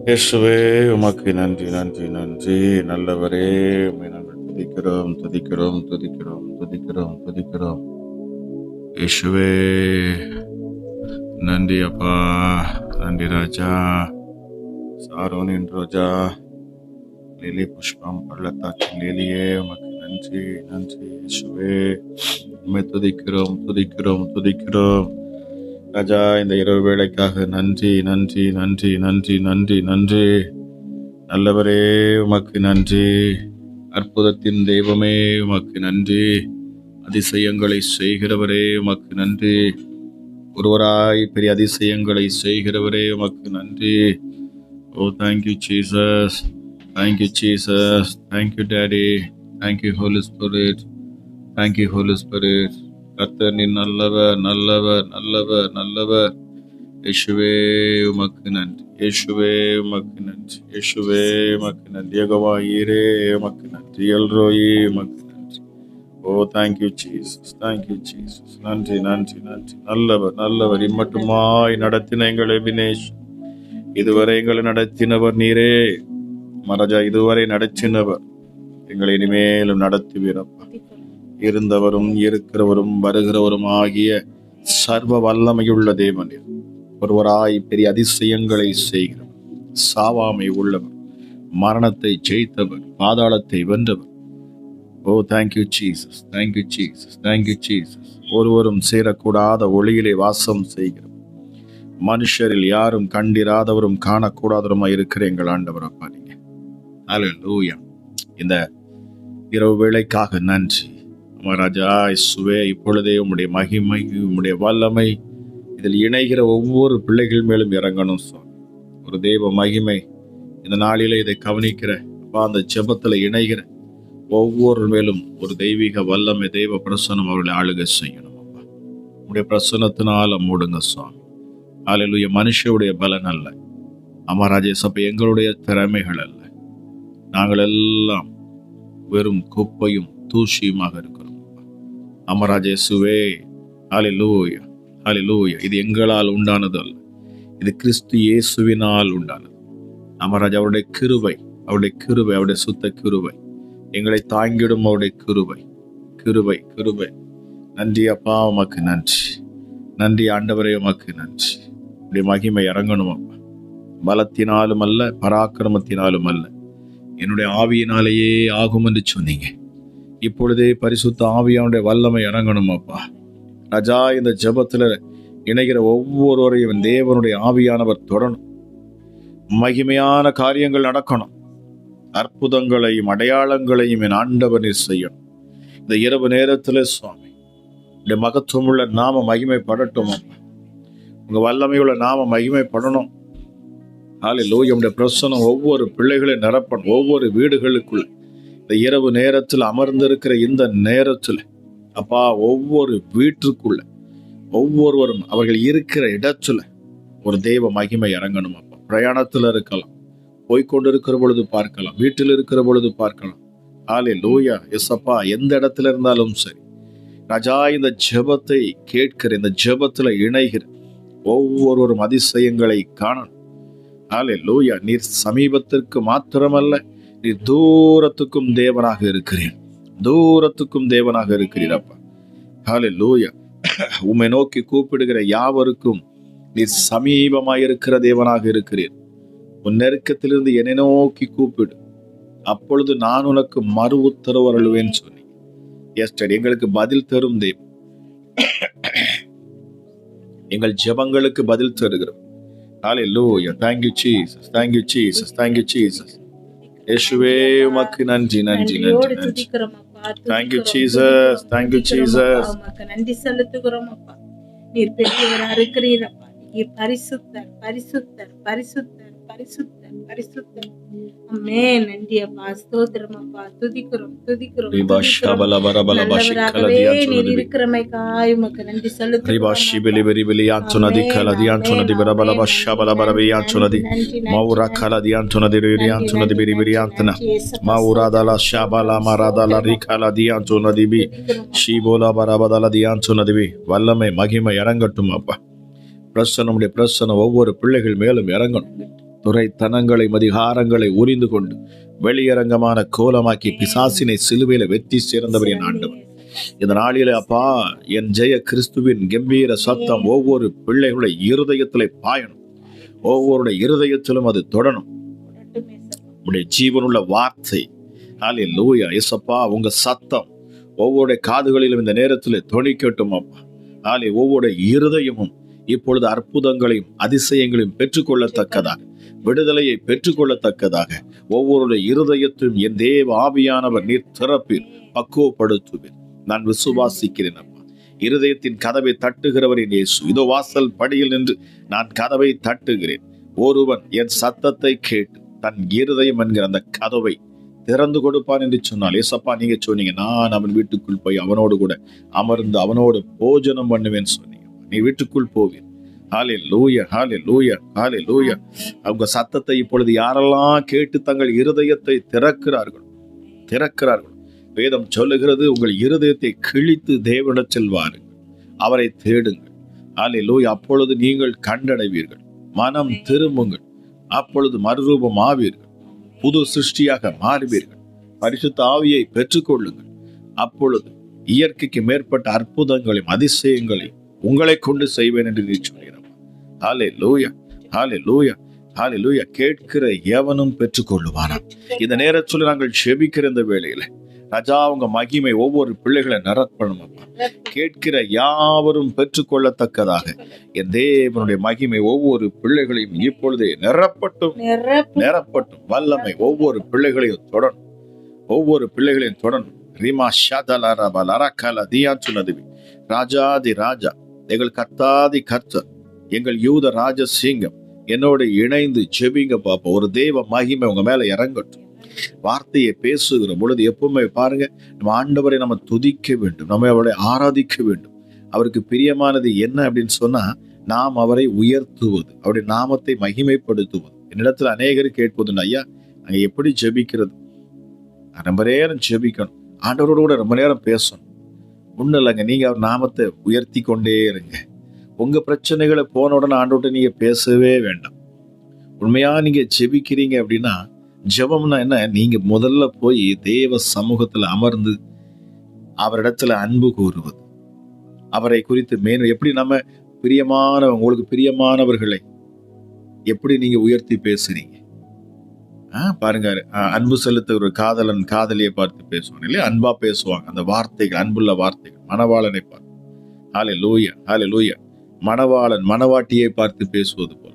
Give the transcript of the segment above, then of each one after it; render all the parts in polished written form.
இயேசுவே உமக்கு நன்றி நன்றி நன்றி. நல்லவரே, உம்மை நாங்கள் துதிக்கிறோம் துதிக்கிறோம் துதிக்கிறோம் துதிக்கிறோம் துதிக்கிறோம். இயேசுவே நன்றி அப்பா, நன்றி ராஜா. சாரோனின் ரோஜா, லிலி புஷ்பம் பள்ளத்தாக்கின் லிலியே, உமக்கு நன்றி நன்றி. இயேசுவே உம்மை துதிக்கிறோம் துதிக்கிறோம் துதிக்கிறோம். ராஜா, இந்த இரவு வேளைக்காக நன்றி நன்றி நன்றி நன்றி நன்றி நன்றி. நல்லவரே உமக்கு நன்றி. அற்புதத்தின் தெய்வமே உமக்கு நன்றி. அதிசயங்களை செய்கிறவரே உமக்கு நன்றி. ஒருவராய் பெரிய அதிசயங்களை செய்கிறவரே உமக்கு நன்றி. Oh thank you Jesus, thank you Jesus, thank you daddy, thank you holy spirit, thank you holy spirit. கர்த்தர் நீர் நல்லவர் நல்லவர் நல்லவர் நல்லவர். இயேசுவே உமக்கு நன்றி, இயேசுவே உமக்கு நன்றி, இயேசுவே உமக்கு நன்றி. யெகோவா ஈரே உமக்கு நன்றி, எல்ரோயி உமக்கு நன்றி. Oh thank you Jesus, thank you Jesus. நன்றி நன்றி நன்றி. நல்லவர் நல்லவர். இம்மட்டுமாய் நடத்தின எங்கள் எபினேஷ், இதுவரை எங்களை நடத்தினவர் நீரே. மராஜா, இதுவரை நடத்தினவர் எங்களை இனிமேலும் நடத்துவீரப்பா. இருந்தவரும் இருக்கிறவரும் வருகிறவரும் ஆகிய சர்வ வல்லமையுள்ள தேவனே, ஒருவராய் பெரிய அதிசயங்களை செய்கிறவர், சாவாமை உள்ளவர், மரணத்தை ஜெயித்தவர், பாதாளத்தை வென்றவர். Oh thank you Jesus, thank you Jesus, thank you Jesus. ஒருவரும் சேரக்கூடாத ஒளியிலே வாசம் செய்கிறவர், மனுஷரில் யாரும் கண்டிராதவரும் காணக்கூடாதவருமாய் இருக்கிற எங்கள் ஆண்டவர் அப்பா நீங்க. ஹல்லேலூயா. இந்த இரவு வேளைக்காக நன்றி ராஜா. இயேசுவே, இப்பொழுதே உம்முடைய மகிமை, உம்முடைய வல்லமை இதில் இணைகிற ஒவ்வொரு பிள்ளைகள் மேலும் இறங்கணும் சுவாமி. ஒரு தெய்வ மகிமை இந்த நாளில இதை கவனிக்கிற அப்பா, அந்த ஜெபத்தில் இணைகிற ஒவ்வொரு மேலும் ஒரு தெய்வீக வல்லமை, தெய்வ பிரசன்னம் அவர்களை ஆளுகை செய்யணும் அப்பா. உம்முடைய பிரசன்னத்தினால மூடுங்க சுவாமி. ஹல்லேலூயா. மனுஷனுடைய பலன் அல்ல அமராஜேசப்ப, எங்களுடைய திறமைகள் அல்ல. நாங்கள் எல்லாம் வெறும் குப்பையும் தூசியுமாக இருக்கிறோம் அமராஜேசுவே. ஹல்லேலூயா ஹல்லேலூயா. இது எங்களால் உண்டானது அல்ல, இது கிறிஸ்து இயேசுவினால் உண்டானது. அமராஜ், அவருடைய கிருபை, அவருடைய கிருபை, அவருடைய சுத்த கிருபை எங்களை தாங்கிடும். அவருடைய கிருபை கிருபை கிருபை. நன்றி அப்பா, உமக்கு நன்றி. நன்றி ஆண்டவரே, உமக்கு நன்றி. உடைய மகிமை இறங்கணும் அப்பா. பலத்தினாலும் அல்ல, பராக்கிரமத்தினாலும் அல்ல, என்னுடைய ஆவியினாலேயே ஆகும் என்று சொன்னீங்க. இப்பொழுதே பரிசுத்த ஆவியானுடைய வல்லமை இறங்கணும் அப்பா. ராஜா, இந்த ஜெபத்தில் இணைகிற ஒவ்வொருவரையும் தேவனுடைய ஆவியானவர் தொடரும். மகிமையான காரியங்கள் நடக்கணும். அற்புதங்களையும் அடையாளங்களையும் என் ஆண்டவர் நீர் செய்யணும். இந்த இரவு நேரத்தில் சுவாமி, இந்த மகத்துவமுள்ள நாம மகிமைப்படட்டும் அப்பா. உங்க வல்லமையுள்ள நாம மகிமைப்படணும். ஹல்லேலூயா. உம்முடைய பிரசன்னம் ஒவ்வொரு பிள்ளைகளை நிரப்பணும். ஒவ்வொரு வீடுகளுக்குள்ள இந்த இரவு நேரத்தில் அமர்ந்திருக்கிற இந்த நேரத்தில் அப்பா, ஒவ்வொரு வீட்டுக்குள்ள ஒவ்வொருவரும் அவர்கள் இருக்கிற இடத்துல ஒரு தெய்வ மகிமை இறங்கணும் அப்பா. பிரயாணத்தில் இருக்கலாம், போய்கொண்டிருக்கிற பொழுது பார்க்கலாம், வீட்டில் இருக்கிற பொழுது பார்க்கலாம். ஹல்லேலூயா. எஸ் அப்பா, எந்த இடத்துல இருந்தாலும் சரி ராஜா, இந்த ஜெபத்தை கேட்கிற, இந்த ஜெபத்துல இணைகிற ஒவ்வொருவரும் அதிசயங்களை காணணும். ஹல்லேலூயா. நீர் சமீபத்திற்கு மாத்திரமல்ல, நீர் தூரத்துக்கும் தேவனாக இருக்கிறேன், தூரத்துக்கும் தேவனாக இருக்கிறீர் அப்பா. ஹல்லேலூயா. உம்மை நோக்கி கூப்பிடுகிற யாவருக்கும் நீர் சமீபமாயிருக்கிற தேவனாக இருக்கிறீர். உன் நெருக்கத்திலிருந்து என்னை நோக்கி கூப்பிடு, அப்பொழுது நான் உனக்கு மறு உத்தரவு அருளுவேன் சொன்னி. எஸ்டர் எங்களுக்கு பதில் தரும் தேவன், எங்கள் ஜெபங்களுக்கு பதில் தருகிறோம். ஹல்லேலூயா. Thank you Jesus, thank you Jesus, thank you Jesus. இயேசுவே உமக்கு நன்றி நன்றி நன்றி நன்றி. Thank you Jesus, thank you Jesus. உமக்கு நன்றி செலுத்துகிறோம் அப்பா. நீர் பெரியவரா இருக்கிறீர் அப்பா. நீர் பரிசுத்தர் பரிசுத்தர் பரிசுத்தர் பரிசுத்தர் பரிசுத்தர். ஆமென். நன்றி அப்பா, ஸ்தோத்திரம் அப்பா. துதிக்கிறோம் துதிக்கிறோம். நல்லவராகவே நீர் இருக்கிறமைக்காய் உமக்கு நன்றி செலுத்துகிறோம். வல்லமை மகிமை இறங்கட்டும் அப்பா. பிரசனமுடைய பிரசனம் ஒவ்வொரு பிள்ளைகள் மேலும் இறங்கணும். துரைத்தனங்களையும் அதிகாரங்களை உரிந்து கொண்டு வெளியரங்கமான கோலமாக்கி பிசாசினை சிலுவையில வெற்றி சேர்ந்தவர் என் ஆண்டவர். இந்த நாளிலே அப்பா, என் ஜெய கிறிஸ்துவின் கம்பீர சத்தம் ஒவ்வொரு பிள்ளைகளுடைய இருதயத்திலே பாயணும். ஒவ்வொருடைய இருதயத்திலும் அது தொடணும். உடைய ஜீவனுள்ள வார்த்தை, ஹல்லேலூயா, இயேசப்பா, உங்க சத்தம் ஒவ்வொரு காதுகளிலும் இந்த நேரத்தில் தொனிக்கட்டும் அப்பா. ஒவ்வொரு இருதயமும் இப்பொழுது அற்புதங்களையும் அதிசயங்களையும் பெற்றுக்கொள்ளத்தக்கதாக, விடுதலையை பெற்றுக்கொள்ளத்தக்கதாக ஒவ்வொருடைய இருதயத்தையும் என் தேவ ஆவியானவர் நீர் திறப்பீர், பக்குவப்படுத்துவீர். நான் விசுவாசிக்கிறேன் அப்பா. இருதயத்தின் கதவை தட்டுகிறவரின் இயேசு, இதோ வாசல் படியில் நின்று நான் கதவை தட்டுகிறேன். ஒருவன் என் சத்தத்தை கேட்டு தன் இருதயம் என்கிற அந்த கதவை திறந்து கொடுப்பான் என்று சொன்னால், ஏசப்பா நீங்க சொன்னீங்க, நான் அவன் வீட்டுக்குள் போய் அவனோடு கூட அமர்ந்து அவனோடு போஜனம் பண்ணுவேன்னு சொன்னீங்க. நீ வீட்டுக்குள் போவீர். ஹல்லேலூயா, ஹல்லேலூயா, ஹல்லேலூயா. அவங்க சத்தத்தை இப்பொழுது யாரெல்லாம் கேட்டு தங்கள் இருதயத்தை திறக்கிறார்கள், வேதம் சொல்லுகிறது, உங்கள் இருதயத்தை கிழித்து தேவனிடம் செல்வார்கள், அவரை தேடுங்கள். ஹல்லேலூயா. அப்பொழுது நீங்கள் கண்டடைவீர்கள், மனம் திரும்புங்கள், அப்பொழுது மறுரூபம் ஆவீர்கள், புது சிருஷ்டியாக மாறுவீர்கள், பரிசுத்த ஆவியை பெற்றுக்கொள்ளுங்கள். அப்பொழுது இயற்கைக்கு மேற்பட்ட அற்புதங்களையும் அதிசயங்களையும் உங்களை கொண்டு செய்வேன் என்று நீ சொல்கிறோம். ஹல்லேலூயா, ஹல்லேலூயா, ஹல்லேலூயா. கேட்கிற எவனும் பெற்றுக்கொள்ளுவானா. இந்த நேரத்தில் நாங்கள் செபிக்கிற இந்த வேளையில ராஜா, உங்க மகிமை ஒவ்வொரு பிள்ளைகளை நிரப்பணும் அப்பா. கேட்கிற யாவரும் பெற்றுக்கொள்ளத்தக்கதாக என் தேவனுடைய மகிமை ஒவ்வொரு பிள்ளைகளையும் இப்பொழுதே நிரப்பட்டும். வல்லமை ஒவ்வொரு பிள்ளைகளையும் தொடரும், ஒவ்வொரு பிள்ளைகளையும் தொடரும். ரிமா ஷாதலரபல் அரக்கல தியாச்சுனதுவி ராஜாதி ராஜா, எங்கள் கர்த்தாதி கர்த்தர், எங்கள் யூத ராஜ சிங்கம், என்னோட இணைந்து ஜெபிங்க பாப்பா. ஒரு தேவ மகிமை உங்க மேல இறங்கட்டும். வார்த்தையை பேசுகிற பொழுது எப்பவுமே பாருங்க, நம்ம ஆண்டவரை நம்ம துதிக்க வேண்டும், நம்ம அவரை ஆராதிக்க வேண்டும். அவருக்கு பிரியமானது என்ன அப்படின்னு சொன்னா, நாம் அவரை உயர்த்துவது, அவருடைய நாமத்தை மகிமைப்படுத்துவது. என்னிடத்துல அநேகர் கேட்பதுண்டு, ஐயா நாங்க எப்படி ஜெபிக்கிறது? ரொம்ப நேரம் ஜெபிக்கணும், ஆண்டவரோட கூட ரொம்ப நேரம் பேசணும். ஒன்றும் இல்லைங்க, நீங்க அவர் நாமத்தை உயர்த்தி கொண்டே இருங்க. உங்க பிரச்சனைகளை போன உடனே ஆண்டவர்கிட்ட நீங்க பேசவே வேண்டாம். உண்மையா நீங்க ஜெபிக்கிறீங்க அப்படின்னா, ஜெபம்னா என்ன? நீங்க முதல்ல போய் தேவ சமூகத்துல அமர்ந்து அவரிடத்துல அன்பு கூறுவது, அவரை குறித்து எப்படி நம்ம உங்களுக்கு பிரியமானவர்களை எப்படி நீங்க உயர்த்தி பேசுறீங்க பாருங்க. அன்பு செலுத்த ஒரு காதலன் காதலியை பார்த்து பேசுவாங்க இல்லையா, அன்பா பேசுவாங்க. அந்த வார்த்தைகள், அன்புள்ள வார்த்தைகள். மணவாளனை பார்த்து, ஹல்லேலூயா, ஹல்லேலூயா. மணவாளன் மணவாட்டியை பார்த்து பேசுவது போல.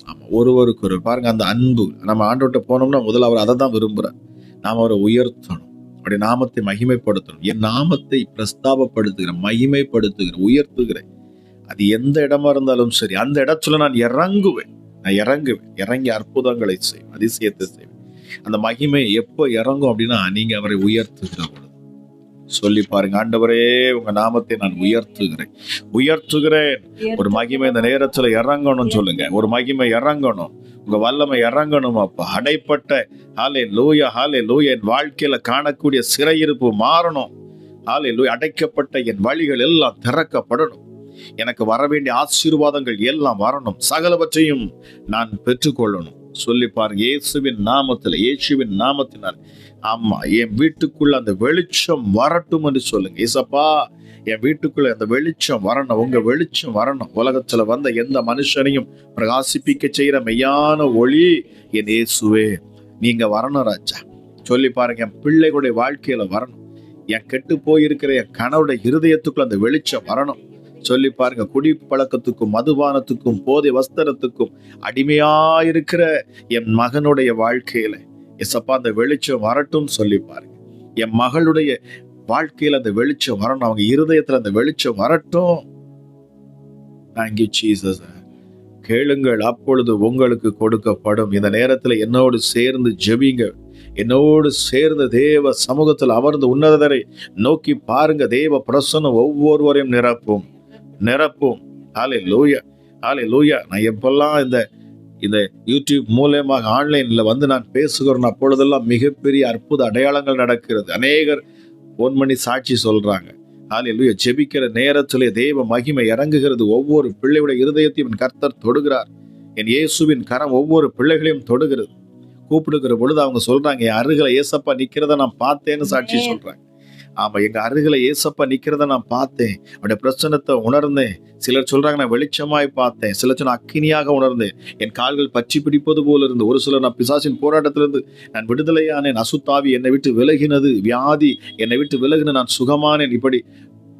ஆமா, ஒருவருக்கு ஒரு பாருங்க அந்த அன்பு. நம்ம ஆண்டவர்கிட்ட போனோம்னா முதல்ல அவர் அதை தான் விரும்புறார். நாம் அவரை உயர்த்தணும், அவருடைய நாமத்தை மகிமைப்படுத்தணும். என் நாமத்தை பிரஸ்தாபப்படுத்துகிறேன், மகிமைப்படுத்துகிறேன், உயர்த்துகிறேன். அது எந்த இடமா இருந்தாலும் சரி, அந்த இடத்துல நான் இறங்குவேன், இறங்கி அற்புதங்களை செய்வேன், அதிசயத்தை செய்வேன். அந்த மகிமை எப்போ இறங்கும் அப்படின்னா, நீங்க அவரை உயர்த்துகிற பொழுது. சொல்லி பாருங்க, ஆண்டவரே உங்க நாமத்தை நான் உயர்த்துகிறேன். ஒரு மகிமை இந்த நேரத்துல இறங்கணும் சொல்லுங்க. ஒரு மகிமை இறங்கணும், உங்க வல்லமை இறங்கணும் அப்பா. அடைப்பட்ட ஹல்லேலூயா, ஹல்லேலூயா, என் வாழ்க்கையில காணக்கூடிய சிறையிருப்பு மாறணும். ஹல்லேலூயா. அடைக்கப்பட்ட என் வழிகள் எல்லாம் திறக்கப்படணும். எனக்கு வர வேண்டிய ஆசீர்வாதங்கள் எல்லாம் வரணும். சகலவற்றையும் நான் பெற்றுக்கொள்ளணும். சொல்லி பாருங்க, இயேசுவின் நாமத்தினால் ஆமா, என் வீட்டுக்குள்ள அந்த வெளிச்சம் வரட்டும் என்று சொல்லுங்க. ஏசப்பா, என் வீட்டுக்குள்ள அந்த வெளிச்சம் வரணும், உங்க வெளிச்சம் வரணும். உலகத்துல வந்த எந்த மனுஷனையும் பிரகாசிப்பிக்க செய்யற மெய்யான ஒளி என் இயேசுவே, நீங்க வரணும் ராஜா. சொல்லி பாருங்க, என் பிள்ளைகளுடைய வாழ்க்கையில வரணும். என் கெட்டு போயிருக்கிற என் கணவருடைய இருதயத்துக்குள்ள அந்த வெளிச்சம் வரணும். சொல்லி பாருங்க, குடி பழக்கத்துக்கும் மதுபானத்துக்கும் போதை வஸ்திரத்துக்கும் அடிமையாயிருக்கிற என் மகனுடைய வாழ்க்கையில எசப்பா அந்த வெளிச்சம் வரட்டும். சொல்லி பாருங்க, என் மகளுடைய வாழ்க்கையில அந்த வெளிச்சம் வரணும், அவங்க இருதயத்துல அந்த வெளிச்சம் வரட்டும். Thank you Jesus. கேளுங்கள், அப்பொழுது உங்களுக்கு கொடுக்கப்படும். இந்த நேரத்துல என்னோடு சேர்ந்து ஜெபிங்க, என்னோடு சேர்ந்த தேவ சமூகத்தில் அமர்ந்து உன்னதரை நோக்கி பாருங்க. தேவ பிரசன்னம் ஒவ்வொருவரையும் நிரப்பும். ஹல்லேலூயா, ஹல்லேலூயா. நான் எப்பெல்லாம் இந்த யூடியூப் மூலமாக ஆன்லைன்ல வந்து நான் பேசுகிறேன், அப்பொழுதெல்லாம் மிகப்பெரிய அற்புத அடையாளங்கள் நடக்கிறது. அநேகர் ஃபோன் பண்ணி சாட்சி சொல்றாங்க. ஹல்லேலூயா. ஜெபிக்கிற நேரத்திலே தேவ மகிமை இறங்குகிறது. ஒவ்வொரு பிள்ளையுடைய இருதயத்தையும் கர்த்தர் தொடுகிறார். என் இயேசுவின் கரம் ஒவ்வொரு பிள்ளைகளையும் தொடுகிறது. கூப்பிடுகிற பொழுது அவங்க சொல்றாங்க, என் அருகில ஏசப்பா நிக்கிறத நான் பார்த்தேன்னு சாட்சி சொல்றாங்க. ஆமா, எங்க அருகில ஏசப்பா நிக்கிறத நான் பார்த்தேன், அவருடைய பிரச்சனத்தை உணர்ந்தேன். சிலர் சொல்றாங்க, நான் வெளிச்சமாய் பார்த்தேன். சிலர் சொன்ன அக்கினியாக உணர்ந்தேன், என் கால்கள் பற்றி பிடிப்பது போல இருந்து. ஒரு சிலர், நான் பிசாசின் போராட்டத்திலிருந்து நான் விடுதலையானேன், அசுத்தாவி என்னை விட்டு விலகினது, வியாதி என்னை விட்டு விலகினது, நான் சுகமானேன். இப்படி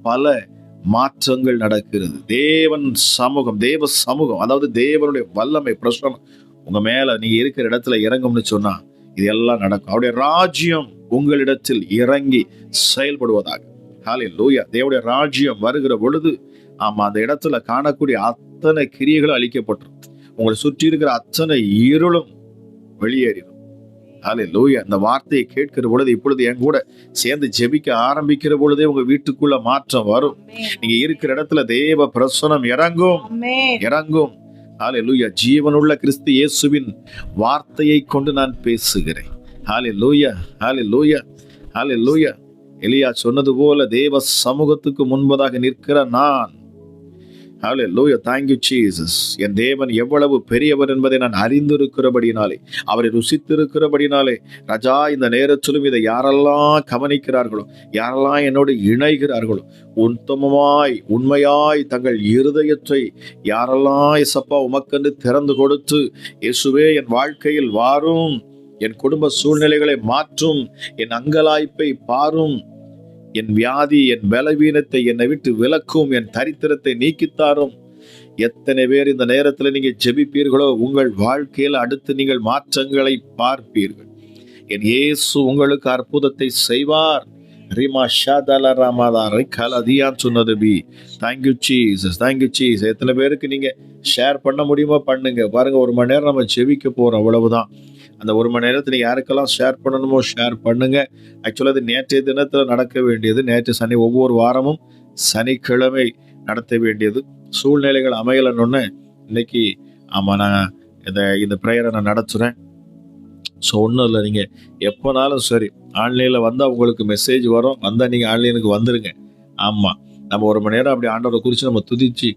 பல மாற்றங்கள் நடக்கிறது. தேவன் சமூகம், தேவ சமூகம், அதாவது தேவனுடைய வல்லமை பிரசனம் உங்க மேல நீங்க இருக்கிற இடத்துல இறங்கும்னு சொன்னா இது எல்லாம் நடக்கும். அவருடைய ராஜ்யம் உங்களிடத்தில் இறங்கி செயல்படுவதாக. ஹல்லேலூயா. தேவனுடைய ராஜ்யம் வருகிற பொழுது ஆமா, அந்த இடத்துல காணக்கூடிய அத்தனை கிரியைகளும் அழிக்கப்பட்டுரும். உங்களை சுற்றி இருக்கிற அத்தனை இருளும் வெளியேறிடும். ஹல்லேலூயா. இந்த வார்த்தையை கேட்கிற பொழுது, இப்பொழுது என் கூட சேர்ந்து ஜெபிக்க ஆரம்பிக்கிற பொழுதே உங்க வீட்டுக்குள்ள மாற்றம் வரும். நீங்க இருக்கிற இடத்துல தேவ பிரசனம் இறங்கும். ஹல்லேலூயா. ஜீவனுள்ள கிறிஸ்து இயேசுவின் வார்த்தையை கொண்டு நான் பேசுகிறேன். ஹல்லேலூயா, ஹல்லேலூயா, ஹல்லேலூயா. எலியா சொன்னது போல தேவ சமூகத்துக்கு முன்பதாக நிற்கிற நான், ஹல்லேலூயா, thank you Jesus, என் தேவன் எவ்வளவு பெரியவர் என்பதை நான் அறிந்திருக்கிறபடினாலே, அவரை ருசித்திருக்கிறபடினாலே, ராஜா, இந்த நேரத்திலும் இதை யாரெல்லாம் கவனிக்கிறார்களோ, யாரெல்லாம் என்னோடு இணைகிறார்களோ, உத்தமமாய் உண்மையாய் தங்கள் இருதயத்தை யாரெல்லாம் இயேசப்பா உமக்கென்று திறந்து கொடுத்து, இயேசுவே என் வாழ்க்கையில் வாரும், என் குடும்ப சூழ்நிலைகளை மாற்றும், என் அங்கலாய்ப்பை பாரும், என் வியாதி, என் பலவீனத்தை என்னை விட்டு விலக்கும், என் தரித்திரத்தை நீக்கித்தாரும். எத்தனை பேர் இந்த நேரத்தில் நீங்க ஜெபிப்பீர்களோ, உங்கள் வாழ்க்கையில் அடுத்து நீங்கள் மாற்றங்களை பார்ப்பீர்கள். என் இயேசு உங்களுக்கு அற்புதத்தை செய்வார். ரிமா ஷாதல ராமாதா ரிகலதியான் சொன்னது பி. Thank you Jesus, thank you Jesus. எத்தனை பேருக்கு நீங்க ஷேர் பண்ண முடியுமோ பண்ணுங்க. பாருங்க, 1 மணி நேரம் நம்ம ஜெபிக்க போறோம், அவ்வளவுதான். அந்த 1 மணி நேரத்தில் நீங்கள் யாருக்கெல்லாம் ஷேர் பண்ணணுமோ ஷேர் பண்ணுங்க. ஆக்சுவலாக அது நேற்றைய தினத்தில் நடக்க வேண்டியது. நேற்று சனி, ஒவ்வொரு வாரமும் சனிக்கிழமை நடத்த வேண்டியது. சூழ்நிலைகள் அமையலன்னு இன்னைக்கு ஆமாம் நான் இந்த ப்ரேயரை நான் நடத்துகிறேன். ஸோ ஒன்றும் இல்லை, நீங்கள் எப்போனாலும் சரி ஆன்லைனில் வந்தால் உங்களுக்கு மெசேஜ் வரும், வந்தால் நீங்கள் ஆன்லைனுக்கு வந்துடுங்க. ஆமாம், நம்ம 1 மணி நேரம் அப்படி ஆண்டவரை குறித்து நம்ம துதிச்சு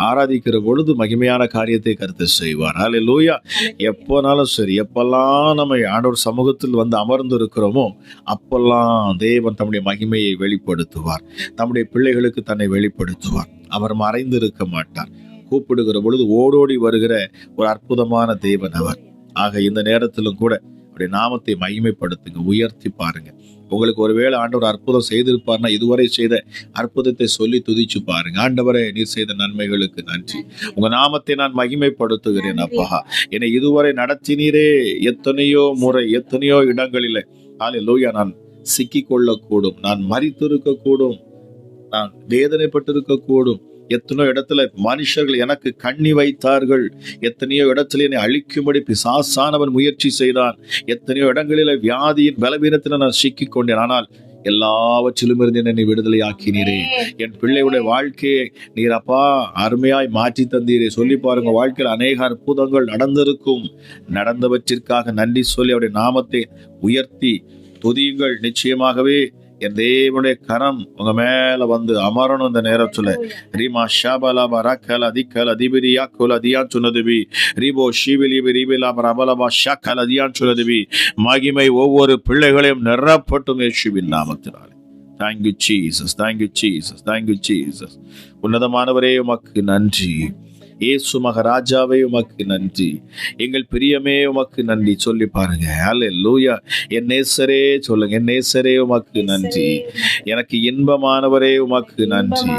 ஆராதிக்கிற பொழுது மகிமையான காரியத்தை கர்த்தர் செய்வார். ஹல்லேலூயா. எப்போனாலும் சரி, எப்பெல்லாம் நம்ம ஆண்டவர் சமூகத்தில் வந்து அமர்ந்து இருக்கிறோமோ அப்பெல்லாம் தேவன் தம்முடைய மகிமையை வெளிப்படுத்துவார். தம்முடைய பிள்ளைகளுக்கு தன்னை வெளிப்படுத்துவார். அவர் மறைந்து இருக்க மாட்டார். கூப்பிடுகிற பொழுது ஓடோடி வருகிற ஒரு அற்புதமான தேவன் அவர். ஆக இந்த நேரத்திலும் கூட அவருடைய நாமத்தை மகிமைப்படுத்துங்க, உயர்த்தி பாருங்க. உங்களுக்கு ஒருவேளை ஆண்டவர் அற்புதம் செய்திருப்பார்னா இதுவரை செய்த அற்புதத்தை சொல்லி துதிச்சு பாருங்க. ஆண்டவரே, நீர் செய்த நன்மைகளுக்கு நன்றி, உங்க நாமத்தை நான் மகிமைப்படுத்துகிறேன் அப்பா. என்னை இதுவரை நடத்தினீரே, எத்தனையோ முறை, எத்தனையோ இடங்களில் ஹல்லேலூயா நான் சிக்கி கொள்ளக்கூடும், நான் மரித்திருக்க கூடும், நான் வேதனைப்பட்டிருக்க கூடும். எத்தனையோ இடத்துல மனுஷர்கள் எனக்கு கண்ணி வைத்தார்கள். எத்தனையோ இடத்துல என்னை அழிக்கும்படி பிசாசானவன் முயற்சி செய்தான். எத்தனையோ இடங்களில் வியாதியின் பலவீனத்தில் நான் சிக்கிக் கொண்டேன். ஆனால் எல்லாவற்றிலும் இருந்து என்னை விடுதலை ஆக்கினீரே. என் பிள்ளையுடைய வாழ்க்கையை நீர் அப்பா அருமையாய் மாற்றி தந்தீரே. சொல்லி பாருங்க, வாழ்க்கையில் அநேக அற்புதங்கள் நடந்திருக்கும். நடந்தவற்றிற்காக நன்றி சொல்லி அவருடைய நாமத்தை உயர்த்தி துதியுங்கள். நிச்சயமாகவே என் தேவனுடைய கரம் உங்க மேல வந்து அமரணும். இந்த நேரத்துல ரீமா ஷாபலாபா ரக்கல அதிக்கல அதிபிரியா கோல அதியான் சொன்னதுவி ரீபோ ஷீவிலிபி ரீபிலாபா ரபலபா ஷக்கல அதியான் சொன்னதுவி. மகிமை ஒவ்வொரு பிள்ளைகளையும் நிரப்பட்டும் இயேசுவின் நாமத்தினாலே. Thank you Jesus, thank you Jesus, thank you Jesus. உன்னதமானவரே உமக்கு நன்றி. இயேசு மகாராஜாவே உமக்கு நன்றி. எங்கள் பிரியமே உமக்கு நன்றி. சொல்லி பாருங்க, ஹல்லேலூயா. என் நேசரே சொல்லுங்க, என் நேசரே உமக்கு நன்றி. எனக்கு இன்பமானவரே உமக்கு நன்றி.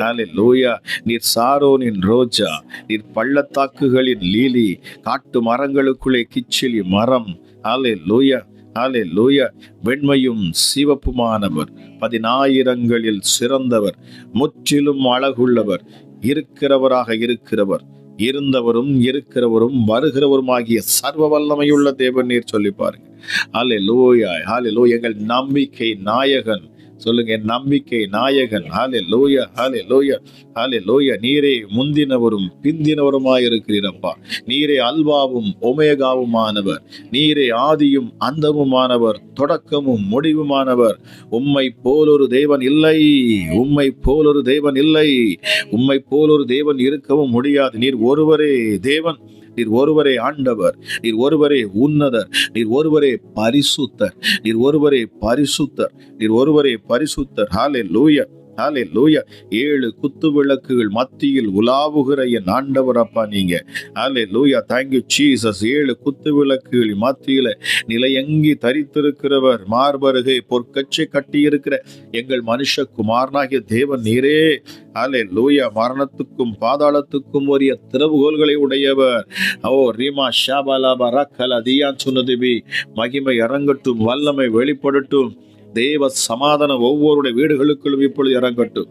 ஹல்லேலூயா. நீர் சாரோனின் ரோஜா, நீர் பள்ளத்தாக்குகளின் லீலி, காட்டு மரங்களுக்குள்ளே கிச்சிலி மரம். ஹல்லேலூயா, ஹல்லேலூயா. வெண்மையும் சிவப்புமானவர், 10,000ங்களில் சிறந்தவர், முற்றிலும் அழகுள்ளவர், இருக்கிறவராக இருக்கிறவர், இருந்தவரும் இருக்கிறவரும் வருகிறவருமாகிய சர்வ வல்லமையுள்ள தேவன் நீர். சொல்லி பாருங்க. ஹல்லேலூயா, ஹல்லேலூயா. எங்கள் நம்பிக்கை நாயகன், சொல்லுங்க, என் நம்பிக்கை நாயகன். ஹல்லேலூயா, ஹல்லேலூயா, ஹல்லேலூயா. நீரே முந்தினவரும் பிந்தினவருமாயிருக்கிறீரப்பா. நீரே அல்வாவும் ஒமேகாவுமானவர். நீரே ஆதியும் அந்தமுமானவர், தொடக்கமும் முடிவுமானவர். உம்மை போலொரு தேவன் இல்லை, உம்மை போலொரு தேவன் இல்லை, உம்மை போலொரு தேவன் இருக்கவும் முடியாது. நீர் ஒருவரே தேவன், நீர் ஒருவரே ஆண்டவர், நீர் ஒருவரே உன்னதர், நீர் ஒருவரே பரிசுத்தர், நீர் ஒருவரே பரிசுத்தர், நீர் ஒருவரே பரிசுத்தர். ஹல்லேலூயா, ஹல்லேலூயா. 7 குத்து விளக்குகள் மத்தியில் உலாவுகிற என் ஆண்டவர் அப்பா நீங்க. ஹல்லேலூயா, தேங்க்யூ ஜீசஸ். 7 குத்து விளக்குகள் மத்தியில நிலையங்கி தரித்திருக்கிறவர், மார்பருகே பொற்கச்சை கட்டி இருக்கிற எங்கள் மனுஷகுமாரனாகிய தேவன் நீரே. ஹல்லேலூயா. மரணத்துக்கும் பாதாளத்துக்கும் உரிய திறவுகோல்களை உடையவர். ஓ ரீமா ஷாபாலா பரக்கல தியான் சுனதிபி. மகிமை இறங்கட்டும், வல்லமை வெளிப்படட்டும். தேவ சமாதானம் ஒவ்வொருடைய வீடுகளுக்குள்ளும் இப்பொழுது இறங்கட்டும்.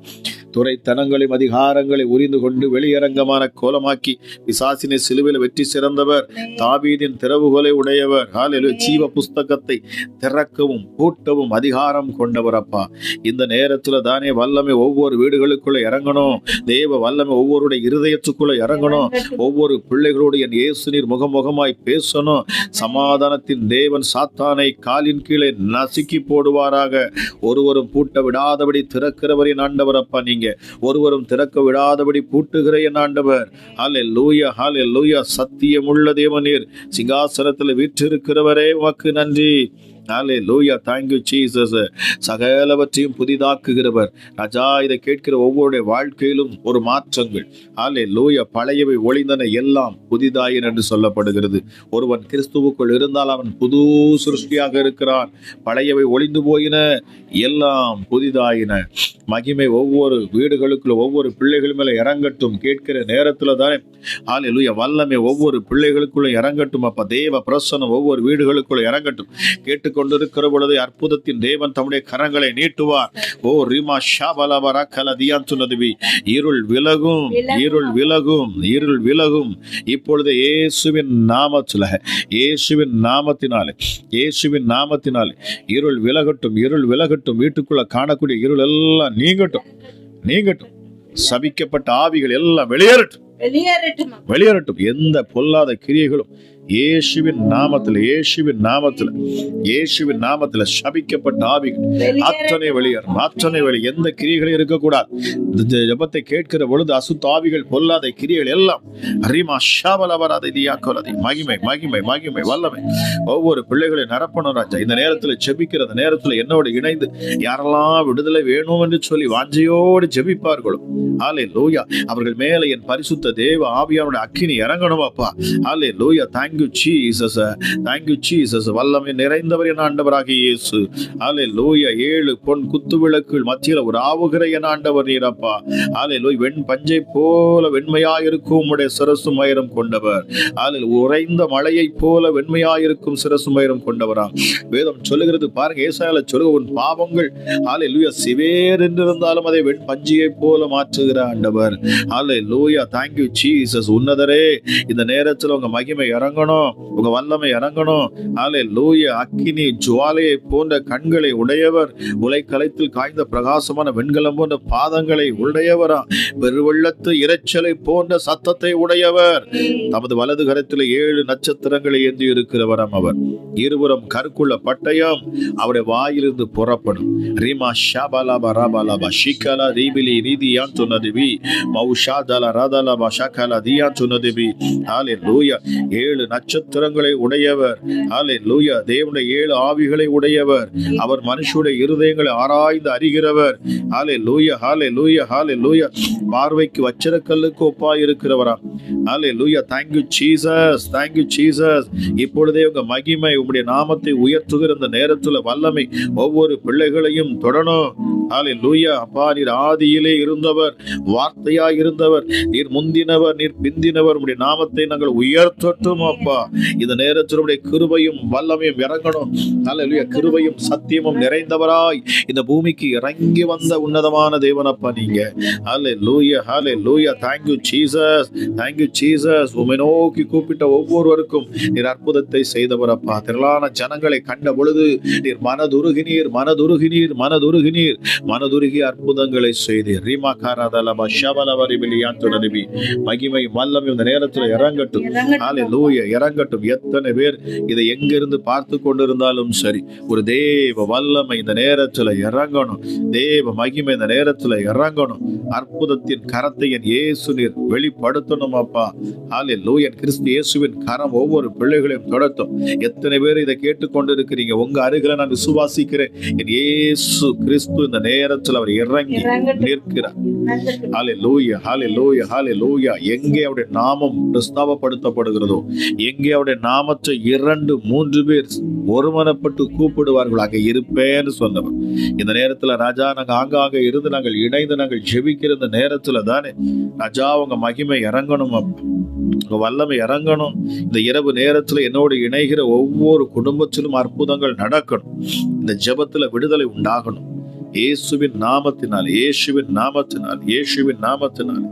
துறைத்தனங்களையும் அதிகாரங்களை உரிந்து கொண்டு வெளியரங்கமான கோலமாக்கி பிசாசினை சிலுவையில் வெற்றி சிறந்தவர், தாவீதின் திறவுகோலை உடையவர். ஹல்லேலூயா. ஜீவ புஸ்தகத்தை திறக்கவும் பூட்டவும் அதிகாரம் கொண்டவர் அப்பா. இந்த நேரத்துல தானே வல்லமை ஒவ்வொரு வீடுகளுக்குள்ள இறங்கணும். தேவ வல்லமை ஒவ்வொருடைய இருதயத்துக்குள்ள இறங்கணும். ஒவ்வொரு பிள்ளைகளோடு என் இயேசு நீர் முகமுகமாய் பேசணும். சமாதானத்தின் தேவன் சாத்தானை காலின் கீழே நசுக்கி போடுவாராக. ஒருவரும் பூட்ட விடாதபடி திறக்கிறவர் என் ஆண்டவர் அப்பா நீங்க. ஒருவரும் திறக்க விடாதபடி பூட்டுகிற என் ஆண்டவர். ஹல்லேலூயா, ஹல்லேலூயா. சத்தியமுள்ள தேவனீர் சிங்காசனத்தில் வீற்றிருக்கிறவரே உமக்கு நன்றி. ஹல்லேலூயா, தேங்க்யூ ஜீசஸ். சகலவற்றையும் புதிதாக்குகிறவர் ராஜா. இதை கேட்கிற ஒவ்வொருடைய வாழ்க்கையிலும் ஒரு மாற்றங்கள். ஹல்லேலூயா. பழையவை ஒளிந்தன, எல்லாம் புதிதாயின என்று சொல்லப்படுகிறது. ஒருவன் கிறிஸ்துவுக்குள் இருந்தால் அவன் புது சிருஷ்டியாக இருக்கிறான். பழையவை ஒளிந்து போயின, எல்லாம் புதிதாயின. மகிமை ஒவ்வொரு வீடுகளுக்குள்ள ஒவ்வொரு பிள்ளைகள் மேல இறங்கட்டும். கேட்கிற நேரத்துல தானே ஹல்லேலூயா வல்லமை ஒவ்வொரு பிள்ளைகளுக்குள்ள இறங்கட்டும் அப்ப. தேவ பிரசன்னம் ஒவ்வொரு வீடுகளுக்குள்ள இறங்கட்டும். கேட்டுக்கொண்டிருக்கிற பொழுது அற்புதத்தின் தேவன் தம்முடைய கரங்களை நீட்டுவார். ஓ ரிமா ஷாபலபரா கலதியாந்துனதுவி. இருள் விலகும், இருள் விலகும், இருள் விலகும். இப்பொழுது இயேசுவின் நாமத்துல, இயேசுவின் நாமத்தினாலே, இயேசுவின் நாமத்தினாலே இருள் விலகட்டும், இருள் விலகட்டும். வீட்டுக்குள்ள காணக்கூடிய இருள் எல்லாம் நீங்கட்டும், நீங்கட்டும். சபிக்கப்பட்ட ஆவிகள் எல்லாம் வெளியேறட்டும், வெளியேறட்டும். எந்த பொல்லாத கிரியைகளும் இயேசுவின் நாமத்தில், இயேசுவின் நாமத்தில், இயேசுவின் நாமத்தில் சபிக்கப்பட்ட ஆவிகள் அத்தனை வெளியேறும், அத்தனை வெளி. எந்த கிரியைகளும் இருக்கக்கூடாது. இந்த ஜெபத்தை கேட்கிற பொழுது அசுத்த ஆவிகள் பொல்லாத கிரியைகள் எல்லாம் அரிமா ஷாபலவராதை தியாக்கோலதை. மகிமை, மகிமை, மகிமை, வல்லமை ஒவ்வொரு பிள்ளைகளை நிரப்பணும் ராஜா. இந்த நேரத்தில் ஜெபிக்கிற நேரத்தில் என்னோடு இணைந்து யாரெல்லாம் விடுதலை வேணும் என்று சொல்லி வாஞ்சையோடு ஜெபிப்பார்களோ ஹல்லேலூயா, அவர்கள் மேலே என் பரிசுத்த தேவ ஆவியானுடைய அக்கினி இறங்கணும் அப்பா. Hallelujah. Thank you Jesus, thank you Jesus. வல்லமை நிறைந்தவர் என் ஆண்டவராகிய இயேசு. ஹல்லேலூயா. 7 பொன் குத்து விளக்குகள் மத்தியில் ஒரு ஆவுகிற என் ஆண்டவர் நீரப்பா. ஹல்லேலூயா. வெண் பஞ்சை போல வெண்மையாயிருக்கும் உம்முடைய சிரசு மயிரம் கொண்டவர். ஹல்லேலூயா. உறைந்த மலையை போல வெண்மையாயிருக்கும் சிரசு மயிரம் கொண்டவரா. வேதம் சொல்லுகிறது பாருங்க, ஏசாயால சொல்லுங்க, உன் பாவங்கள் ஹல்லேலூயா சிவேர் என்றிருந்தாலும் அதை வெண் பஞ்சியை போல மாற்றுகிற ஆண்டவர். ஹல்லேலூயா. Thank you Jesus. உன்னதரே, இந்த நேரத்தில் உங்க மகிமை இறங்கணும், உங்க வல்லமை இறங்கணும். ஹல்லேலூயா. அக்கினி ஜுவாலையை போன்ற கண்களை உடையவர், உலைக்களத்தில் காய்ந்த பிரகாசமான வெண்கலம் போன்ற பாதங்களை உடையவரா. பெருவெள்ளத்து இரைச்சலை போன்ற சத்தத்தை உடையவர். தமது வலது கரத்தில் 7 நட்சத்திரங்களை ஏந்தி இருக்கிறவராம் அவர். இருபுறம் கருக்குள்ள பட்டயம் அவருடைய வாயிலிருந்து புறப்படும். ரீமா ஷாபாலாபா ராபாலாபா ஷிகலா ரீபிலி ரீதியான் சொன்னதுவி மௌஷாதல ரதலபா ஷகலா தியான் சொன்னதுவி. ஹல்லேலூயா. 7 நட்சத்திரங்களை உடையவர். ஹல்லேலூயா. தேவனுடைய 7 ஆவிகளை உடையவர். அவர் மனுஷனுடைய இருதயங்களை ஆராய்ந்து அறிகிறவர். ஹல்லேலூயா, ஹல்லேலூயா, ஹல்லேலூயா. பார்வைக்கு வச்சிரக்கல்லுக்கு ஒப்பாய் இருக்கிறவரா. Hallelujah. Thank you Jesus, thank you Jesus. இப்பொழுதே உங்க மகிமை உம்முடைய நாமத்தை உயர்த்துகிற இந்த நேரத்துல வல்லமை ஒவ்வொரு பிள்ளைகளையும் தொடணும். ஹல்லேலூயா. அப்பா, நீர் ஆதியிலே இருந்தவர், வார்த்தையாய் இருந்தவர், நீர் முந்தினவர், நீர் பிந்தினவர். உம்முடைய நாமத்தை நாங்கள் உயர்த்தட்டும் அப்பா. இந்த நேரத்தில் உம்முடைய கிருபையும் வல்லமையும் இறங்கணும். ஹல்லேலூயா. கிருபையும் சத்தியமும் நிறைந்தவராய் இந்த பூமிக்கு இறங்கி வந்த உன்னதமான தேவனப்பா நீங்க. ஹல்லேலூயா, ஹல்லேலூயா. Thank you Jesus, thank you Jesus. உம்மை நோக்கி கூப்பிட்ட ஒவ்வொருவருக்கும் நீர் அற்புதத்தை செய்தவரப்பா. திரளான ஜனங்களை கண்ட பொழுது நீர் மனதுருகினீர், மனதுருகினீர், மனதுருகினீர், மனதுருகி அற்புதங்களை செய்தீர். ரீமா காராதலபா ஷபலவரி பிலியாந்துனபி. மகிமை வல்லமை இந்த நேரத்தில் இறங்கட்டும். ஹல்லேலூயா, இறங்கட்டும். எத்தனை பேர் இதை எங்கிருந்து பார்த்து கொண்டிருந்தாலும் சரி, ஒரு தேவ வல்லமை இந்த நேரத்தில் இறங்கணும். தேவ மகிமை இந்த நேரத்தில் இறங்கணும். அற்புதத்தின் கரத்தை என் இயேசு நீர் வெளிப்படுத்தணும் அப்பா. ஹல்லேலூயா. கிறிஸ்து இயேசுவின் கரம் ஒவ்வொரு பிள்ளைகளையும் தொடட்டும். எத்தனை பேர் இதை கேட்டுக்கொண்டு இருக்கிறீங்க? உங்க அருகில நான் விசுவாசிக்கிறேன், என் இயேசு கிறிஸ்து இந்த நேரத்தில் அவர் இறங்கி நிற்கிறார். ஹல்லேலூயா, ஹல்லேலூயா, ஹல்லேலூயா. எங்கே அவருடைய நாமம் பிரஸ்தாபப்படுத்தப்படுகிறதோ, எங்கே அவருடைய நாமத்தை 2-3 பேர் ஒருமனப்பட்டு கூப்பிடுவார்கள், அங்கே இருப்பேன்னு சொன்னவர். இந்த நேரத்துல ராஜா, நாங்க ஆங்காங்க இருந்து நாங்கள் இணைந்து நாங்கள் ஜெபிக்கிற இந்த நேரத்துல தானே ராஜா உங்க மகிமை இறங்கணும் அப்பா, உங்க வல்லமை இறங்கணும். இந்த இரவு நேரத்துல என்னோடு இணைகிற ஒவ்வொரு குடும்பத்திலும் அற்புதங்கள் நடக்கணும். இந்த ஜெபத்துல விடுதலை உண்டாகணும். இயேசுவின் நாமத்தினால், இயேசுவின் நாமத்தினால், இயேசுவின் நாமத்தினால்.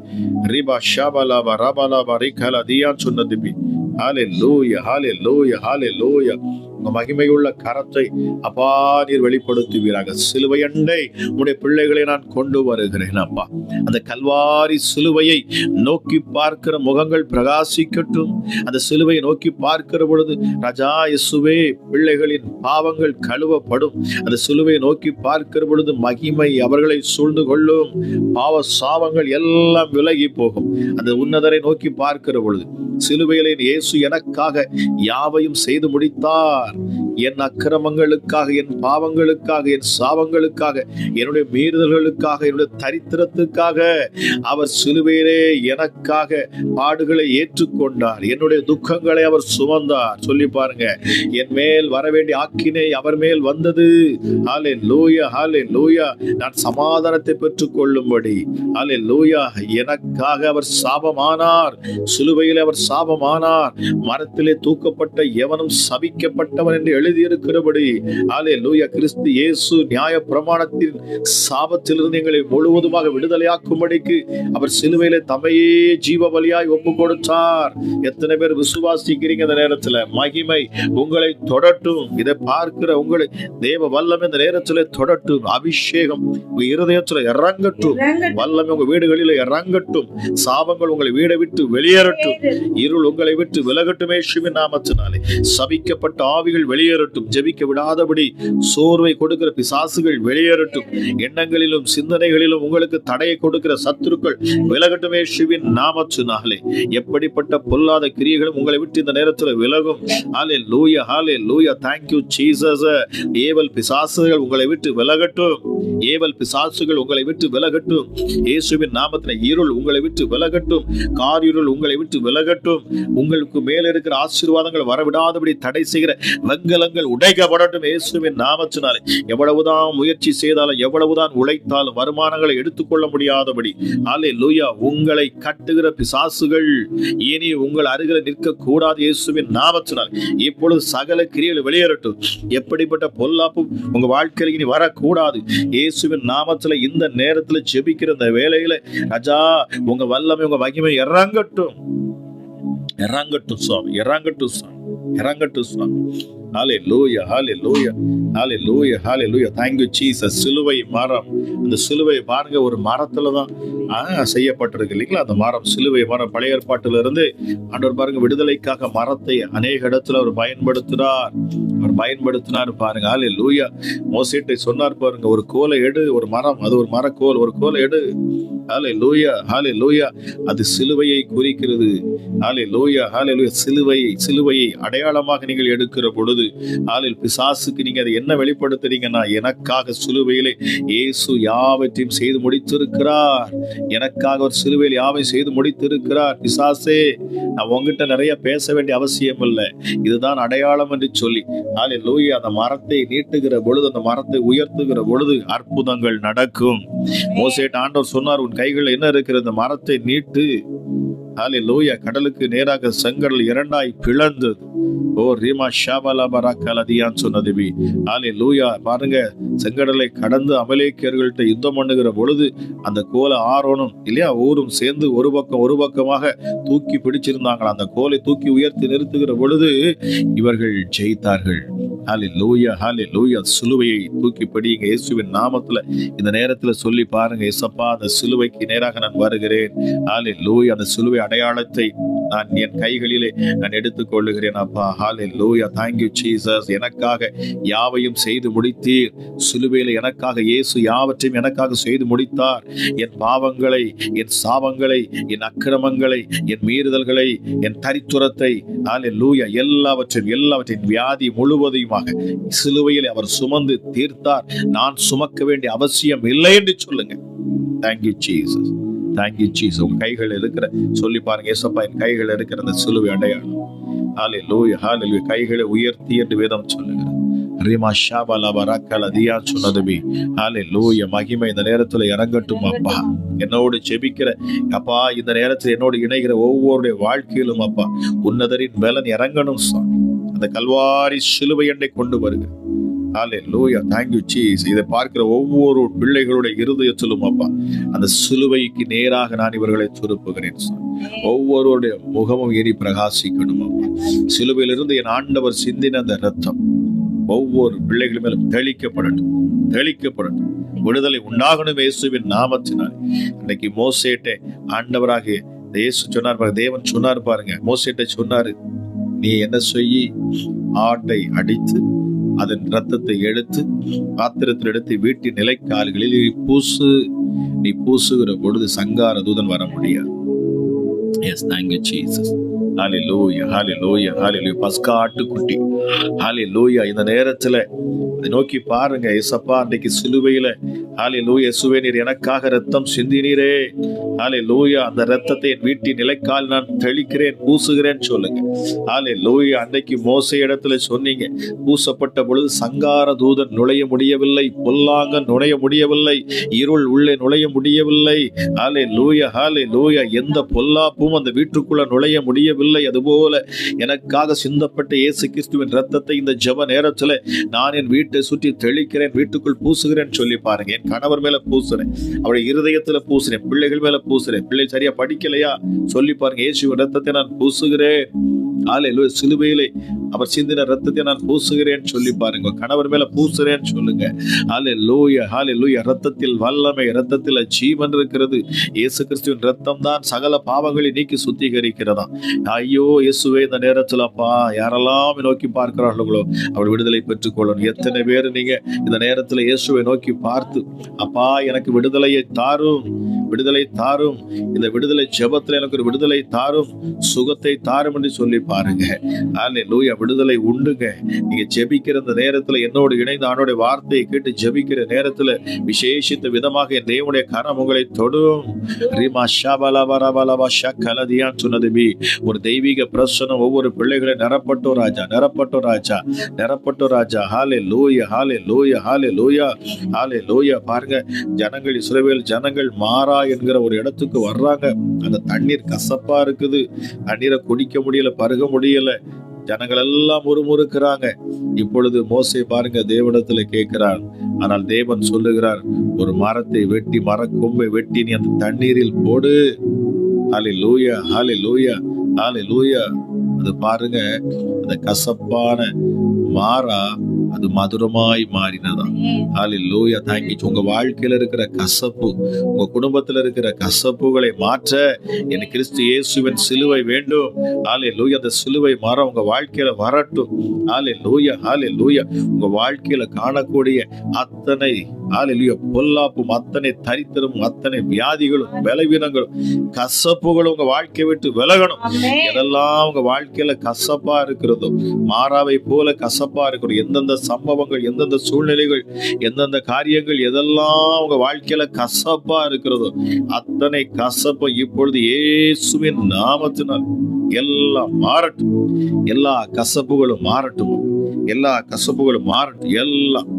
ரிபா ஷாபலாபா ரபாலாபா ரிகலா தியான் சொன்னதிபி. ஹல்லேலூயா, ஹல்லேலூயா, ஹல்லேலூயா. உங்க மகிமையுள்ள கரத்தை அப்பா நீர் வெளிப்படுத்துவீராக. சிலுவை அண்டை உடைய பிள்ளைகளை நான் கொண்டு வருகிறேன் அப்பா. அந்த கல்வாரி சிலுவையை நோக்கி பார்க்கிற முகங்கள் பிரகாசிக்கட்டும். அந்த சிலுவையை நோக்கி பார்க்கிற பொழுது ராஜா இயேசுவே பிள்ளைகளின் பாவங்கள் கழுவப்படும். அந்த சிலுவையை நோக்கி பார்க்கிற பொழுது மகிமை அவர்களை சூழ்ந்து கொள்ளும். பாவ சாபங்கள் எல்லாம் விலகி போகும். அந்த உன்னதரை நோக்கி பார்க்கிற பொழுது சிலுவையிலே இயேசு எனக்காக யாவையும் செய்து முடித்தார். என் அக்கிரமங்களுக்காக, என் பாவங்களுக்காக, என் சாபங்களுக்காக, என்னுடைய மீறுதல்களுக்காக, என்னுடைய தரித்திரத்துக்காக அவர் சிலுவையிலே எனக்காக பாடுகளை ஏற்றுக்கொண்டார். என்னுடைய துக்கங்களை அவர் சுமந்தார். சொல்லி பாருங்க, என் மேல் வர வேண்டிய ஆக்கினை அவர் மேல் வந்தது. ஹல்லேலூயா, ஹல்லேலூயா. நான் சமாதானத்தை பெற்றுக் கொள்ளும்படி ஹல்லேலூயா எனக்காக அவர் சாபமானார். சிலுவையிலே அவர் சாபமானார். மரத்திலே தூக்கப்பட்ட எவனும் சபிக்கப்பட்டவன் என்று எழுதியிருக்கிறபடி ஹல்லேலூயா. கிறிஸ்து இயேசு நியாய பிரமாணத்தின் சாபத்திலிருந்து எங்களை முழுவதுமாக விடுதலையாக்கும்படிக்கு அவர் சிலுவையிலே தம்மையே ஜீவ பலியாய் ஒப்பு கொடுத்தார். எத்தனை பேர் விசுவாசிக்கிறீங்க? இந்த நேரத்தில் மகிமை உங்களை தொடட்டும். இதை பார்க்கிற உங்களை தேவ வல்லமை இந்த நேரத்தில் தொடட்டும். அபிஷேகம் உங்க இருதயத்தில் இறங்கட்டும். வல்லமை உங்க வீடுகளில் இறங்கட்டும். சாபங்கள் உங்களை வீடை விட்டு வெளியேறட்டும். இருள் உங்களை விட்டு விலகட்டுமே இயேசுவின் நாமத்தினாலே. சபிக்கப்பட்ட ஆவிகள் வெளியேறட்டும். ஜெபிக்க விடாதபடி சோர்வை கொடுக்கிற பிசாசுகள் வெளியேறட்டும். எண்ணங்களிலும் சிந்தனைகளிலும் உங்களுக்கு தடையை கொடுக்கிற சத்துருக்கள் விலகட்டுமே இயேசுவின் நாமத்தினாலே. எப்படிப்பட்ட பொல்லாத கிரியைகளும் உங்களை விட்டு இந்த நேரத்தில் விலகும். ஹல்லேலூயா, ஹல்லேலூயா. Thank you Jesus. ஏவல் பிசாசுகள் உங்களை விட்டு விலகட்டும். ஏவல் பிசாசுகள் உங்களை விட்டு விலகட்டும் இயேசுவின் நாமத்திலே. இருள் உங்களை விட்டு விலகட்டும். காரிருள் உங்களை விட்டு விலகட்டும். உங்களுக்கு மேல இருக்கிற ஆசீர்வாதங்கள் வரவிடாதபடி தடை செய்கிற வெங்கலங்கள் உடைக்கப்படட்டும் இயேசுவின் நாமத்தினாலே. எவ்வளவுதான் முயற்சி செய்தாலும், எவ்வளவுதான் உழைத்தாலும் வருமானங்களை எடுத்துக்கொள்ள முடியாதபடி ஹல்லேலூயா உங்களை கட்டுகிற பிசாசுகள் இனி உங்கள் அருகில் நிற்க கூடாது இயேசுவின் நாமத்தினாலே. இப்பொழுது சகல கிரியைகள் வெளியேறட்டும். எப்படிப்பட்ட பொல்லாப்பும் உங்க வாழ்க்கையில் இனி வரக்கூடாது இயேசுவின் நாமத்தில். இந்த நேரத்தில் ஜெபிக்கிற இந்த வேளையில ராஜா உங்க வல்லமை உங்க மகிமை இறங்கட்டும். இறங்கட்டும் சுவாமி, இறங்கட்டும் சுவாமி, இறங்கட்டும் சுவாமி. ஹல்லேலூயா, ஹல்லேலூயா, ஹல்லேலூயா, ஹல்லேலூயா. Thank you Jesus. சிலுவை மரம், அந்த சிலுவை பாருங்க ஒரு மரத்துல தான் செய்யப்பட்டிருக்கு இல்லைங்களா? அந்த மரம், சிலுவை மரம் பழைய ஏற்பாட்டிலிருந்து ஆண்டவர் பாருங்க விடுதலைக்காக மரத்தை அநேக இடத்துல அவர் பயன்படுத்தினார். அவர் பயன்படுத்தினார் பாருங்க. ஹல்லேலூயா. மோசேட்டை சொன்னார் பாருங்க, ஒரு கோலை எடு, ஒரு மரம், அது ஒரு மரக்கோல், ஒரு கோலை எடு. ஹல்லேலூயா, ஹல்லேலூயா. அது சிலுவையை குறிக்கிறது. ஹல்லேலூயா, ஹல்லேலூயா. சிலுவையை அடையாளமாக நீங்கள் எடுக்கிற பொழுது பொழுது பிசாசுக்கு நீங்க அதை என்ன வெளிப்படுத்துறீங்கன்னா, எனக்காக சிலுவையிலே இயேசு யாவற்றையும் செய்து முடித்திருக்கிறார், எனக்காக ஒரு சிலுவையில் யாவையும் செய்து முடித்திருக்கிறார். பிசாசே, நான் உங்ககிட்ட நிறைய பேச வேண்டிய அவசியம் இல்லை, இதுதான் அடையாளம் என்று சொல்லி ஹல்லேலூயா அந்த மரத்தை நீட்டுகிற பொழுது, அந்த மரத்தை உயர்த்துகிற பொழுது அற்புதங்கள் நடக்கும். மோசேட்ட ஆண்டவர் சொன்னார், உன் கைகள் என்ன இருக்கிற இந்த மரத்தை நீட்டு. ஹல்லேலூயா கடலுக்கு நேராக செங்கடல் இரண்டாய் பிளந்தது. ஓ ரீமா ஷாபலா பராக்கலதியான்னு சொன்னதுவி. ஹல்லேலூயா பாருங்க, செங்கடலை கடந்து அமலேக்கியர்கள்ட்ட யுத்தம் பண்ணுகிற பொழுது அந்த கோலை ஆரோனும் இல்லையா ஊரும் சேர்ந்து ஒரு பக்கமாக தூக்கி பிடிச்சிருந்தாங்களா. அந்த கோலை தூக்கி உயர்த்தி நிறுத்துகிற பொழுது இவர்கள் ஜெயித்தார்கள். ஹல்லேலூயா ஹல்லேலூயா. சிலுவையை தூக்கி பிடிங்க இயேசுவின் நாமத்துல இந்த நேரத்துல சொல்லி பாருங்க, ஏசப்பா அந்த சிலுவைக்கு நேராக நான் வருகிறேன். ஹல்லேலூயா அந்த சிலுவை அடையாளத்தை நான் என் கைகளிலே நான் எடுத்துக்கொள்ளுகிறேன் அப்பா. ஹல்லேலூயா. Thank you Jesus. எனக்காக யாவையும் செய்து முடித்தீர். சிலுவையில எனக்காக இயேசு யாவற்றையும் எனக்காக செய்து முடித்தார். என் பாவங்களை, என் சாபங்களை, என் அக்கிரமங்களை, என் மீறுதல்களை, என் தரித்துரத்தை ஹல்லேலூயா எல்லாவற்றையும் வியாதி முழுவதையுமாக சிலுவையில் அவர் சுமந்து தீர்த்தார். நான் சுமக்க வேண்டிய அவசியம் இல்லை என்று சொல்லுங்க. Thank you Jesus. Thank you Jesus. உங்க கைகள் இருக்கிற சொல்லி பாருங்க, ஏசப்பா என் கைகள் இருக்கிற அந்த சிலுவை அடையாளம். ஹல்லேலூயா ஹல்லேலூயா. கைகளை உயர்த்தி என்று வேதம் சொல்லுகிறது. ரீமா ஷாபலா பராக்கலதியா சொன்னதுபி. ஹல்லேலூயா. மகிமை இந்த நேரத்துல இறங்கட்டும் அப்பா. என்னோடு ஜெபிக்கிற அப்பா, இந்த நேரத்தில் என்னோடு இணைகிற ஒவ்வொருடைய வாழ்க்கையிலும் அப்பா உன்னதரின் பலன் இறங்கணும் சுவாமி. அந்த கல்வாரி சிலுவை எண்ணை கொண்டு வருகிறேன். ஹல்லேலூயா. Thank you Jesus. இதை பார்க்கிற ஒவ்வொரு பிள்ளைகளுடைய இருதயத்திலும் அப்பா அந்த சிலுவைக்கு நேராக நான் இவர்களை திருப்புகிறேன். ஒவ்வொருடைய முகமும் எரி பிரகாசிக்கணும் அப்பா. சிலுவையிலிருந்து என் ஆண்டவர் சிந்தின அந்த ரத்தம் ஒவ்வொரு பிள்ளைகள் மேலும் தெளிக்கப்படட்டும். விடுதலை உண்டாகணும் இயேசுவின் நாமத்தினால். அன்னைக்கு மோசேட்டை ஆண்டவராகிய இயேசு சொன்னார் பாருங்க, தேவன் சொன்னார் பாருங்க, மோசேட்டை சொன்னாரு, நீ என்ன செய்யி, ஆட்டை அடித்து அதன் ரத்தத்தை எடுத்து பாத்திரத்தில் எடுத்து வீட்டின் நிலைக்கால்களில் நீ பூசுகிற பொழுது சங்கார தூதன் வர முடியாது. Yes, thank you Jesus. ஹல்லேலூயா ஹல்லேலூயா ஹல்லேலூயா. பஸ்கா ஆட்டுக்குட்டி ஹல்லேலூயா. இந்த நேரத்துல அதை நோக்கி பாருங்க, ஏசப்பா அன்றைக்கு சிலுவையில ஹல்லேலூயா இயேசுவே நீர் எனக்காக ரத்தம் சிந்தினீரே. ஹல்லேலூயா அந்த ரத்தத்தை என் வீட்டின் நிலைக்கால் நான் தெளிக்கிறேன், பூசுகிறேன் சொல்லுங்க. ஹல்லேலூயா. அன்றைக்கு மோசே இடத்துல சொன்னீங்க, பூசப்பட்ட பொழுது சங்கார தூதன் நுழைய முடியவில்லை, பொல்லாங்கன் நுழைய முடியவில்லை, இருள் உள்ளே நுழைய முடியவில்லை. ஹல்லேலூயா ஹல்லேலூயா. எந்த பொல்லாப்பும் அந்த வீட்டுக்குள்ள நுழைய முடியவில்லை. அதுபோல எனக்காக சிந்தப்பட்ட இயேசு கிறிஸ்துவின் ரத்தத்தை இந்த ஜெப நேரத்துல நான் என் வீட்டை சுற்றி தெளிக்கிறேன், வீட்டுக்குள் பூசுகிறேன் சொல்லி பாருங்க. என் கணவர் மேல பூசுறேன், அவருடைய இருதயத்துல பூசுறேன், பிள்ளைகள் மேல பூசுறேன். பிள்ளை சரியா படிக்கலையா சொல்லி பாருங்க, இயேசுவின் ரத்தத்தை நான் பூசுகிறேன். ஹல்லேலூயா. சிலுவையிலே அவர் சிந்தின ரத்தத்தை நான் பூசுகிறேன் சொல்லி பாருங்க. கணவர் மேல பூசுறேன்னு சொல்லுங்க. ஹல்லேலூயா ஹல்லேலூயா. ரத்தத்தில் வல்லமை, ரத்தத்தில் ஜீவன் இருக்கிறது. இயேசு கிறிஸ்துவின் ரத்தம் தான் சகல பாவங்களை நீக்கி சுத்திகரிக்கிறதா. ஐயோ இயேசுவே, இந்த நேரத்துல அப்பா யாரெல்லாம் நோக்கி பார்க்கிறார்களோ அவர் விடுதலை பெற்றுக்கொள்ளணும். எத்தனை பேர் நீங்க இந்த நேரத்துல இயேசுவை நோக்கி பார்த்து, அப்பா எனக்கு விடுதலையை தாரும், விடுதலை தாரும், இந்த விடுதலை ஜெபத்துல எனக்கு ஒரு விடுதலை தாரும், சுகத்தை தாரும் என்று சொல்லி பாருங்க. ஹல்லேலூயா. விடுதலை உண்டுங்க. நீங்க ஜெபிக்கிற இந்த நேரத்துல என்னோடு இணைந்து அவனுடைய வார்த்தையை கேட்டு ஜெபிக்கிற நேரத்துல விசேஷித்த விதமாக என் தேவனுடைய கரம் உங்களை தொடும். ரீமா ஷாபலபரபலப ஷக்கலதியான்னு சொன்னதுபி. ஒரு தெய்வீக பிரசனம் ஒவ்வொரு பிள்ளைகளை நிரப்பட்டோ ராஜா. ஹல்லேலூயா ஹல்லேலூயா ஹல்லேலூயா ஹல்லேலூயா. பாருங்க, ஜனங்கள் இஸ்ரவேல் ஜனங்கள் மாறா என்கிற ஒரு இடத்துக்கு வர்றாங்க. அந்த தண்ணீர் கசப்பா இருக்குது, தண்ணீரை குடிக்க முடியல, பருக முடியல, ஜனங்கள் எல்லாம் முறுமுறுக்கிறாங்க. இப்பொழுது மோசே பாருங்க தேவனிடத்துல கேட்கிறார். ஆனால் தேவன் சொல்லுகிறார், ஒரு மரத்தை வெட்டி, மரக்கொம்பை வெட்டி நீ அந்த தண்ணீரில் போடு. ஹல்லேலூயா ஹல்லேலூயா ஹல்லேலூயா. அது பாருங்க, அந்த கசப்பான மாறா அது மதுரமாய் மாறினதான். ஹல்லேலூயா. தாங்கி உங்க வாழ்க்கையில இருக்கிற கசப்பு, உங்க குடும்பத்துல இருக்கிற கசப்புகளை மாற்ற எனக்கு கிறிஸ்து இயேசுவின் சிலுவை வேண்டும். ஹல்லேலூயா. அந்த சிலுவை மரம் உங்க வாழ்க்கையில வரட்டும். ஹல்லேலூயா ஹல்லேலூயா. உங்க வாழ்க்கையில காணக்கூடிய அத்தனை ஹalleluya, பொல்லாப்பும் அத்தனை தரித்திரமும் அத்தனை வியாதிகளும் பலவீனங்களும் கசப்புகளும் உங்க வாழ்க்கையை விட்டு விலகணும். எதெல்லாம் உங்க வாழ்க்கையில கசப்பா இருக்கிறதோ, மாறாவை போல கசப்பா இருக்கிறோம், எந்தெந்த சம்பவங்கள், எந்தெந்த சூழ்நிலைகள், எந்தெந்த காரியங்கள் எதெல்லாம் உங்க வாழ்க்கையில கசப்பா இருக்கிறதோ அத்தனை கசப்பை இப்பொழுது இயேசுவின் நாமத்தினால் எல்லாம் மாறட்டும். எல்லா கசப்புகளும் மாறட்டும், எல்லா கசப்புகளும் மாறட்டும், எல்லாம்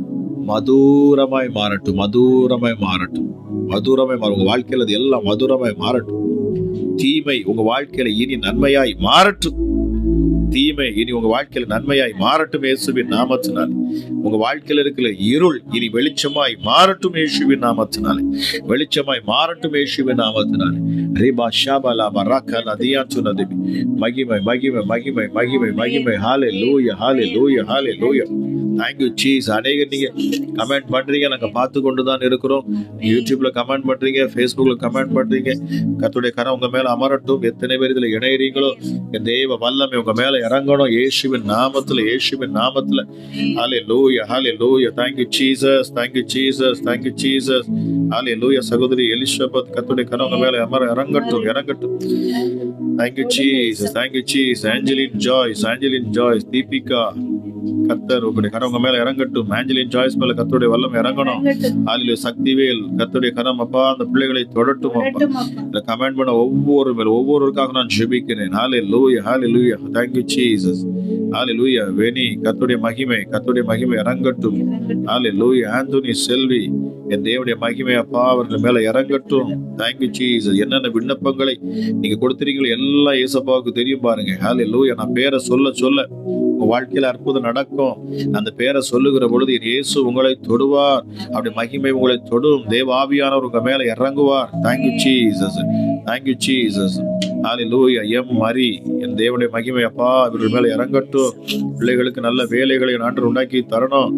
மதுரமாய் மாறட்டும், மதுரமாய் மாறட்டும், மதுரமாய் மாறும். உங்க வாழ்க்கையில அது எல்லாம் மதுரமாய் மாறட்டும். தீமை உங்க வாழ்க்கையில இனி நன்மையாய் மாறட்டும். தீமை இனி உங்க வாழ்க்கையில நன்மையாய் மாறட்டும் இயேசுவின் நாமத்தினாலே. உங்க வாழ்க்கையில இருக்கிற இருள் இனி வெளிச்சமாய் மாறட்டும் இயேசுவின் நாமத்தினாலே. வெளிச்சமாய் மாறட்டும் இயேசுவின் நாமத்தினாலே. ரிபா ஷாபலா பரக்கல தியாச்சுனதி. மகிமை மகிமை மகிமை மகிமை மகிமை. ஹalleluya ஹalleluya ஹalleluya. Thank you Jesus. அநேகர் நீங்க கமெண்ட் பண்றீங்க, நாங்க பார்த்து கொண்டுதான் இருக்கிறோம். யூடியூப்ல கமெண்ட் பண்றீங்க, ஃபேஸ்புக்ல கமெண்ட் பண்றீங்க. கர்த்தருடைய கரம் உங்க மேல அமரட்டும். எத்தனை பேர் இதுல இணையறீங்களோ என் தேவ வல்லமை உங்க மேல இறங்கணும் இயேசுவின் நாமத்துல, இயேசுவின் நாமத்துல. ஹalleluya ஹalleluya. Thank you Jesus. Thank you Jesus. Thank you Jesus. ஹalleluya. சகோதரி எலிசபெத், கர்த்தருடைய கரம் உங்க மேல இறங்கட்டும் இறங்கட்டும். Thank you Jesus. Thank you Jesus. Angeline Joyce, Deepika, கர்த்தர் உங்களுடைய கரம் உங்க மேல இறங்கட்டும். ஆஞ்சலின் ஜாய்ஸ் மேல கர்த்தருடைய வல்லம் இறங்கணும். ஹalleluya. சக்திவேல், கர்த்தருடைய கரம் அப்பா அந்த பிள்ளைகளை தொடட்டும் அப்பா. இந்த கமெண்ட் பண்ண ஒவ்வொருவருக்காக நான் ஜெபிக்கிறேன். ஹalleluya ஹalleluya. Thank you Jesus. ஹalleluya. வேணி, கர்த்தருடைய மகிமை இறங்கட்டும். ஹalleluya. ஆந்தோனி செல்வி, என் தேவனுடைய மகிமை அப்பா அவர்கள் மேல இறங்கட்டும். Thank you Jesus. என்னென்ன விண்ணப்பங்களை நீங்க கொடுத்திருக்கீங்களோ எல்லாம் இயேசுவுக்கு தெரியும் பாருங்க. ஹalleluya. நான் பேரை சொல்ல உங்க வாழ்க்கையில அற்புதம் நடக்கும். அந்த பேரை சொல்லுகிற பொழுது இயேசு உங்களை தொடுவார். அப்படி மகிமை உங்களை தொடும். தேவ ஆவியானவர் உங்க மேல இறங்குவார். Thank you Jesus. Thank you Jesus. ஹalleluya. மரி, என் தேவனுடைய மகிமை அப்பா இவர்கள் மேல இறங்கட்டும். பிள்ளைகளுக்கு நல்ல வேலைகளை ஆண்டவர் உண்டாக்கி தரணும்.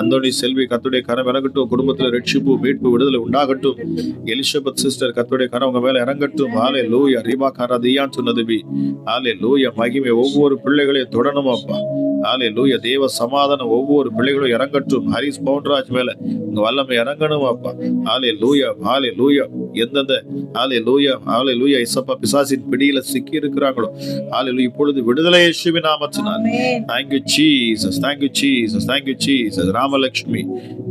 அந்தோனி செல்வி, கர்த்தருடைய கரம் இறங்கட்டும். குடும்பத்துல ரட்சிப்பு, மீட்பு, விடுதலை உண்டாகட்டும். எலிசபெத் சிஸ்டர், கர்த்தருடைய கரம் உங்க மேல இறங்கட்டும். ஹalleluya. ரிபா காரதியான் சொன்னதுபி. ஹalleluya. மகிமை ஒவ்வொரு பிள்ளைகளையும் தொடணும் அப்பா. ஹalleluya. தேவ சமாதானம் ஒவ்வொரு பிள்ளைகளும் இறங்கட்டும். ஹரிஸ் பவுன்ராஜ் மேல உங்க வல்லமை இறங்கணும் அப்பா. ஹalleluya ஹalleluya. எந்தெந்த ஹalleluya இயேசப்பா பிசாசின் பிடியில சிக்கி இருக்கிறாங்களோ ஹalleluya இப்பொழுது விடுதலை இயேசுவின் நாமத்தினால். Thank you Jesus. Thank you Jesus. Thank you Jesus. Ramalakshmi,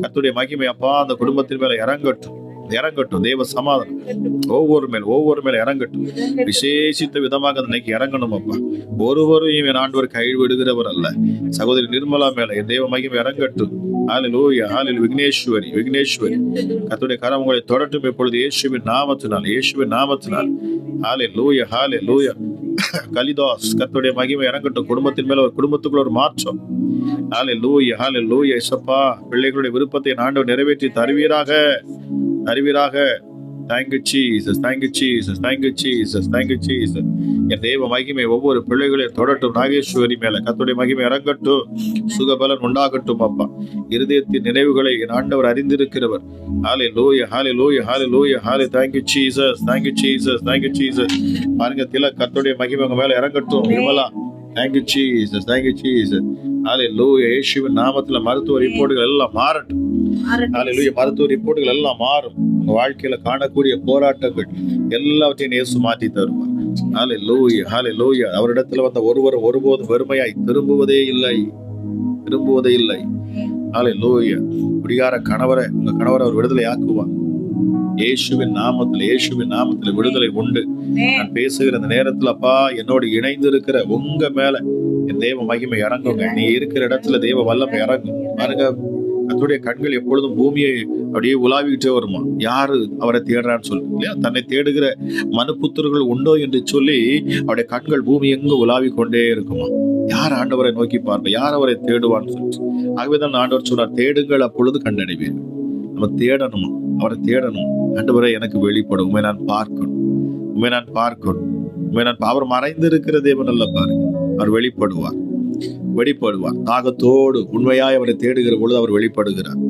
கர்த்தருடைய மகிமை அப்பா அந்த குடும்பத்தின் மேல இறங்கட்டும். தேவ சமாதானம் ஒவ்வொரு மேல இறங்கட்டும். விசேஷித்த விதமாக இன்னைக்கு இறங்கணும் அப்பா. ஒருவரும் என் ஆண்டவர் கைவிடுகிறவர் அல்ல. சகோதரி நிர்மலா மேல என் தேவ மகிமை இறங்கட்டும். ஹalleluya ஹalleluya. விக்னேஸ்வரி, கர்த்தருடைய கரம் உங்களை தொடட்டும் இப்பொழுது இயேசுவின் நாமத்தினால். ஹalleluya ஹalleluya. கலிதாஸ், கர்த்தருடைய மகிமை இறங்கட்டும். குடும்பத்தின் மேல ஒரு குடும்பத்துக்குள்ள ஒரு மாற்றம். ஹalleluya ஹalleluya. இயேசப்பா பிள்ளைகளுடைய விருப்பத்தை ஆண்டவர் நிறைவேற்றி தருவீராக. Thank you Jesus. Thank you Jesus. Thank you Jesus. Thank you Jesus. என் தேவ மகிமை ஒவ்வொரு பிள்ளைகளையும் தொடட்டும். நாகேஸ்வரி மேல கர்த்தருடைய மகிமை இறங்கட்டும். சுகபலன் உண்டாகட்டும் அப்பா. இருதயத்தின் நினைவுகளை என் ஆண்டவர் அறிந்திருக்கிறவர். ஹalleluya ஹalleluya ஹalleluya ஹalleluya. Thank you Jesus. Thank you Jesus. Thank you Jesus. பாருங்க, திலக், கர்த்தருடைய மகிமை உங்க மேல இறங்கட்டும். Vimala, Thank you Jesus. Thank you Jesus. ஹalleluya. இயேசுவின் நாமத்துல மருத்துவ ரிப்போர்ட்டுகள் எல்லாம் மாறட்டும். ஹalleluya. மருத்துவ ரிப்போர்ட்டுகள் எல்லாம் மாறும். உங்க வாழ்க்கையில காணக்கூடிய போராட்டங்கள் எல்லாவற்றையும் இயேசு மாற்றி தருவார். ஹalleluya ஹalleluya. அவரிடத்துல வந்த ஒருவர் ஒருபோதும் வெறுமையாய் திரும்புவதே இல்லை. ஹalleluya. குடிகார கணவரை உங்க கணவரை அவர் விடுதலை ஆக்குவார். இயேசுவின் நாமத்துல விடுதலை உண்டு. நான் பேசுகிற இந்த நேரத்துல அப்பா என்னோடு இணைந்து இருக்கிற உங்க மேல என் தேவ மகிமை இறங்குங்க. நீ இருக்கிற இடத்துல தேவ வல்லமை இறங்கும். பாருங்க, கர்த்தருடைய கண்கள் எப்பொழுதும் பூமியை அப்படியே உலாவிக்கிட்டே வருமா. யாரு அவரை தேடுறான்னு சொல்லி இல்லையா, தன்னை தேடுகிற மனுப்புத்திரர்கள் உண்டோ என்று சொல்லி அவருடைய கண்கள் பூமி எங்கு உலாவி கொண்டே இருக்குமா. யார் ஆண்டவரை நோக்கி பார்ப்ப, யார் அவரை தேடுவான்னு சொல்லி. ஆகவேதான் ஆண்டவர் சொன்னார், தேடுங்கள் அப்பொழுது கண்டடைவீர்கள். நம்ம தேடணுமா, அவரை தேடணும். ஆண்டவரை எனக்கு வெளிப்படும், உண்மை நான் பார்க்கணும். அவர் மறைந்து இருக்கிற தேவன் அல்ல பாருங்க. அவர் வெளிப்படுவார். தாகத்தோடு உண்மையாய் அவரை தேடுகிற பொழுது அவர் வெளிப்படுகிறார்.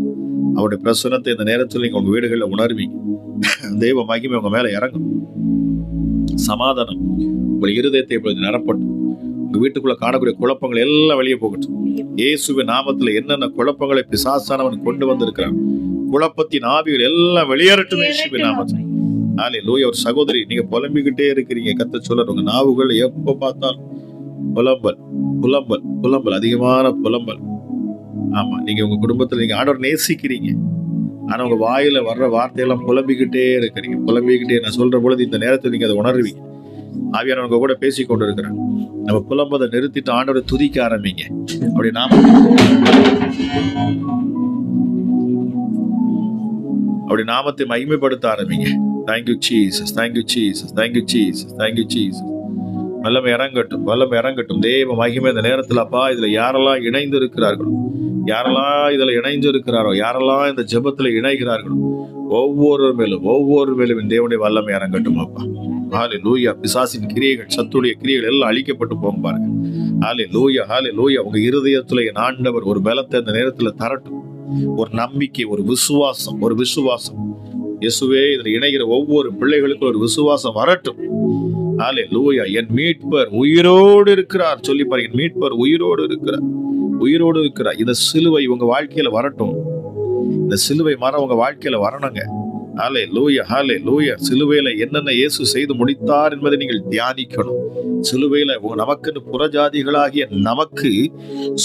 அவருடைய பிரசன்னத்தை இந்த நேரத்தில் நீங்க உங்க வீடுகளில் உணர்வீங்க. தெய்வ மகிமை உங்க மேல இறங்கும். சமாதானம் உங்கள் இருதயத்தை இப்பொழுது நிரப்பட்டும். உங்க வீட்டுக்குள்ள காணக்கூடிய குழப்பங்கள் எல்லாம் வெளியே போகட்டும். இயேசுவின் நாமத்துல என்னென்ன குழப்பங்களை பிசாசானவன் கொண்டு வந்திருக்கிறான், குழப்பத்தின் ஆவிகள் எல்லாம் வெளியேறட்டும் இயேசுவின் நாமத்தில். ஹல்லேலூயா. ஒரு சகோதரி, நீங்க புலம்பிக்கிட்டே இருக்கிறீங்க. கர்த்தர் சொல்றார், உங்க நாவுகள் எப்ப பார்த்தாலும் புலம்பல் புலம்பல் புலம்பல், அதிகமான புலம்பல். ஆமா, நீங்க உங்க குடும்பத்துல நீங்க ஆண்டவர் நேசிக்கிறீங்க, ஆனா உங்க வாயில வர்ற வார்த்தையெல்லாம் புலம்பிக்கிட்டே இருக்கிறீங்க. புலம்பிக்கிட்டே, நான் சொல்ற பொழுது இந்த நேரத்தில் நீங்க அதை உணர்வீங்க. ஆவியானவங்க கூட பேசிக் கொண்டு இருக்கிறாங்க. நம்ம புலம்பதை நிறுத்திட்டு ஆண்டவரை துதிக்க ஆரம்பிங்க. அப்படி நாமத்தை மகிமைப்படுத்த ஆரம்பிங்க. Thank you Jesus, thank you Jesus, thank you Jesus, thank you Jesus. வல்லமை இறங்கட்டும், வல்லமை இறங்கட்டும். தேவ மகிமை இந்த நேரத்தில் அப்பா, இதுல யாரெல்லாம் இணைந்து இருக்கிறார்களோ, யாரெல்லாம் இதுல இணைந்து இருக்கிறாரோ, யாரெல்லாம் இந்த ஜெபத்துல இணைகிறார்களோ, ஒவ்வொரு மேலும் இந்த தேவனுடைய வல்லமை இறங்கட்டும் அப்பா. ஹல்லேலூயா. பிசாசின் கிரியைகள், சத்துடைய கிரியைகள் எல்லாம் அழிக்கப்பட்டு போகும் பாருங்க. ஹல்லேலூயா, ஹல்லேலூயா. உங்க இருதயத்துல என் ஆண்டவர் ஒரு பலத்தை இந்த நேரத்துல தரட்டும். ஒரு நம்பிக்கை, ஒரு விசுவாசம். இயேசுவே, இதுல இணைகிற ஒவ்வொரு பிள்ளைகளுக்கும் ஒரு விசுவாசம் வரட்டும். ஹல்லேலூயா. என் மீட்பர் உயிரோடு இருக்கிறார் சொல்லி பாருங்க. என் மீட்பர் உயிரோடு இருக்கிறார். இந்த சிலுவை உங்க வாழ்க்கையில வரட்டும். இந்த சிலுவை மரம் உங்க வாழ்க்கையில வரணுங்க. ஹல்லேலூயா, ஹல்லேலூயா. சிலுவையில என்னென்ன இயேசு செய்து முடித்தார் என்பதை நீங்கள் தியானிக்கணும். சிலுவையில நமக்குன்னு புறஜாதிகளாகிய நமக்கு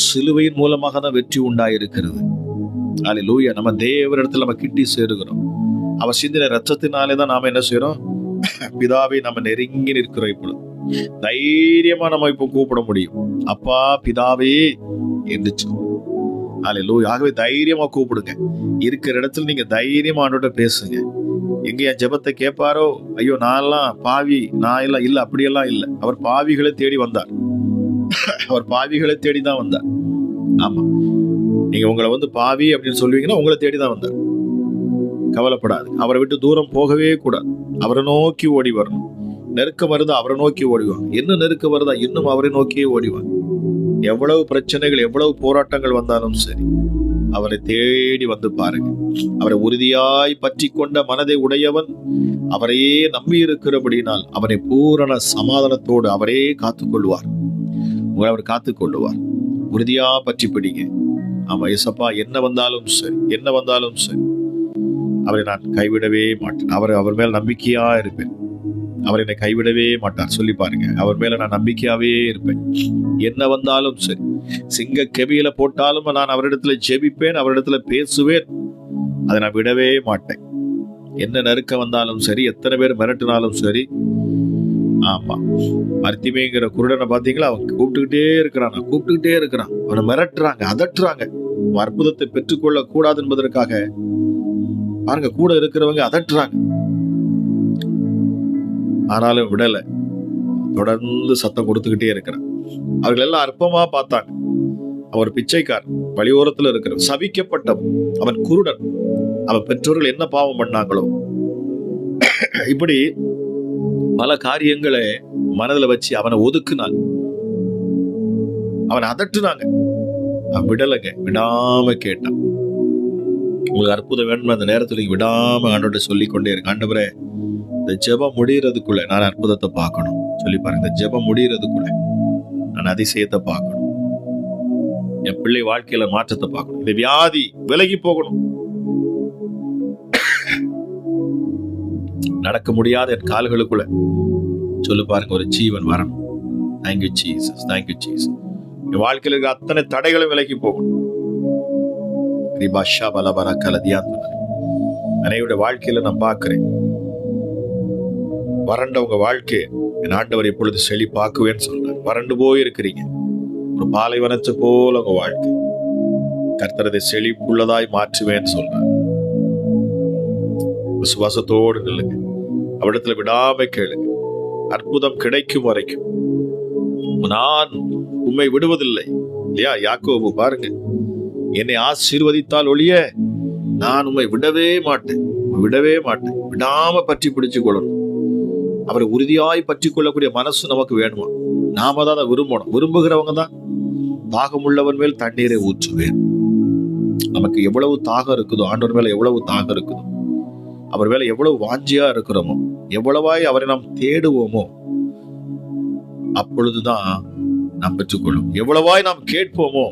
சிலுவையின் மூலமாக தான் வெற்றி உண்டாயிருக்கிறது. ஹல்லேலூயா. நம்ம தேவனிடத்தில் நம்ம கிட்டி சேருகிறோம். அவர் சிந்தின ரத்தத்தினாலே தான் நாம என்ன செய்யறோம்? பிதாவை நம்ம நெருங்கி நிற்கிறோம். இப்பொழுது தைரியமா நம்ம இப்போ கூப்பிட முடியும். அப்பா பிதாவே என்று சொல்லுவோம். ஹல்லேலூயா. ஆகவே தைரியமா கூப்பிடுங்க. இருக்கிற இடத்துல நீங்க தைரியமா ஆண்டவர்ட்ட பேசுங்க. எங்க என் ஜெபத்தை கேட்பாரோ, ஐயோ நான்லாம் பாவி, நான் எல்லாம் இல்ல, அப்படியெல்லாம் இல்லை. அவர் பாவிகளை தேடி வந்தார். அவர் பாவிகளை தேடி தான் வந்தார். ஆமா, நீங்க உங்களை பாவி அப்படின்னு சொல்லுவீங்கன்னா உங்களை தேடிதான் வந்தார். கவலைப்படாது. அவரை விட்டு தூரம் போகவே கூடாது. அவரை நோக்கி ஓடி வரணும். நெருக்கம் வருதா அவரை நோக்கி ஓடிவாங்க. என்ன நெருக்கம் வருதா இன்னும் அவரை நோக்கியே ஓடிவாங்க. எவ்வளவு பிரச்சனைகள், எவ்வளவு போராட்டங்கள் வந்தாலும் சரி, அவரை தேடி வந்து பாருங்க. அவரை உறுதியாய் பற்றி கொண்ட மனதை உடையவன் அவரையே நம்பி இருக்கிறபடினால் அவனை பூரண சமாதானத்தோடு அவரே காத்துக்கொள்வார். உங்களை அவர் காத்துக்கொள்ளுவார். உறுதியா பற்றி பிடிங்க. ஆமா ஏசப்பா, என்ன வந்தாலும் சரி அவரை நான் கைவிடவே மாட்டேன். அவர் மேல் நம்பிக்கையா இருப்பேன். அவர் என்னை கைவிடவே மாட்டார் சொல்லி பாருங்க. அவர் மேல நான் நம்பிக்கையாவே இருப்பேன். என்ன வந்தாலும் சரி, சிங்க கெபியில போட்டாலும் நான் அவரிடத்துல ஜெபிப்பேன், அவரிடத்துல பேசுவேன். அதை நான் விடவே மாட்டேன். என்ன நெருக்கம் வந்தாலும் சரி, எத்தனை பேர் மிரட்டினாலும் சரி. ஆமா, மர்த்திமேங்கிற குருடனை பாத்தீங்களா? அவன் கூப்பிட்டுக்கிட்டே இருக்கிறான். அவனை மிரட்டுறாங்க, அதட்டுறாங்க. அற்புதத்தை பெற்றுக்கொள்ள கூடாது என்பதற்காக பாருங்க, கூட இருக்கிறவங்க அதட்டுறாங்க. ஆனாலும் விடல, தொடர்ந்து சத்தம் கொடுத்துக்கிட்டே இருக்கிறான். அவர்கள் எல்லாம் அற்பமா பார்த்தாங்க. அவர் பிச்சைக்காரன், வழியோரத்துல இருக்கிற சபிக்கப்பட்டவன், அவன் குருடன். அவன் பெற்றோர்கள் என்ன பாவம் பண்ணாங்களோ, இப்படி பல காரியங்களை மனதில் வச்சு அவனை ஒதுக்குனாங்க, அவனை அதட்டுனாங்க. அவன் விடலைங்க, விடாம கேட்டான். உங்களுக்கு அற்புதம் வேணும் அந்த நேரத்துல விடாம ஆண்டவர்கிட்ட சொல்லிக்கொண்டே இருக்கு. ஆண்டவரே, இந்த ஜெபம் முடியறதுக்குள்ள நான் அற்புதத்தை பார்க்கணும் சொல்லி பாருங்க. இந்த ஜெபம் முடியறதுக்குள்ள நான் அதிசயத்தை பார்க்கணும். என் பிள்ளை வாழ்க்கையில மாற்றத்தை பார்க்கணும். இந்த வியாதி விலகி போகணும். நடக்க முடியாத என் கால்களுக்குள்ள சொல்லு பாருங்க, ஒரு ஜீவன் வரணும். Thank you Jesus, thank you Jesus. என் வாழ்க்கையில இருக்க அத்தனை தடைகளும் விலகி போகணும். அனைவருடைய வாழ்க்கையில நான் பார்க்கிறேன். வறண்ட உங்க வாழ்க்கை என் ஆண்டவர் எப்பொழுது செழிப்பாக்குவேன்னு சொல்றார். வறண்டு போயிருக்கிறீங்க, ஒரு பாலைவனத்தை போல உங்க வாழ்க்கை. கர்த்தரதை செழிப்புள்ளதாய் மாற்றுவேன்னு சொல்றார். விசுவாசத்தோடு நில்லுங்க, அவரிடத்துல விடாம கேளுங்க. அற்புதம் கிடைக்கும் வரைக்கும் நான் உம்மை விடுவதில்லை இல்லையா? யாக்கோபு பாருங்க, என்னை ஆசீர்வதித்தால் ஒழிய நான் உம்மை விடவே மாட்டேன். விடாம பற்றி பிடிச்சு கொள்ளணும். அவரை உறுதியாய் பற்றி கொள்ளக்கூடிய மனசு நமக்கு வேணுமா? நாம தான் அதை விரும்பணும். விரும்புகிறவங்க தான் தாகம் உள்ளவன் மேல் தண்ணீரை ஊற்றுவேன். நமக்கு எவ்வளவு தாகம் இருக்குதோ, ஆண்டவர் மேல எவ்வளவு தாகம் இருக்குதோ, அவர் மேல எவ்வளவு வாஞ்சியா இருக்கிறோமோ, எவ்வளவாய் அவரை நாம் தேடுவோமோ, அப்பொழுதுதான் நாம் பெற்றுக்கொள்ளும். எவ்வளவாய் நாம் கேட்போமோ,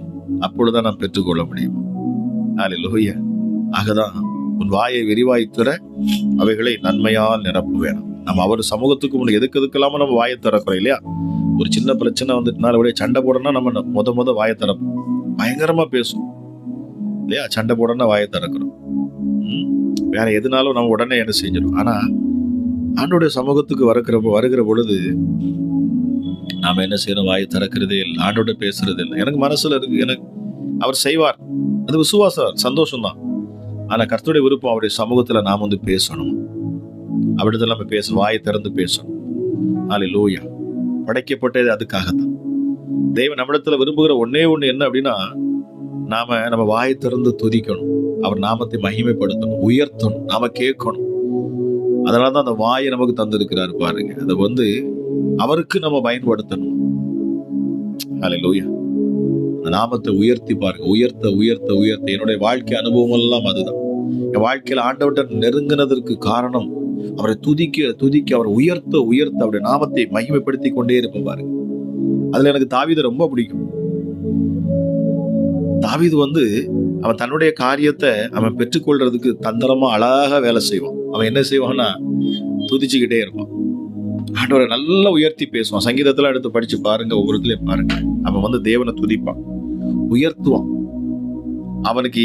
அப்பொழுதுதான் நாம் பெற்றுக்கொள்ள முடியும். ஹல்லேலூயா. ஆகதான் உன் வாயை விரிவாய் திற, அவைகளை நன்மையால் நிரப்புவேன். நம்ம அவர் சமூகத்துக்கு முன் எதுக்கெல்லாம நம்ம வாயை திறக்கிறோம் இல்லையா? ஒரு சின்ன பிரச்சனை வந்துட்டுனால அப்படியே சண்டை போடணும்னா நம்ம முத வாயை திறப்போம், பயங்கரமா பேசும் இல்லையா? சண்டை போடணும்னா வாயை திறக்கிறோம். வேற எதுனாலும் நம்ம உடனே என்ன செஞ்சிடும். ஆனா ஆண்டோடைய சமூகத்துக்கு வருகிற பொழுது நாம என்ன செய்யறோம்? வாயை திறக்கிறதே இல்லை, ஆண்டோட பேசுறதே இல்லை. எனக்கு மனசுல இருக்கு, எனக்கு அவர் செய்வார், அது விசுவாசம், சந்தோஷம்தான். ஆனா கர்த்தருடைய விருப்பம் அவருடைய சமூகத்துல நாம் வந்து பேசணும். அவரிடத்துல நம்ம வாயை திறந்து பேசணும். ஹல்லேலூயா. படைக்கப்பட்டது அதுக்காகத்தான். தேவன் நம்மிடத்துல விரும்புகிற ஒண்ணே ஒண்ணு என்ன அப்படின்னா, நம்ம வாயை திறந்து துதிக்கணும், அவர் நாமத்தை மகிமைப்படுத்தணும், உயர்த்தணும், நாம கேட்கணும். அதனாலதான் அந்த வாயை நமக்கு தந்திருக்கிறாரு பாருங்க. அதை வந்து அவருக்கு நம்ம பயன்படுத்தணும். ஹல்லேலூயா. அந்த நாமத்தை உயர்த்தி பாருங்க, உயர்த்த உயர்த்த உயர்த்த. என்னுடைய வாழ்க்கை அனுபவம் எல்லாம் அதுதான். என் வாழ்க்கையில ஆண்டவர்கிட்ட நெருங்கினதற்கு காரணம் அவரை துதிக்க துதிக்க, அவரை உயர்த்த உயர்த்த, அவருடைய நாமத்தை மகிமைப்படுத்தி கொண்டே இருப்பேன் பாருங்க. அதுல எனக்கு தாவீதை ரொம்ப பிடிக்கும். தாவீது வந்து அவன் தன்னுடைய காரியத்தை அவன் பெற்றுக்கொள்றதுக்கு தந்திரமா அழகா வேலை செய்வான். அவன் என்ன செய்வான்னா, துதிச்சுக்கிட்டே இருப்பான், ஆண்டவரை நல்லா உயர்த்தி பேசுவான். சங்கீதத்துல எடுத்து படிச்சு பாருங்க, ஒவ்வொருத்திலையும் பாருங்க. அவன் வந்து தேவனை துதிப்பான், உயர்த்துவான். அவனுக்கு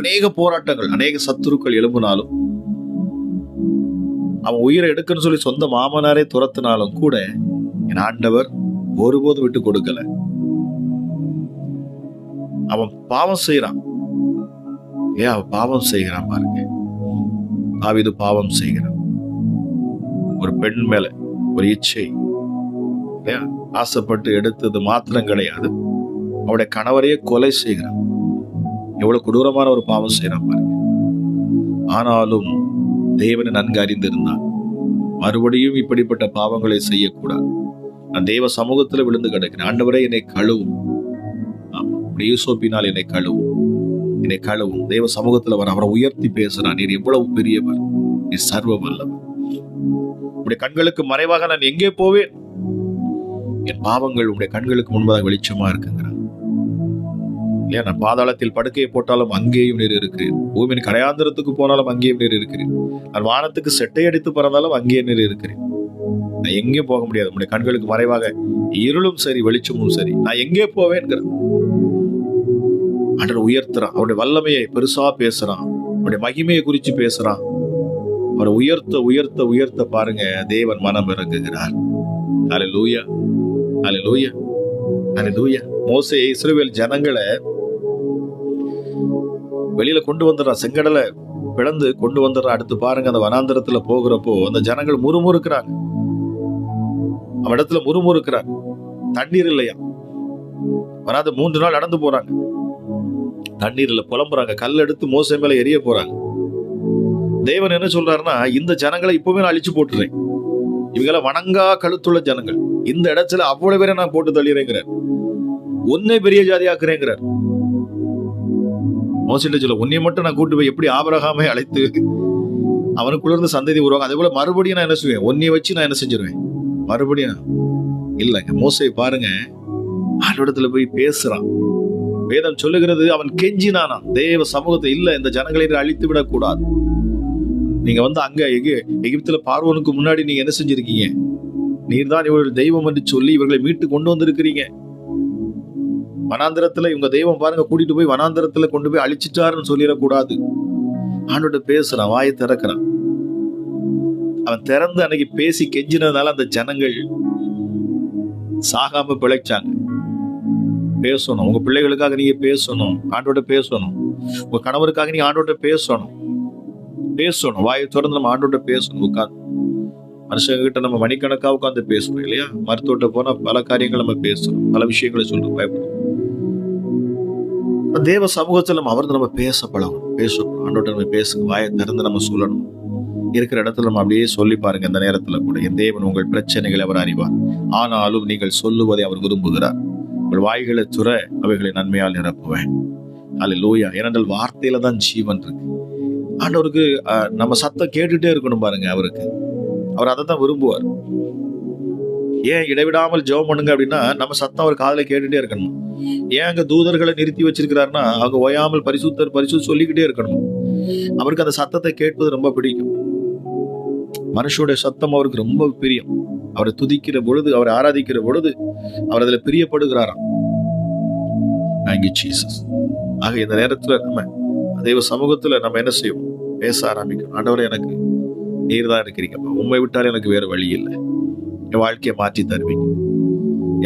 அநேக போராட்டங்கள், அநேக சத்துருக்கள் எழும்பினாலும், அவன் உயிரை எடுக்கன்னு சொல்லி சொந்த மாமனாரே துரத்தினாலும் கூட என் ஆண்டவர் ஒருபோதும் விட்டு கொடுக்கல. அவன் பாவம் செய்யறான், அவன் பாவம் செய்கிறான் பாருங்க. தாவீது பாவம் செய்கிறான். ஒரு பெண் மேல ஒரு இச்சை, ஆசைப்பட்டு எடுத்தது மாத்திரம் கிடையாது, அவருடைய கணவரையே கொலை செய்கிறான். எவ்வளவு கொடூரமான ஒரு பாவம் செய்யறான் பாருங்க. ஆனாலும் தேவனை நன்கு அறிந்திருந்தான், மறுபடியும் இப்படிப்பட்ட பாவங்களை செய்யக்கூடாது. நான் தேவ சமூகத்துல விழுந்து கிடக்கிறேன், ஆண்டவரே என்னை கழுவும், ஈசோப்பினால் என்னை கழுவும். தேவ சமூகத்துல அவரை உயர்த்தி பேசுறான். நீர் எவ்வளவு பெரியவர், நீர் சர்வ வல்லவர். உடைய கண்களுக்கு மறைவாக நான் எங்கே போவேன்? என் பாவங்கள் உடைய கண்களுக்கு முன்பதாக வெளிச்சமா இருக்குங்கிறான் இல்லையா? நான் பாதாளத்தில் படுக்கையை போட்டாலும் அங்கேயும் நீர் இருக்கிறேன், பூமியின் கடையாந்திரத்துக்கு போனாலும் அங்கேயும் நீர் இருக்கிறேன், நான் வானத்துக்கு செட்டை அடித்து பறந்தாலும் அங்கேயே நீர் இருக்கிறேன். நான் எங்கேயும் போக முடியாது, உடைய கண்களுக்கு மறைவாக இருளும் சரி வெளிச்சமும் சரி, நான் எங்கே போவேன்கிறான். ஆண்டவர் உயர்த்துறான், அவருடைய வல்லமையை பெருசா பேசுறான், அவருடைய மகிமையை குறிச்சு பேசுறான். அவரை உயர்த்த உயர்த்த உயர்த்த பாருங்க, தேவன் மனம் இறங்குகிறார். ஹல்லேலூயா, ஹல்லேலூயா, ஹல்லேலூயா. மோசே இஸ்ரவேல் ஜனங்களை வெளியில கொண்டு வந்துடுறான், செங்கடலை பிளந்து கொண்டு வந்துடுறான். அடுத்து பாருங்க, அந்த வனாந்தரத்துல போகிறப்போ அந்த ஜனங்கள் முறுமுறுக்கிறாங்க, அவன் இடத்துல முறுமுறுக்கிறாங்க. தண்ணீர் இல்லையா, வராத 3 நாள் நடந்து போறாங்க, தண்ணீர்ல புலம்புறாங்க, கல் எடுத்து மோசே மேல எரிய போறாங்க. தேவன் என்ன சொல்றாருன்னா, இந்த ஜனங்களை இப்பவே நான் அழிச்சு போட்டுறேன், இவங்களை வணங்கா கழுத்துள்ள ஜனங்கள், இந்த இடத்துல அவ்வளவு பேரை நான் போட்டு தள்ளிறேங்கிறார், ஒன்னே பெரிய ஜாதியாக்குறேங்கிறார். மோசேட்ட சொல்ல, உன்னை மட்டும் நான் கூட்டு போய் எப்படி ஆபிரகாமை அழைத்து அவனுக்குள்ள இருந்து சந்ததி உருவாங்க, அதே போல மறுபடியும் நான் என்ன செய்வேன், ஒன்னைய வச்சு நான் என்ன செஞ்சிருவேன் மறுபடியும். இல்லைங்க, மோசே பாருங்க ஆண்டவரிடத்துல போய் பேசுறான். வேதம் சொல்லுகிறது, அவன் கெஞ்சினானா தேவ சமூகத்தை, இல்ல இந்த ஜனங்களை அழித்து விடக்கூடாது. நீங்க வந்து அங்க எகிப்துல பார்வோனுக்கு முன்னாடி நீங்க என்ன செஞ்சிருக்கீங்க, நீர் தான் இவர்கள் தெய்வம் என்று சொல்லி இவர்களை மீட்டு கொண்டு வந்திருக்கிறீங்க. வனாந்திரத்துல இவங்க தெய்வம் பாருங்க, கூட்டிட்டு போய் வனாந்திரத்துல கொண்டு போய் அழிச்சிட்டாருன்னு சொல்லிடக்கூடாது. ஆண்டோட பேசுறான், வாயை திறக்கிறான். அவன் திறந்து அன்னைக்கு பேசி கெஞ்சினதுனால அந்த ஜனங்கள் சாகாம பிழைச்சாங்க. பேசணும், உங்க பிள்ளைகளுக்காக நீங்க பேசணும், ஆண்டோட பேசணும். உங்க கணவருக்காக நீங்க ஆண்டோட பேசணும். வாயை திறந்து நம்ம ஆண்டோட பேசணும். உட்காந்து மனுஷங்க கிட்ட நம்ம மணிக்கணக்கா உட்காந்து பேசணும் இல்லையா? மருத்துவட்ட போனா பல காரியங்கள் நம்ம பேசணும், பல விஷயங்களை சொல்றோம், பயப்படும். தேவ சமூகத்துல நம்ம அவர்ந்து நம்ம பேச பழகணும், பேசணும். ஆண்டோட நம்ம பேசுங்க, வாயை திறந்து நம்ம சொல்லணும். இருக்கிற இடத்துல நம்ம அப்படியே சொல்லி பாருங்க. இந்த நேரத்துல கூட, என் தேவன் உங்கள் பிரச்சனைகளை அவர் அறிவார், ஆனாலும் நீங்கள் சொல்லுவதை அவர் விரும்புகிறார். உங்கள் வாய்களை துற, அவைகளை நன்மையால் நிரப்புவேன். ஹல்லேலூயா. ஏனென்றால் வார்த்தையில தான் ஜீவன் இருக்கு. ஆண்டவருக்கு நம்ம சத்தம் கேட்டுட்டே இருக்கணும் பாருங்க. அவர் அதை தான் விரும்புவார். ஏன் இடைவிடாமல் ஜெபம் பண்ணுங்க அப்படின்னா, நம்ம சத்தம் அவர் காதுல கேட்டுட்டே இருக்கணும். ஏன் அங்க தூதர்களை நிறுத்தி வச்சிருக்கிறாருன்னா, அவங்க ஓயாமல் பரிசுத்தர் சொல்லிக்கிட்டே இருக்கணும். அவருக்கு அந்த சத்தத்தை கேட்பது ரொம்ப பிடிக்கும். மனுஷனுடைய சத்தம் அவருக்கு ரொம்ப பிரியம். அவரை துதிக்கிற பொழுது, அவரை ஆராதிக்கிற பொழுது அவர் அதுல பிரியப்படுகிறாராம். Thank you, Jesus. ஆக இந்த நேரத்துல நம்ம தெய்வ சமூகத்துல நம்ம என்ன செய்வோம்? பேச ஆரம்பிக்கணும். ஆண்டவரே, எனக்கு நீர் தான் இருக்கிறீங்கப்பா, உண்மை விட்டால் எனக்கு வேற வழி இல்லை. என் வாழ்க்கையை மாற்றி தருவீங்க.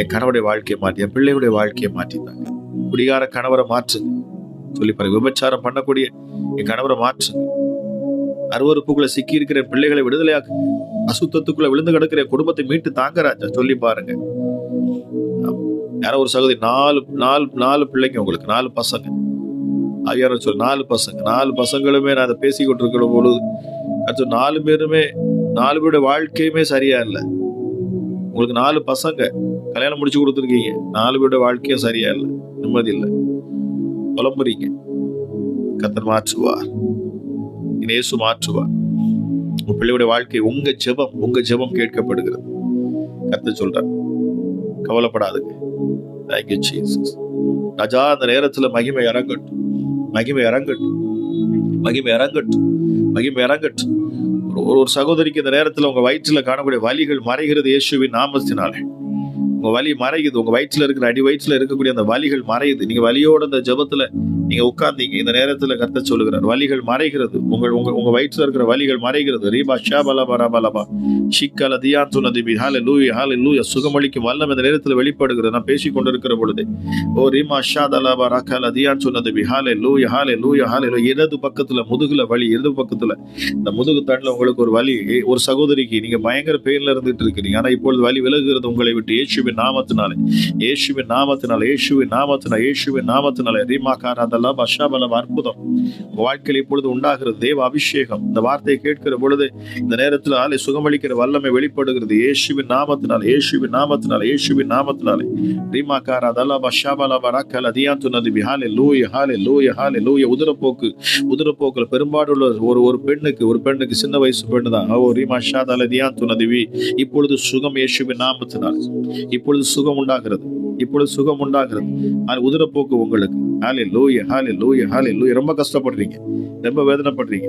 என் கணவருடைய வாழ்க்கையை மாற்றி, என் பிள்ளையுடைய வாழ்க்கையை மாற்றித்தாங்க. குடிகார கணவரை மாற்றுங்க சொல்லி பாருங்க. விபச்சாரம் பண்ணக்கூடிய என் கணவரை மாற்றுங்க. அருவருப்புக்குள்ள சிக்கி இருக்கிற பிள்ளைகளை விடுதலையாக்கு. அசுத்தத்துக்குள்ள விழுந்து கிடக்கிற குடும்பத்தை மீட்டு தாங்க ராஜா சொல்லி பாருங்க. யாரோ ஒரு சகோதரி, நாலு பிள்ளைங்க, உங்களுக்கு 4 பசங்க. ஐயார சொல் 4 பசங்க. 4 பசங்களுமே நான் அதை பேசி கொண்டிருக்கிற பொழுது அடுத்து 4 பேருமே 4 பேருடைய வாழ்க்கையுமே சரியா இல்லை. உங்களுக்கு 4 பசங்க கல்யாணம் முடிச்சு கொடுத்துருக்கீங்க, 4 பேருடைய வாழ்க்கையும் சரியா இல்லை, நிம்மதி இல்லை, புலம்புறீங்க. கர்த்தர் மாற்றுவார், இயேசு மாற்றுவார். உங்க பிள்ளையுடைய வாழ்க்கை, உங்க ஜெபம் கேட்கப்படுகிறது. கர்த்தர் சொல்றார், கவலைப்படாதுங்க. Thank you, Jesus. ராஜா, அந்த நேரத்துல மகிமை இறங்கட்டும், மகிமை இறங்கட்டும், மகிமை இறங்கட்டும், மகிமை இறங்கட்டும். ஒரு சகோதரிக்கு இந்த நேரத்துல உங்க வயிற்றுல காணக்கூடிய வலிகள் மறைகிறது இயேசுவின் நாமத்தினாலே. உங்க வலி மறையுது. உங்க வயிற்றுல இருக்கிற அடி வயிற்றுல இருக்கக்கூடிய அந்த வலிகள் மறையுது. நீங்க வலியோட அந்த ஜெபத்துல நீங்க உட்கார்ந்தீங்க. இந்த நேரத்துல கர்த்தர் சொல்லுகிறார், வலிகள் மறைகிறது. உங்க வயிற்றுல இருக்கிற வலிகள் மறைகிறது. ரீபா ஷாபலபரபலபா ஷிக்கல தியாந்துனதிபி. ஹல்லேலூயா, ஹல்லேலூயா. சுகமளிக்கும் வல்லம் இந்த நேரத்துல வெளிப்படுகிறது. நான் பேசிக் கொண்டிருக்கிற பொழுது ஓ ரீமா ஷாதலபா ரகல தியாந்துனதிபி. ஹல்லேலூயா, ஹல்லேலூயா, ஹல்லேலூயா. இடது பக்கத்துல முதுகுல வலி, இடது பக்கத்துல இந்த முதுகு தண்டுல உங்களுக்கு ஒரு வலி. ஒரு சகோதரிக்கு நீங்க பயங்கர பெயின்ல இருந்துட்டு இருக்கிறீங்க. ஆனா இப்பொழுது வலி விலகுகிறது உங்களை விட்டு இயேசுவின் நாமத்தினாலே, இயேசுவின் நாமத்தினாலே, இயேசுவின் நாமத்தினாலே, இயேசுவின் நாமத்தினாலே. ரீமா காரதலா பஷாபலப. அற்புதம் வாழ்க்கையில் இப்பொழுது உண்டாகிறது. தேவ அபிஷேகம். இந்த வார்த்தையை கேட்கிற பொழுது இந்த நேரத்தில் ஆலை சுகமளிக்கிற வல்லமை வெளிப்படுகிறது. இயேசுவின் நாமத்தினாலே, இயேசுவின் நாமத்தினாலே, இயேசுவின் நாமத்தினாலே. ரீமா காரதலா பஷாபலப ரகல தியாந்துனதிபி. ஹல்லேலூயா, ஹல்லேலூயா, ஹல்லேலூயா. உதிரப்போக்குல பெரும்பாடுள்ள ஒரு பெண்ணுக்கு சின்ன வயசு பெண்ணு தான். ஓ ரீமா ஷாதல தியாந்துனதிபி. இப்பொழுது சுகம் இயேசுவின் நாமத்தினாலே. இப்பொழுது சுகம் உண்டாகிறது, இப்பொழுது சுகம் உண்டாகிறது. உதிரப்போக்கு உங்களுக்கு. ஹல்லேலூயா, ஹல்லேலூயா, ஹல்லேலூயா. ரொம்ப கஷ்டப்படுறீங்க, ரொம்ப வேதனைப்படுறீங்க.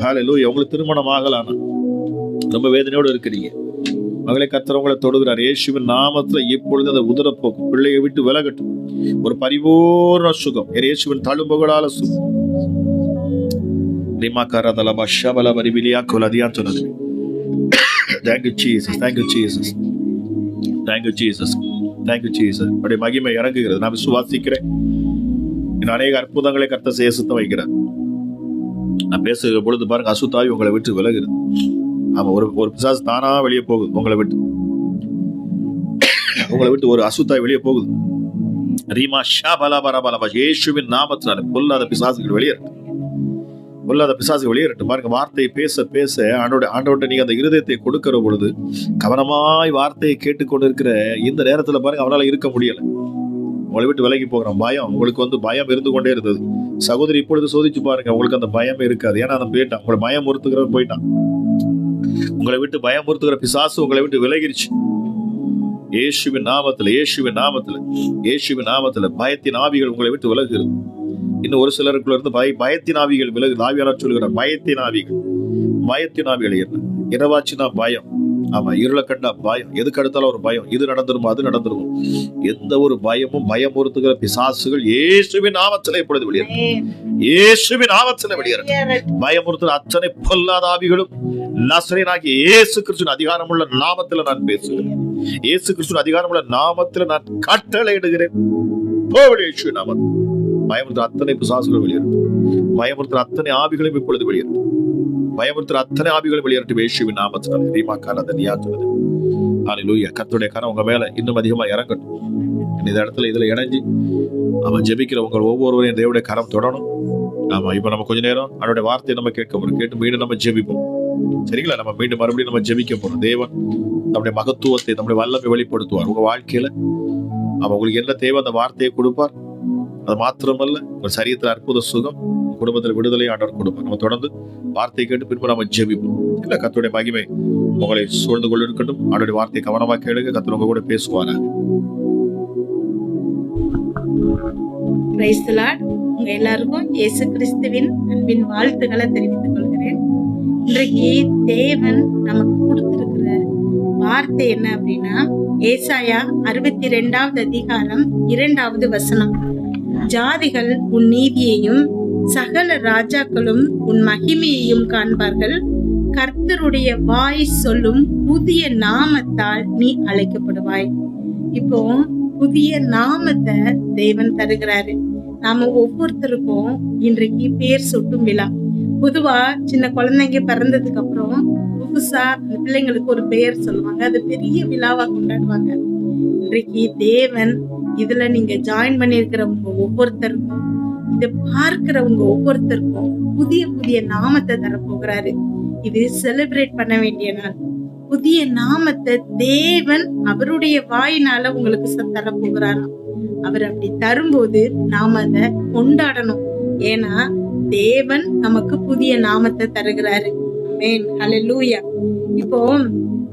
ஹல்லேலூயா. உங்களுக்கு திருமணம் ஆகலானா ரொம்ப வேதனையோடு இருக்கிறீங்க. மகளை கர்த்தர் உங்களை தொடுகிறார். இயேசுவின் நாமத்துல இப்பொழுது அந்த உதிரப்போக்கு பிள்ளையை விட்டு விலகட்டும். ஒரு பரிபூர்ண சுகம் இயேசுவின் தழும்புகளால சுகம். ரிமாகாரதலபா ஷபலப ரிபிலியா கொலதியான் சொன்னது. Thank you, Jesus. Thank you, Jesus. Thank you, Jesus. Thank you, Jesus. அப்படி மகிமை இறங்குகிறது. நான் விசுவாசிக்கிறேன். இன்னும் அநேக அற்புதங்களை கர்த்தர் செய்ய சுத்தம் வைக்கிறார். நான் பேசுகிற பொழுது பாருங்க, அசுத்தாவி உங்களை விட்டு விலகுறது. ஆமா, ஒரு பிசாசு தானா வெளியே போகுது. உங்களை விட்டு ஒரு அசுத்தாய் வெளியே போகுது. ரீமா ஷாபலபரபலபா. இயேசுவின் நாமத்தினாலே பொல்லாத பிசாசுகள் வெளியேறட்டும், பொல்லாத பிசாசுகள் வெளியேறட்டும். பாருங்க, வார்த்தையை பேச பேச ஆண்டவர்கிட்ட நீங்க அந்த இருதயத்தை கொடுக்கிற பொழுது கவனமாய் வார்த்தையை கேட்டுக்கொண்டிருக்கிற இந்த நேரத்துல பாருங்க, அவனால இருக்க முடியல. உங்களை விட்டு விலகி போகிறான். பயம், உங்களுக்கு பயம் இருந்து கொண்டே இருந்தது. சகோதரி, இப்பொழுது சோதிச்சு பாருங்க, உங்களுக்கு அந்த பயம் இருக்காது. ஏன்னா அந்த போயிட்டான், உங்களை பயம் பொறுத்துக்கிறவன் போயிட்டான். உங்களை விட்டு பயம் பொறுத்துக்கிற பிசாசு உங்களை விட்டு விலகிருச்சு. இயேசுவின் நாமத்துல, இயேசுவின் நாமத்துல, இயேசுவின் நாமத்துல பயத்தின் ஆவிகள் உங்களை விட்டு விலகுகிறது. இன்னும் ஒரு சிலருக்குள்ள இருந்து பயத்தின் ஆவிகள் விலகுது. ஆவியாளர் சொல்லுகிறார், பயத்தின் ஆவிகள் என்ன? இரவாச்சுனா பயம். ஆமா, இருளை கண்டா பயம். எதுக்கு அடுத்தாலும் ஒரு பயம். இது நடந்துருமோ, அது நடந்துருமோ. எந்த ஒரு பயமும் பயமுறுத்துகிற பிசாசுகள் இயேசுவின் நாமத்திலே இப்பொழுது வெளியேறும். இயேசுவின் நாமத்திலே வெளியேறும். பயமுறுத்துகிற அத்தனை பொல்லாத ஆவிகளும் நசரேயனாகிய இயேசு கிறிஸ்துவின் அதிகாரமுள்ள நாமத்தில் நான் பேசுகிறேன். இயேசு கிறிஸ்துவின் அதிகாரமுள்ள நாமத்தில் நான் கட்டளையிடுகிறேன். இயேசுவின் நாமத்தில் பயமுறுத்துகிற அத்தனை பிசாசுகள் வெளியேறட்டும். பயமுறுத்துகிற அத்தனை ஆவிகளையும் இப்பொழுது வெளியேறட்டும். பயமுறுத்துகிற அத்தனை ஆவிகளும் வெளியேறட்டும் இயேசுவின் நாமத்தினாலே. ஹல்லேலூயா. கர்த்தருடைய கரம் உங்க மேல இன்னும் அதிகமா இறங்கட்டும். இந்த இடத்துல இதுல இணைஞ்சு அவன் ஜெபிக்கிற உங்கள் ஒவ்வொருவரையும் தேவனுடைய கரம் தொடணும். ஆமா, இப்ப நம்ம கொஞ்ச நேரம் அவருடைய வார்த்தையை நம்ம கேட்க போறோம். கேட்டு மீண்டும் நம்ம ஜெபிப்போம். சரிங்களா? நம்ம மீண்டும் மறுபடியும் நம்ம ஜெபிக்க போறோம். தேவன் நம்முடைய மகத்துவத்தை, நம்முடைய வல்லமை வெளிப்படுத்துவார் உங்க வாழ்க்கையில. அவன் உங்களுக்கு என்ன தேவை அந்த வார்த்தையை கொடுப்பார். அது மாத்திரமல்ல, உங்கள் சரீரத்தில் அற்புத சுகம், குடும்பத்தில் விடுதலை ஆண்டவர் கொடுப்பார். நம்ம தொடர்ந்து வார்த்தையை கேட்டு பின்பு நம்ம ஜெபிப்போம். இல்ல, கர்த்தருடைய மகிமை உங்களை சூழ்ந்து கொண்டு இருக்கட்டும். அவருடைய வார்த்தையை கவனமா கேளுங்க. கர்த்தர் உங்க கூட பேசுவாரா. Praise the Lord. உங்க எல்லாருக்கும் இயேசு கிறிஸ்துவின் அன்பின் வாழ்த்துக்களை தெரிவித்துக் கொள்கிறேன். இன்றைக்கு தேவன் நமக்கு கொடுத்திருக்கிற வார்த்தை என்ன அப்படின்னா, ஏசாயா 62வது அதிகாரம் 2வது வசனம். ஜாதிகள் உன் நீதியையும் சகல ராஜாக்களும் உன் மகிமையையும் காண்பார்கள். கர்த்தருடைய வாய் சொல்லும் புதிய நாமத்தால் நீ அழைக்கப்படுவாய். இப்போ புதிய நாமத்தை தேவன் தருகிறாரு. நாம ஒவ்வொருத்தருக்கும் இன்றைக்கு பேர் சுட்டும் விழா. பொதுவா சின்ன குழந்தைங்க பிறந்ததுக்கு அப்புறம் புதுசா அந்த பிள்ளைங்களுக்கு ஒரு பெயர் சொல்லுவாங்க. அது பெரிய விழாவா கொண்டாடுவாங்க. இன்றைக்கு தேவன் இதுல நீங்க ஜாயின் பண்ணியிருக்கிறவங்க ஒவ்வொருத்தருக்கும், இதை பார்க்கிறவங்க ஒவ்வொருத்தருக்கும் புதிய புதிய நாமத்தை தரப்போகிறாரு. இது செலிப்ரேட் பண்ண வேண்டிய நாள். புதிய நாமத்தை தேவன் அவருடைய வாயினால உங்களுக்கு தரப்போகிறாராம். அவர் அப்படி தரும்போது நாம அதை கொண்டாடணும். ஏன்னா தேவன் நமக்கு புதிய நாமத்தை தருகிறாரு. ஆமென், ஹல்லேலூயா. இப்போ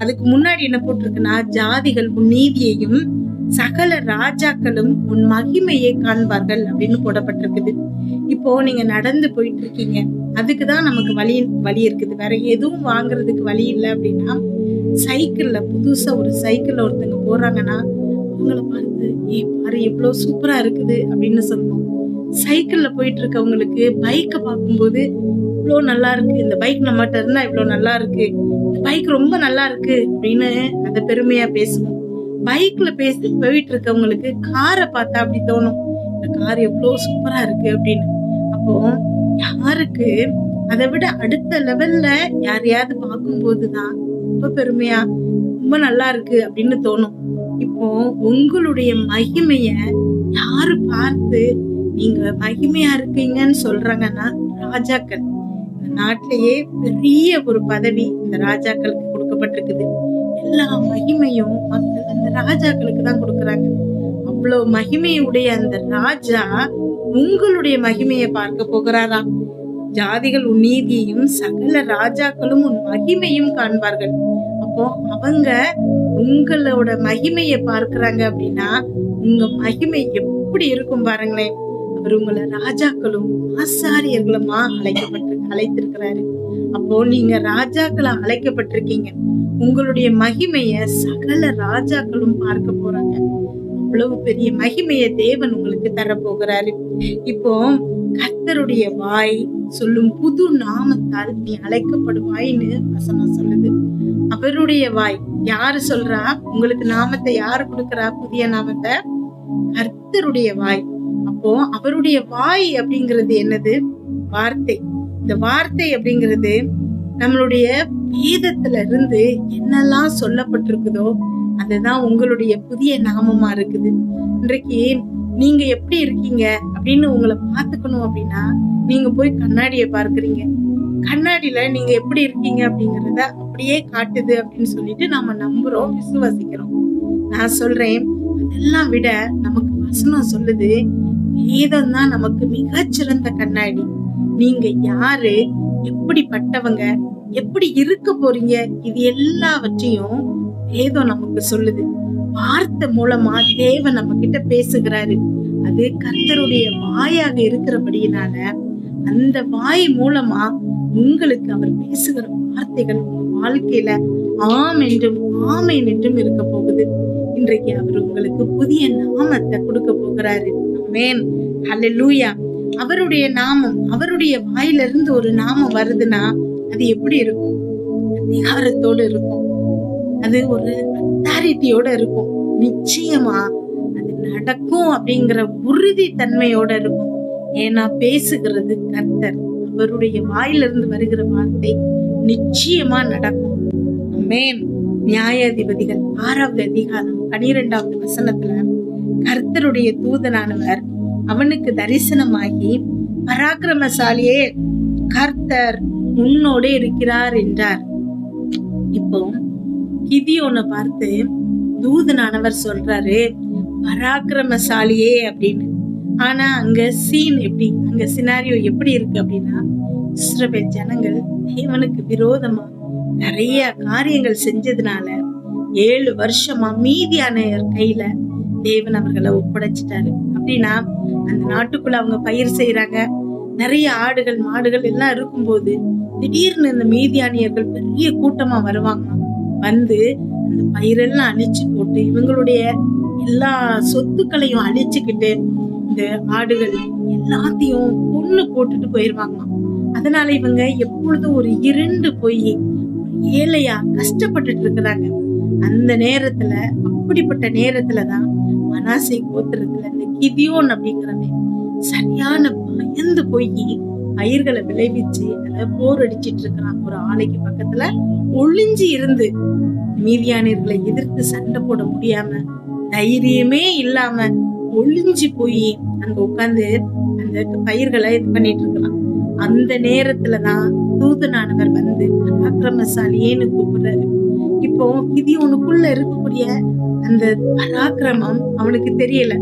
அதுக்கு முன்னாடி என்ன போட்டிருக்குன்னா, ஜாதிகள் உன் நீதியையும் சகல ராஜாக்களும் உன் மகிமையை காண்பார்கள் அப்படின்னு போடப்பட்டிருக்குது. இப்போ நீங்க நடந்து போயிட்டு இருக்கீங்க, அதுக்குதான் நமக்கு வழி இருக்குது. வேற எதுவும் வாங்குறதுக்கு வழி இல்லை அப்படின்னா, சைக்கிள்ல புதுசா ஒரு சைக்கிள்ல ஒருத்தங்க போறாங்கன்னா அவங்கள பார்த்து பாரு எவ்வளவு சூப்பரா இருக்குது அப்படின்னு சொல்லுவோம். சைக்கிள்ல போயிட்டு இருக்கவங்களுக்கு பைக்கை பார்க்கும்போது இவ்வளோ நல்லா இருக்கு, இந்த பைக் நம்மகிட்ட இருந்தா இவ்வளவு நல்லா இருக்கு, இந்த பைக் ரொம்ப நல்லா இருக்கு அப்படின்னு அதை பெருமையா பேசுவோம். பைக்ல போயிட்டு இருக்கவங்களுக்கு காரை பார்த்தா அப்படி தோணும், இந்த கார் எவ்வளவு சூப்பரா இருக்கு அப்படின்னு. அப்போ யாருக்கு அதை விட அடுத்த லெவல்ல யாரையாவது பார்க்கும்போதுதான் ரொம்ப பெருமையா ரொம்ப நல்லா இருக்கு அப்படின்னு தோணும். இப்போ உங்களுடைய மகிமைய யாரு பார்த்து நீங்க மகிமையா இருக்கீங்கன்னு சொல்றாங்கன்னா, ராஜாக்கள். இந்த நாட்டிலேயே பெரிய ஒரு பதவி இந்த ராஜாக்களுக்கு கொடுக்கப்பட்டிருக்குது. எல்லா மகிமையும் மக்கள் அந்த ராஜாக்களுக்கு தான் கொடுக்கறாங்க. அவ்வளவு மகிமையுடைய அந்த ராஜா உங்களுடைய மகிமையை பார்க்க போகிறாராம். ஜாதிகள் உன் நீதியையும் சகல ராஜாக்களும் உன் மகிமையும் காண்பார்கள். அப்போ அவங்க உங்களோட மகிமையை பார்க்கிறாங்க அப்படின்னா, உங்க மகிமை எப்படி இருக்கும் பாருங்களேன். அவர் உங்களை ராஜாக்களும் ஆசாரியர்களுமா அழைத்திருக்கிறாரு. அப்போ நீங்க ராஜாக்களா அழைக்கப்பட்டிருக்கீங்க. உங்களுடைய மகிமைய சகல ராஜாக்களும் பார்க்க போறாங்க. அவ்வளவு பெரிய மகிமையை தேவன் உங்களுக்கு தரப்போகிறாரு. இப்போ கர்த்தருடைய வாய் சொல்லும் புது நாமத்தால் நீ அழைக்கப்படுவாய்ன்னு வசனம் சொல்லுது. அவருடைய வாய் யாரு சொல்றா? உங்களுக்கு நாமத்தை யாரு கொடுக்கறா? புதிய நாமத்தை கர்த்தருடைய வாய். அப்போ அவருடைய வாய் அப்படிங்கிறது என்னது? வார்த்தை. இந்த வார்த்தை அப்படிங்கிறது நம்மளுடைய வேதத்துல இருந்து என்னெல்லாம் சொல்லப்பட்டிருக்குதோ அதுதான் உங்களுடைய புதிய நாமமா இருக்குது. இன்றைக்கு நீங்க எப்படி இருக்கீங்க அப்படின்னு உங்களை பார்த்துக்கணும் அப்படின்னா, நீங்க போய் கண்ணாடியை பார்க்கறீங்க. கண்ணாடியில நீங்க எப்படி இருக்கீங்க அப்படிங்கறத அப்படியே காட்டுது அப்படின்னு சொல்லிட்டு நாம நம்புறோம், விசுவாசிக்கிறோம். நான் சொல்றேன், அதெல்லாம் விட நமக்கு வசனம் சொல்லுது, வேதம் தான் நமக்கு மிகச்சிறந்த கண்ணாடி. நீங்க யாரு, எப்படிப்பட்டவங்க, எப்படி இருக்க போறீங்க, இது எல்லாவற்றையும் வேதம் நமக்கு சொல்லுது. வார்த்தை மூலமா தேவன் நம்ம கிட்ட பேசுகிறாரு. அது கர்த்தருடைய வாயாக இருக்கிறபடியினால அந்த வாய் மூலமா உங்களுக்கு அவர் பேசுகிற வார்த்தைகள் உங்க வாழ்க்கையில ஆம் என்றும் ஆமேன் என்றும் இருக்க போகுது. இன்றைக்கு அவர் உங்களுக்கு புதிய நாமத்தை கொடுக்க போகிறாரு. ஆமென், ஹல்லேலூயா. அவருடைய நாமம், அவருடைய வாயிலிருந்து ஒரு நாமம் வருதுன்னா அது எப்படி இருக்கும்? அதிகாரத்தோடு இருக்கும். அது ஒரு அத்தாரிட்டியோட இருக்கும். நிச்சயமா அது நடக்கும் அப்படிங்கிற உறுதி தன்மையோட இருக்கும். ஏன்னா பேசுகிறது கர்த்தர். அவருடைய வாயிலிருந்து வருகிற வார்த்தை நிச்சயமா நடக்கும். ஆமென். நியாயாதிபதிகள் 6வது அதிகாரம் 12வது வசனத்துல கர்த்தருடைய தூதனானவர் அவனுக்கு தரிசனமாகி, பராக்கிரமசாலியே, கர்த்தர் உன்னோட இருக்கிறார் என்றார். இப்போ கிதியோனை பார்த்து தூதனானவர் சொல்றாரு பராக்கிரமசாலியே அப்படின்னு. ஆனா அங்க சீன் எப்படி, அங்க சினாரியோ எப்படி இருக்கு அப்படின்னா, இஸ்ரவேல் ஜனங்கள் தேவனுக்கு விரோதமா நிறைய காரியங்கள் செஞ்சதுனால 7 வருஷமா மீதியானையர் கையில தேவன் அவர்களை ஒப்படைச்சிட்டாரு. அப்படின்னா அந்த நாட்டுக்குள்ள அவங்க பயிர் செய்யறாங்க, நிறைய ஆடுகள் மாடுகள் எல்லாம் இருக்கும்போது திடீர்னு இந்த மீதியானியர்கள் பெரிய கூட்டமா வருவாங்க. வந்து அந்த பயிரெல்லாம் அழிச்சு போட்டு இவங்களுடைய எல்லா சொத்துக்களையும் அழிச்சுக்கிட்டு இந்த ஆடுகள் எல்லாத்தையும் கொன்னு போட்டுட்டு போயிருவாங்களாம். அதனால இவங்க எப்பொழுதும் ஒரு இருண்டு போய் ஏழையா கஷ்டப்பட்டுட்டு இருக்கிறாங்க. அந்த நேரத்துல, அப்படிப்பட்ட நேரத்துலதான் மனாசே கோத்திரத்துல இந்த கிதியோன் அப்படிங்கிறவன் சரியான பயந்து போய் பயிர்களை விளைவிச்சு அதை போர் அடிச்சிட்டு இருக்கிறான். ஒரு ஆலைக்கு பக்கத்துல ஒளிஞ்சு இருந்து மீதியானியர்களை எதிர்த்து சண்டை போட முடியாம, தைரியமே இல்லாம ஒளிஞ்சு போய் அங்க உட்கார்ந்து அந்த பயிர்களை இது பண்ணிட்டு இருக்கலாம். அந்த நேரத்துலதான் தூதனானவர் வந்து பராக்கிரமசாலியேன்னு கூப்பிடுறாரு. இப்போ கிதியோனுக்குள்ள இருக்கக்கூடிய அந்த பராக்கிரமம் அவனுக்கு தெரியல.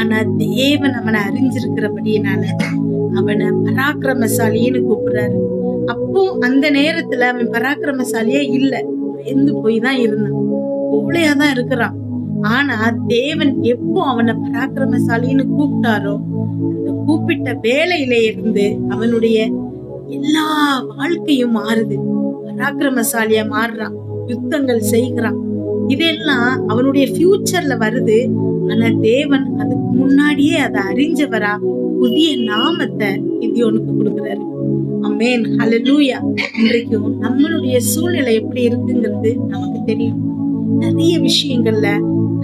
ஆனா தேவன் அவனை அறிஞ்சிருக்கிறபடியினால அவனை பராக்கிரமசாலின்னு கூப்பிடுறாரு. அப்போ அந்த நேரத்துல அவன் பராக்கிரமசாலியே இல்ல, பயந்து போய் தான் இருந்தான், கோழையாதான் இருக்கிறான். ஆனா தேவன் எப்போ அவனை பராக்கிரமசாலின்னு கூப்பிட்டாரோ அந்த கூப்பிட்ட வேலையில இருந்து அவனுடைய எல்லா வாழ்க்கையும் மாறுது. பராக்கிரமசாலியா மாறுறான், யுத்தங்கள் செய்கிறான். இதெல்லாம் அவனுடைய ஃபியூச்சர்ல வருது. ஆனா தேவன் அதுக்கு முன்னாடியே அதை அறிஞ்சவரா புதிய நாமத்தை கிதியோனுக்கு கொடுக்கிறாரு. ஆமென், ஹல்லேலூயா. இன்றைக்கும் நம்மளுடைய சூழ்நிலை எப்படி இருக்குங்கிறது நமக்கு தெரியும். நிறைய விஷயங்கள்ல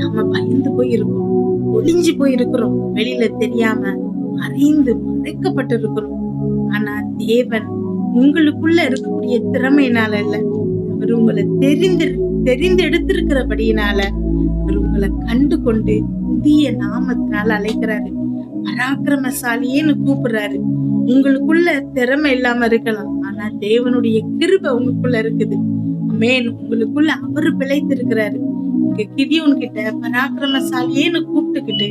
நாம பயந்து போய் இருக்கோம், ஒளிஞ்சு போய் இருக்கிறோம், வெளியில தெரியாம மறைக்கப்பட்டு இருக்கிறோம். ஆனா தேவன் உங்களுக்குள்ள இருக்கக்கூடிய திறமையினால இல்ல, அவர் உங்களை தெரிந்தெடுத்திருக்கிறபடியினால அவர் உங்களை கண்டு கொண்டு புதிய நாமத்தினால அழைக்கிறாரு, பராக்கிரமசாலியேன்னு கூப்பிடுறாரு. உங்களுக்குள்ள திறமை இல்லாம இருக்கலாம், ஆனா தேவனுடைய கிருபை உங்களுக்குள்ள இருக்குது. ஆமென். உங்களுக்குள்ள அவரு பிழைத்திருக்கிறாரு. இங்க கிதியோன் கிட்ட பராக்கிரமசாலியேன்னு கூப்பிட்டுக்கிட்டு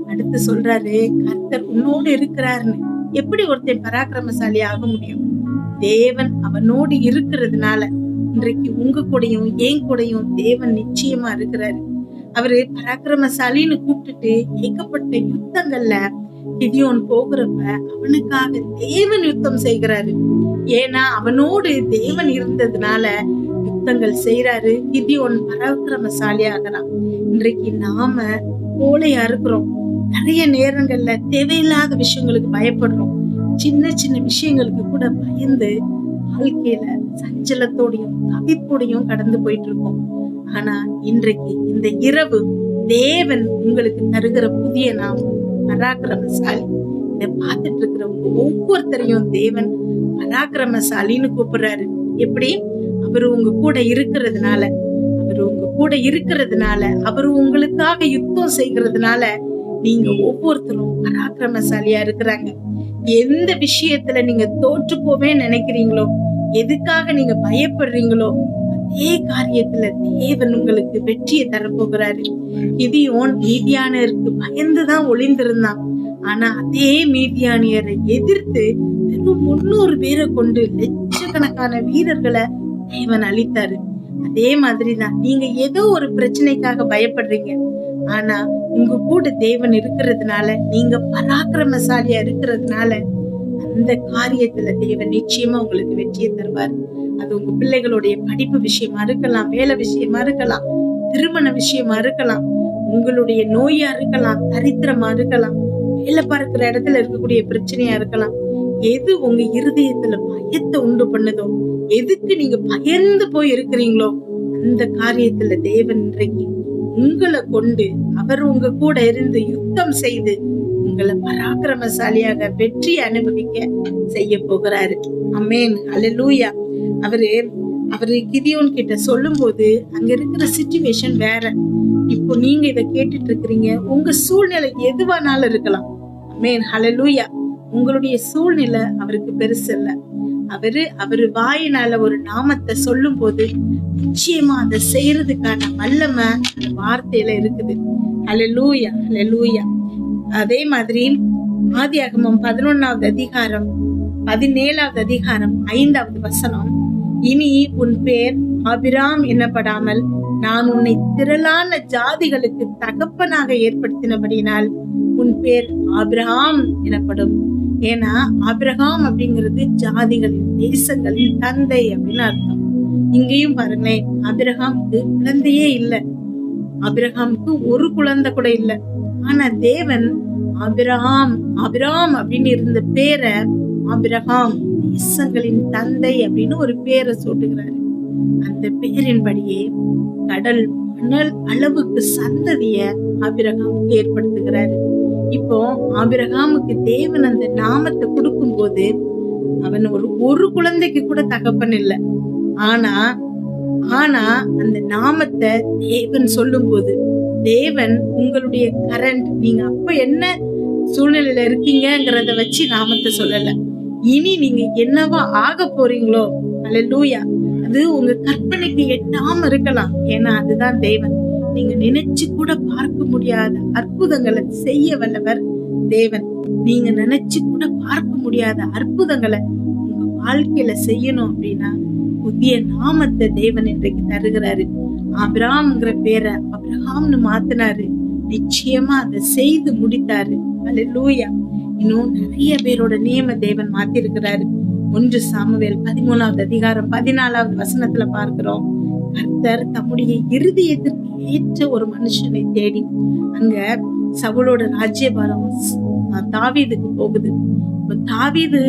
அடுத்து சொல்றாரு, கர்த்தர் உன்னோடு இருக்கிறாருன்னு. எப்படி ஒருத்தன் பராக்கிரமசாலி ஆக முடியும்? தேவன் அவனோடு இருக்கிறதுனால இன்றைக்கு உங்க கூடயும் என் கூடயும் தேவன் நிச்சயமா இருக்கிறாரு. அவரு பராக்கிரமசாலின்னு கூப்பிட்டுட்டு ஏகப்பட்ட யுத்தங்கள்ல கிதியோன் போகிறப்ப அவனுக்காக தேவன் யுத்தம் செய்கிறாரு. ஏன்னா அவனோடு தேவன் இருந்ததுனால யுத்தங்கள் செய்யறாரு. கிதியோன் பராக்கிரமசாலி ஆகிறான். இன்றைக்கு நாம கோழையா இருக்கிறோம். நிறைய நேரங்கள்ல தேவையில்லாத விஷயங்களுக்கு பயப்படுறோம். சின்ன சின்ன விஷயங்களுக்கு கூட பயந்து வாழ்க்கையில சஞ்சலத்தோடையும் தவிப்போடையும் கடந்து போயிட்டு இருக்கோம். ஆனா இன்றைக்கு இந்த இரவு தேவன் உங்களுக்கு தருகிற புதிய நாமம் பராக்கிரமசாலி. இதை பார்த்துட்டு இருக்கிறவங்க ஒவ்வொருத்தரையும் தேவன் பராக்கிரமசாலின்னு கூப்பிடுறாரு. எப்படி? அவரு உங்க கூட இருக்கிறதுனால, அவரு உங்களுக்காக யுத்தம் செய்கிறதுனால நீங்க ஒவ்வொருத்தரும் பராக்கிரமசாலியா இருக்கிறாங்க. எந்த விஷயத்துல நீங்க தோற்று போவே நினைக்கிறீங்களோ, எதுக்காக நீங்க பயப்படுறீங்களோ, அதே காரியத்துல தேவன் உங்களுக்கு வெற்றியை தரப்போகிறாரு. கிதியோன் மீதியானியருக்கு பயந்துதான் ஒளிந்திருந்தான். ஆனா அதே மீதியானியரை எதிர்த்து வெறும் 300 பேரை கொண்டு லட்சக்கணக்கான வீரர்களை தேவன் அளித்தாரு. அதே மாதிரிதான் நீங்க ஏதோ ஒரு பிரச்சனைக்காக பயப்படுறீங்க, ஆனா உங்க கூட தேவன் இருக்கிறதுனால, நீங்க பராக்கிரமசாலியா இருக்கிறதுனால அந்த காரியத்துல தேவன் நிச்சயமா உங்களுக்கு வெற்றியை தருவார். அது உங்க பிள்ளைகளுடைய படிப்பு விஷயமா இருக்கலாம், வேலை விஷயமா இருக்கலாம், திருமண விஷயமா இருக்கலாம், உங்களுடைய நோயா இருக்கலாம், தரித்திரமா இருக்கலாம், வேலை பார்க்கிற இடத்துல இருக்கக்கூடிய பிரச்சனையா இருக்கலாம். எது உங்க இருதயத்துல பயத்தை உண்டு பண்ணுதோ, எதுக்கு நீங்க பயந்து போய் இருக்கிறீங்களோ, அந்த காரியத்துல தேவன் இன்றைக்கு உங்களை கொண்டு அவர் உங்க கூட இருந்து யுத்தம் செய்து உங்களை பராக்கிரமசாலியாக வெற்றி அனுபவிக்க செய்ய போகிறாரு. ஆமென், ஹல்லேலூயா. அவரு கிதியோன் கிட்ட சொல்லும் போது அங்க இருக்கிற சிச்சுவேஷன் வேற. இப்போ நீங்க இதை கேட்டுட்டு இருக்கிறீங்க, உங்க சூழ்நிலை எதுவானாலும் இருக்கலாம். ஆமென், ஹல்லேலூயா. உங்களுடைய சூழ்நிலை அவருக்கு பெருசு இல்ல. அவரு வாயினால ஒரு நாமத்தை சொல்லும் போது நிச்சயமா அதை செய்யறதுக்கான வல்லமை அந்த வார்த்தையில இருக்குது. ஹல்லேலூயா, ஹல்லேலூயா. அதே மாதிரி ஆதியாகமம் 11வது அதிகாரம் 17வது அதிகாரம் 5வது வசனம், இனி உன் பேர் ஆபிராம் எனப்படாமல் நான் உன்னை திரளான ஜாதிகளுக்கு தகப்பனாக ஏற்படுத்தினபடினால் உன் பேர் ஆபிரகாம் எனப்படும். ஏன்னா ஆபிரகாம் அப்படிங்கிறது ஜாதிகளின் தேசங்களின் தந்தை அப்படின்னு அர்த்தம். இங்கேயும் பாருங்களேன், ஆபிரகாமுக்கு குழந்தையே இல்லை. ஆபிரகாமுக்கு ஒரு குழந்தை கூட இல்லை. ஆனா தேவன் ஆபிரகாம் ஆபிரகாம் அப்படின்னு இருந்த பேரை ஆபிரகாம் தேசங்களின் தந்தை அப்படின்னு ஒரு பேரை சூட்டுகிறாரு. அந்த பேரின்படியே கடல் மணல் அளவுக்கு சந்ததிய ஆபிரகாமுக்கு ஏற்படுத்துகிறாரு. இப்போ ஆபிரகாமுக்கு தேவன் அந்த நாமத்தை கொடுக்கும் போது அவன் ஒரு குழந்தைக்கு கூட தகப்பன் இல்லை. ஆனா ஆனா அந்த நாமத்தை தேவன் சொல்லும் போது, தேவன் உங்களுடைய கரண்ட், நீங்க அப்ப என்ன சூழ்நிலையில இருக்கீங்கிறத வச்சு நாமத்தை சொல்லல. இனி நீங்க என்னவா ஆக போறீங்களோ, அல்லேலூயா, அது உங்க கற்பனைக்கு எட்டாம இருக்கலாம். ஏன்னா அதுதான் தேவன். நீங்க நினைச்சு கூட பார்க்க முடியாத அற்புதங்களை செய்ய வல்லவர் தேவன். நீங்க நினைச்சு கூட பார்க்க முடியாத அற்புதங்களை உங்க வாழ்க்கையில செய்யணும் அப்படின்னா புதிய நாமத்தை தேவன் இன்றைக்கு தருகிறாரு. ஆபிரகாம்ங்கிற பேரை அபிரகாம்னு மாத்தினாரு. நிச்சயமா அதை செய்து முடித்தாரு. அல்லேலூயா. இன்னும் நிறைய பேரோட நேம தேவன் மாத்திருக்கிறாரு. 1 சாமுவேல் 13வது அதிகாரம் 14வது வசனத்துல பார்க்கிறோம். கர்த்தர் தம்முடைய இருதயத்திற்கு ஏற்ற ஒரு மனுஷனை தேடி, அங்க சவுலோட ராஜ்யபாரம் தாவீதுக்கு போகுது. தாவீது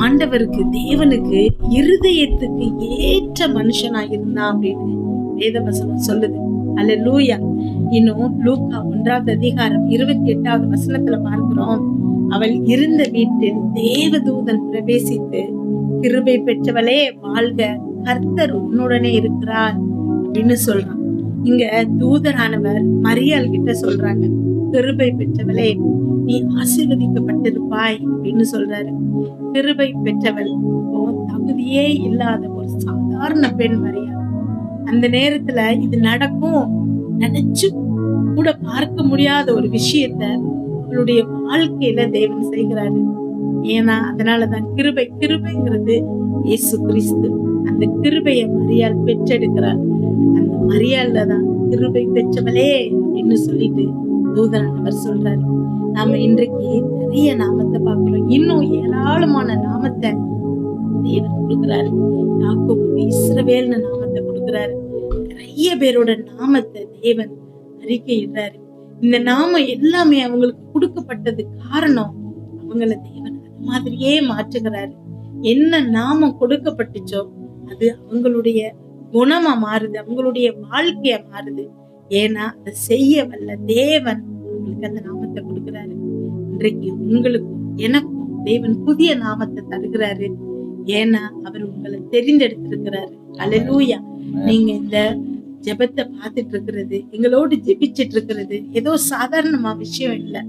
ஆண்டவருக்கு தேவனுக்கு இருதயத்துக்கு ஏற்ற மனுஷனா இருந்தான் அப்படின்னு வேதவசனம் சொல்லுது. அல்லேலூயா. இன்னும் லூக்கா 1வது அதிகாரம் 28வது வசனத்துல பார்க்கிறோம். அவள் இருந்த வீட்டில் தேவதூதன் பிரவேசித்து, கிருபை பெற்றவளே வாழ்க, கர்த்தர் உன்னுடனே இருக்கிறார் அப்படின்னு சொல்றான். இங்க தூதரானவர் மரியாள் கிட்ட சொல்றாங்க, கிருபை பெற்றவளே நீ ஆசீர்வதிக்கப்பட்டிருப்பாய் அப்படின்னு சொல்றாரு. கிருபை பெற்றவள் தகுதியே இல்லாத ஒரு சாதாரண பெண் மரியாள். அந்த நேரத்துல இது நடக்கும் நினைச்சு கூட பார்க்க முடியாத ஒரு விஷயத்த அவளுடைய வாழ்க்கையில தேவன் செய்கிறாரு. ஏன்னா அதனாலதான் கிருபைங்கிறது இயேசு கிறிஸ்து. அந்த கிருபையை மரியாள் பெற்றெடுக்கிறார். அந்த மரியாள்ல தான் கிருபை பெற்றவளே அப்படின்னு சொல்லிட்டு தூதரானவர் சொல்றாரு. நாம இன்றைக்கு நிறைய நாமத்தை பார்க்கிறோம். இன்னும் ஏராளமான நாமத்தை தேவன் கொடுக்கிறாரு. யாக்கோபுக்கு இஸ்ரவேல்னு நாமத்தை கொடுக்கிறாரு. நிறைய பேரோட நாமத்தை தேவன் அறிக்கையிடுறாரு. இந்த நாமம் எல்லாமே அவங்களுக்கு கொடுக்கப்பட்டது காரணம், அவங்கள தேவன் அது மாதிரியே மாற்றுகிறாரு. என்ன நாமம் கொடுக்கப்பட்டுச்சோ அது அவங்களுடைய குணமா மாறுது, அவங்களுடைய வாழ்க்கைய மாறுது. ஏன்னா அதை செய்ய வல்ல தேவன் அவங்களுக்கு அந்த நாமத்தை கொடுக்கிறாரு. இன்றைக்கு உங்களுக்கும் எனக்கும் தேவன் புதிய நாமத்தை தருகிறாரு. ஏன்னா அவர் உங்களை தெரிந்தெடுத்திருக்கிறாரு. அல்லேலூயா. நீங்க இந்த ஜெபத்தை பார்த்துட்டு இருக்கிறது, எங்களோடு ஜெபிச்சிட்டு இருக்கிறது ஏதோ சாதாரணமா விஷயம் இல்லை.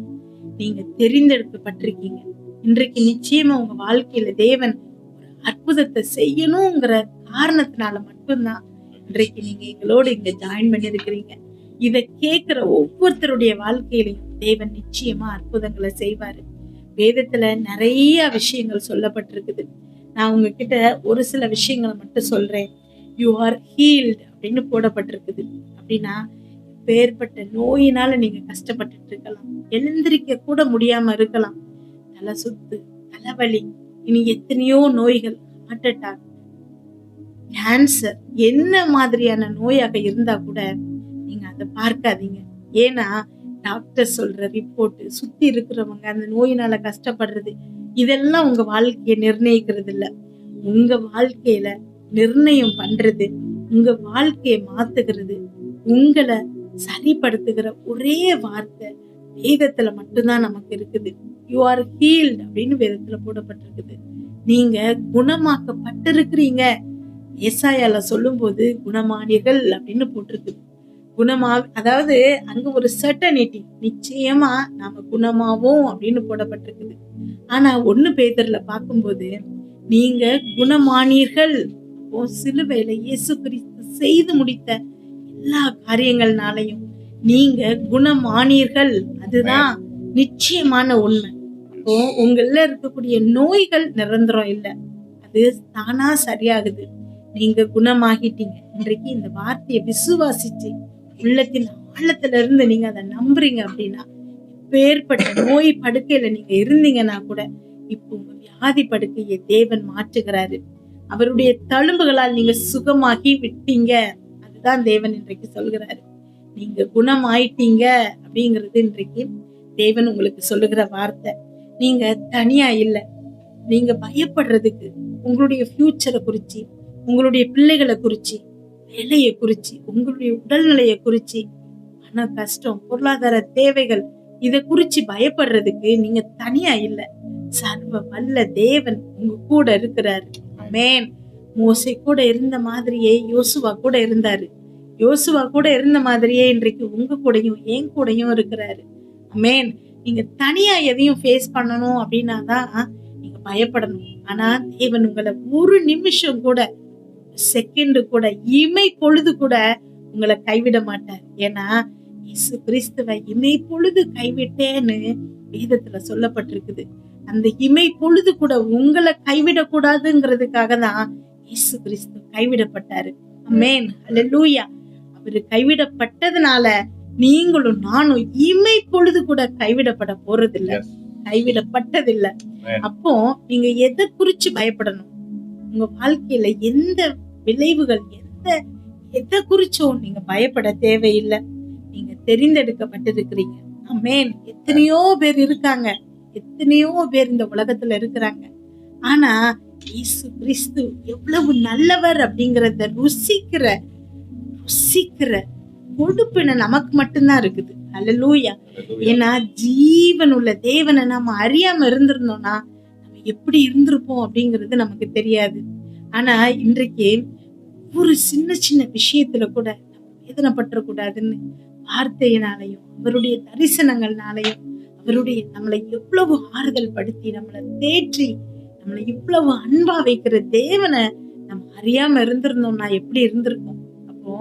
நீங்க தெரிந்தெடுக்கப்பட்டிருக்கீங்க. இன்றைக்கு நிச்சயமா உங்க வாழ்க்கையில தேவன் ஒரு அற்புதத்தை செய்யணுங்கிற காரணத்தினால மட்டும்தான் இன்றைக்கு நீங்க எங்களோடு இங்க ஜாயின் பண்ணிருக்கிறீங்க. இதை கேட்கிற ஒவ்வொருத்தருடைய வாழ்க்கையிலையும் தேவன் நிச்சயமா அற்புதங்களை செய்வாரு. வேதத்துல நிறைய விஷயங்கள் சொல்லப்பட்டிருக்குது. நான் உங்ககிட்ட ஒரு சில விஷயங்களை மட்டும் சொல்றேன். யூ ஆர் ஹீல்ட் அப்படின்னு போடப்பட்டிருக்குது. அப்படின்னா பேர்பட்ட நோயினால நீங்க கஷ்டப்பட்டுட்டு இருக்கலாம், எழுந்திருக்க கூட முடியாம இருக்கலாம், தலை சுத்து, தலைவலி, இனி எத்தனையோ நோய்கள், ஹார்ட் அட்டாக், கேன்சர், என்ன மாதிரியான நோயாக இருந்தா கூட நீங்க அதை பார்க்காதீங்க. ஏன்னா டாக்டர் சொல்ற ரிப்போர்ட், சுத்தி இருக்கிறவங்க அந்த நோயினால கஷ்டப்படுறது, இதெல்லாம் உங்க வாழ்க்கையை நிர்ணயிக்கிறது இல்ல. உங்க வாழ்க்கையில நிர்ணயம் பண்றது, உங்க வாழ்க்கையை மாத்துகிறது, உங்களை சரிப்படுத்துகிற ஒரே வார்த்தை வேதத்துல மட்டும்தான் நமக்கு இருக்குது. யூ ஆர் ஹீல்ட் அப்படின்னு வேதத்துல போடப்பட்டிருக்குது. நீங்க குணமாக்கப்பட்டிருக்கிறீங்க. ஏசாயால சொல்லும் போது குணமானீர்கள் அப்படின்னு போட்டிருக்குது. அதாவது அங்க ஒரு சர்டனிட்டி, நிச்சயமா நாம குணமாவோம் அப்படின்னு போடப்பட்டிருக்குது. ஆனா 1 பேதுருல பார்க்கும்போது நீங்க குணமானீர்கள். சிலுவையில இயேசு கிறிஸ்து செய்து முடித்த எல்லா காரியங்கள்னாலையும் நீங்க குணமானீர்கள். அதுதான் நிச்சயமான உண்மை. அப்போ உங்கள இருக்கக்கூடிய நோய்கள் நிரந்தரம் இல்லை, அது தானா சரியாகுது. நீங்க குணமாகிட்டீங்க. இன்றைக்கு இந்த வார்த்தையை விசுவாசிச்சு உள்ளத்தின் ஆழத்துல இருந்து நீங்க அதை நம்புறீங்க அப்படின்னா, எப்பேற்பட்ட நோய் படுக்கையில நீங்க இருந்தீங்கன்னா கூட இப்போ உங்க வியாதி படுக்கையை தேவன் மாற்றுகிறாரு. அவருடைய தழும்புகளால் நீங்க சுகமாகி விட்டீங்க. அதுதான் தேவன் இன்றைக்கு சொல்கிறாரு. நீங்க குணமாயிட்டீங்க அப்படிங்கிறது இன்றைக்கு தேவன் உங்களுக்கு சொல்லுகிற வார்த்தை. நீங்க தனியா இல்ல. நீங்க பயப்படுறதுக்கு உங்களுடைய ஃபியூச்சரை குறிச்சு, உங்களுடைய பிள்ளைகளை குறிச்சு, வேலையை குறிச்சு, உங்களுடைய உடல்நிலையை குறிச்சு, பண கஷ்டம், பொருளாதார தேவைகள், இதை குறிச்சு பயப்படுறதுக்கு நீங்க தனியா இல்ல. சர்வ வல்ல தேவன் உங்க கூட இருக்கிறாரு. ஆமென். மோசே கூட இருந்த மாதிரியே யோசுவா கூட இருந்தாரு. யோசுவா கூட இருந்த மாதிரியே இன்றைக்கு உங்க கூடயும் என் கூடயும் இருக்கிறாரு. ஆமென். நீங்க தனியா எதையும் ஃபேஸ் பண்ணணும் அப்படின்னா தான் நீங்க பயப்படணும். ஆனா தேவன் உங்களை ஒரு நிமிஷம் கூட, செகண்ட் கூட, இமை பொழுது கூட உங்களை கைவிட மாட்டார். ஏன்னா இயேசு கிறிஸ்துவை இமை பொழுது கைவிட்டேன்னு வேதத்துல சொல்லப்பட்டிருக்குது. அந்த இமை பொழுது கூட உங்களை கைவிடக்கூடாதுங்கிறதுக்காக தான் இயேசு கிறிஸ்து கைவிடப்பட்டாரு. ஆமென். ஹல்லேலூயா. அவரு கைவிடப்பட்டதுனால நீங்களும் நானும் இமை பொழுது கூட கைவிடப்பட போறதில்லை, கைவிடப்பட்டதில்லை. அப்போ நீங்க எதை குறிச்சு பயப்படணும்? உங்க வாழ்க்கையில எந்த விளைவுகள், எதை குறிச்சும் நீங்க பயப்பட தேவையில்லை. நீங்க தெரிந்தெடுக்கப்பட்டிருக்கிறீங்க. ஆமென். எத்தனையோ பேர் இருக்காங்க, எத்தனையோ பேர் இந்த உலகத்துல இருக்கிறாங்க. ஆனா இயேசு கிறிஸ்து எவ்வளவு நல்லவர் அப்படிங்கறத ருசிக்கிற கொடுப்பின நமக்கு மட்டும்தான் இருக்குது. ஹல்லேலூயா. ஏன்னா ஜீவன் உள்ள தேவனை நாம அறியாம இருந்திருந்தோம்னா நம்ம எப்படி இருந்திருப்போம் அப்படிங்கிறது நமக்கு தெரியாது. ஆனா இன்றைக்கு ஒரு சின்ன சின்ன விஷயத்துல கூட வேதனைப்பட்டுற கூடாதுன்னு வார்த்தையினாலையும் அவருடைய தரிசனங்கள்னாலையும் அவருடைய நம்மளை எவ்வளவு ஆறுதல் படுத்தி நம்மளை தேற்றி நம்மளை இவ்வளவு அன்பா வைக்கிற தேவனை நம்ம அறியாம இருந்திருந்தோம்னா எப்படி இருந்திருக்கும்? அப்போ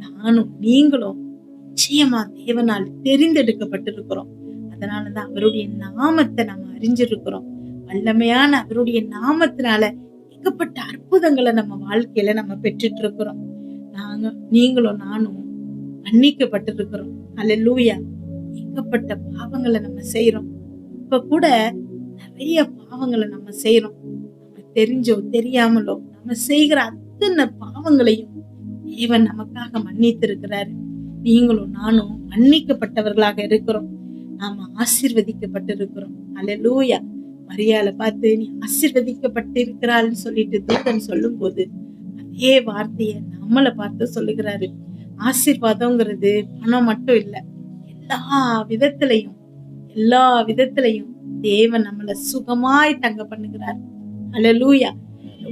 நானும் நீங்களும் நிச்சயமா தேவனால் தெரிந்தெடுக்கப்பட்டிருக்கிறோம். அதனாலதான் அவருடைய நாமத்தை நம்ம அறிஞ்சிருக்கிறோம். வல்லமையான அவருடைய நாமத்தினால ஏகப்பட்ட அற்புதங்களை நம்ம வாழ்க்கையில நம்ம பெற்றுட்டு இருக்கிறோம். நீங்களும் நானும் மன்னிக்கப்பட்டிருக்கிறோம். ஹல்லேலூயா. ஏகப்பட்ட பாவங்களை நம்ம செய்யறோம். இப்ப கூட நிறைய பாவங்களை நம்ம செய்யறோம். நம்ம தெரிஞ்சோ தெரியாமலோ நம்ம செய்கிற அத்தனை பாவங்களையும் தேவன் நமக்காக மன்னித்து இருக்கிறாரு. நீங்களும் நானும் மன்னிக்கப்பட்டவர்களாக இருக்கிறோம். நாம ஆசீர்வதிக்கப்பட்டிருக்கிறோம். ஹல்லேலூயா. மரியாளை பார்த்து நீ ஆசீர்வதிக்கப்பட்டு இருக்கிறாள்னு சொல்லிட்டு தூதன் சொல்லும் போது அதே வார்த்தையை நம்மளை பார்த்து சொல்லுகிறாரு. ஆசீர்வாதம்ங்கிறது பணம் மட்டும் இல்ல, எல்லா விதத்திலையும் தேவன் நம்மளை சுகமாய் தங்க பண்ணுகிறார். ஹல்லேலூயா.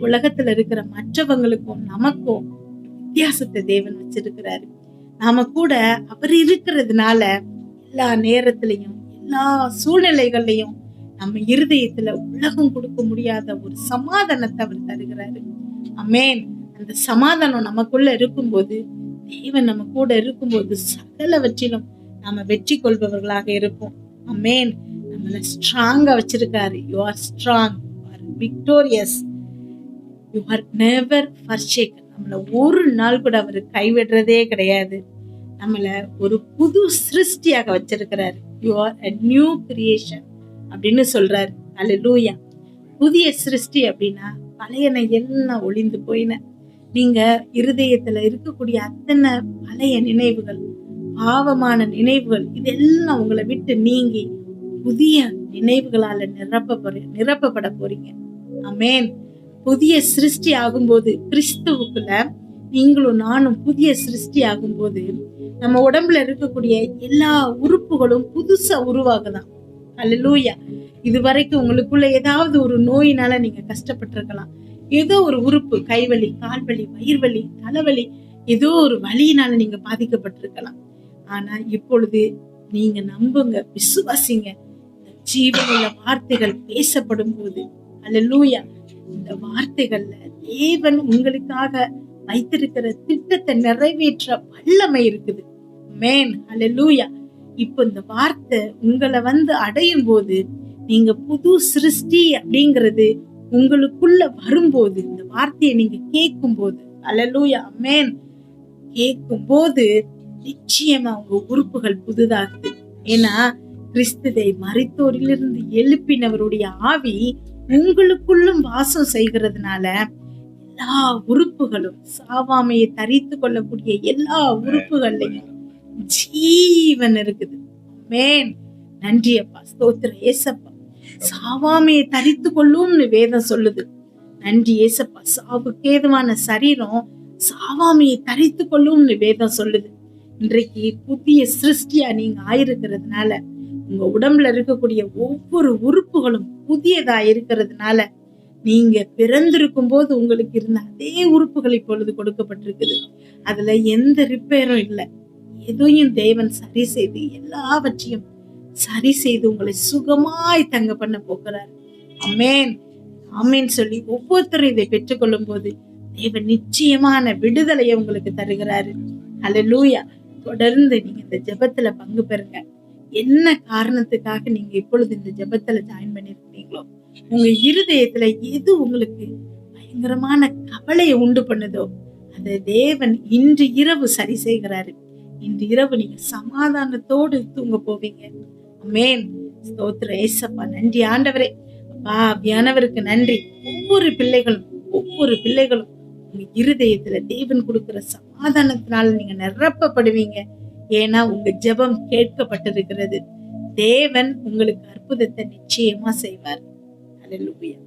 உலகத்துல இருக்கிற மற்றவங்களுக்கும் நமக்கும் வித்தியாசத்தை தேவன் வச்சிருக்கிறாரு. நாம கூட அவர் இருக்கிறதுனால எல்லா நேரத்திலையும் எல்லா சூழ்நிலைகள்லையும் நம்ம இருதயத்துல உலகம் கொடுக்க முடியாத ஒரு சமாதானத்தை அவர் தருகிறாரு. ஆமென். அந்த சமாதானம் நமக்குள்ள இருக்கும்போது, தேவன் நம்ம கூட இருக்கும்போது சகலவற்றிலும் நாம வெற்றி கொள்பவர்களாக இருப்போம். ஆமென். நம்மள ஸ்ட்ராங்கா வச்சிருக்காரு. You are strong, you are victorious, you are never forsaken. நம்மள ஒரு நாள் கூட அவர் கைவிடுறதே கிடையாது. நம்மள ஒரு புது சிருஷ்டியாக வச்சிருக்கிறாரு. You are a new creation அப்படின்னு சொல்றாரு. ஹல்லேலூயா. புதிய சிருஷ்டி அப்படின்னா பழையன எல்லாம் ஒளிந்து போயின. நீங்க இருதயத்துல இருக்கக்கூடிய அத்தனை பழைய நினைவுகள், பாவமான நினைவுகள், இதெல்லாம் உங்களை விட்டு நீங்கி புதிய நினைவுகளால நிரப்பப்பட போறீங்க. ஆமென். புதிய சிருஷ்டி ஆகும்போது, கிறிஸ்துவுக்குள்ள நீங்களும் நானும் புதிய சிருஷ்டி ஆகும்போது நம்ம உடம்புல இருக்கக்கூடிய எல்லா உறுப்புகளும் புதுசா உருவாகுதான். ஹல்லேலூயா. இதுவரைக்கும் உங்களுக்குள்ள ஏதாவது ஒரு நோயினால நீங்க கஷ்டப்பட்டிருக்கலாம். ஏதோ ஒரு உறுப்பு, கைவலி, கால்வலி, வயிறுவலி, தலைவலி, ஏதோ ஒரு வலியினால நீங்க பாதிக்கப்பட்டிருக்கலாம். ஆனா இப்பொழுது நீங்க நம்புங்க, விசுவாசிங்க. இந்த ஜீவனுள்ள வார்த்தைகள் பேசப்படும் போது, ஹல்லேலூயா, இந்த வார்த்தைகள்ல தேவன் உங்களுக்காக வைத்திருக்கிற திட்டத்தை நிறைவேற்ற வல்லமை இருக்குது. ஆமென். ஹல்லேலூயா. இப்ப இந்த வார்த்தை உங்களை அடையும் போது, நீங்க புது சிருஷ்டி அப்படிங்கிறது உங்களுக்குள்ள வரும்போது, இந்த வார்த்தையை நீங்க கேட்கும் போது, அல்லேலூயா, ஆமென். கேட்கும் போது நிச்சயமா உங்க உறுப்புகள் புதிதாகுது. ஏன்னா கிறிஸ்துவை மரித்தோரிலிருந்து எழுப்பினவருடைய ஆவி உங்களுக்குள்ளும் வாசம் செய்கிறதுனால எல்லா உறுப்புகளும், சாவாமையை தரித்து கொள்ளக்கூடிய எல்லா உறுப்புகள்லையும் ஜீவன் இருக்குது. ஆமென். நன்றி அப்பா, ஸ்தோத்திரம் ஏசப்பா. சாவாமையை தரித்து கொள்ளும்னு வேதம் சொல்லுது. நன்றி ஏசப்பா. சாவுக்கு ஏதுவான சரீரம் சாவாமையை தரித்து கொள்ளும்னு வேதம் சொல்லுது. இன்றைக்கு புதிய சிருஷ்டியா நீங்க ஆயிருக்கிறதுனால, உங்க உடம்புல இருக்கக்கூடிய ஒவ்வொரு உறுப்புகளும் புதியதா இருக்கிறதுனால, நீங்க பிறந்திருக்கும் போது உங்களுக்கு இருந்த அதே உறுப்புகள் இப்பொழுது கொடுக்கப்பட்டிருக்குது. அதுல எந்த ரிப்பேரும் இல்லை. எதையும் தேவன் சரி செய்து எல்லாவற்றையும் சரி செய்து உங்களை சுகமாய் தங்க பண்ண போகிறார். ஆமென், ஆமென் சொல்லி ஒவ்வொருத்தரும் இதை பெற்றுக்கொள்ளும் போது தேவன் நிச்சயமான விடுதலையை உங்களுக்கு தருகிறாரு. அல்லேலூயா. தொடர்ந்து நீங்க இந்த ஜெபத்துல பங்கு பெறுங்க. என்ன காரணத்துக்காக நீங்க இப்பொழுது இந்த ஜெபத்துல ஜாயின் பண்ணிருக்கீங்களோ, உங்க இருதயத்துல எது உங்களுக்கு பயங்கரமான கவலையை உண்டு பண்ணுதோ அதை தேவன் இன்று இரவு சரி செய்கிறாரு. இன்று இரவு நீங்க சமாதானத்தோடு தூங்க போவீங்க. ஆமென். ஸ்தோத்திரம் ஏசப்பா. நன்றி ஆண்டவரே. அப்பா, ஆவியானவருக்கு நன்றி. ஒவ்வொரு பிள்ளைகளும் உங்க இருதயத்துல தேவன் கொடுக்கிற சமாதானத்தினால நீங்க நிரப்பப்படுவீங்க. ஏன்னா உங்க ஜெபம் கேட்கப்பட்டிருக்கிறது. தேவன் உங்களுக்கு அற்புதத்தை நிச்சயமா செய்வார். அல்லேலூயா.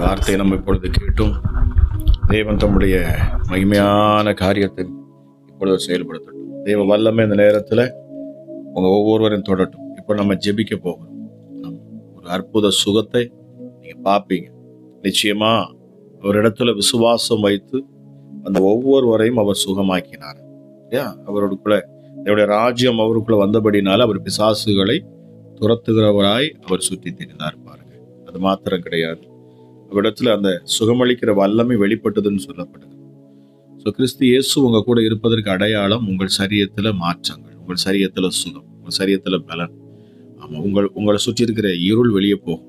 வார்த்தையை நம்ம இப்பொழுது கேட்டும் தேவன் தம்முடைய மகிமையான காரியத்தை இப்பொழுது செயல்படுத்தட்டும். தேவ வல்லமை இந்த நேரத்துல உங்க ஒவ்வொருவரையும் தொடட்டும். இப்போ நம்ம ஜெபிக்க போகிறோம். ஒரு அற்புத சுகத்தை நீங்க பார்ப்பீங்க. நிச்சயமா ஒரு இடத்துல விசுவாசம் வைத்து அந்த ஒவ்வொருவரையும் அவர் சுகமாக்கினார். அவருக்குள்ள அவருடைய ராஜ்யம் அவருக்குள்ள வந்தபடினால அவர் பிசாசுகளை துரத்துகிறவராய் அவர் சுற்றி திரிந்தார். பாருங்க, அது மாத்திரம் கிடையாது, அவரிடத்துல அந்த சுகமளிக்கிற வல்லமை வெளிப்பட்டதுன்னு சொல்லப்படுது. ஸோ கிறிஸ்து இயேசு உங்க கூட இருப்பதற்கு அடையாளம் உங்கள் சரீரத்துல மாற்றங்கள், உங்கள் சரீரத்துல சுகம், உங்கள் சரீரத்துல பலன். ஆமா, உங்களை சுற்றி இருக்கிற இருள் வெளியே போகும்.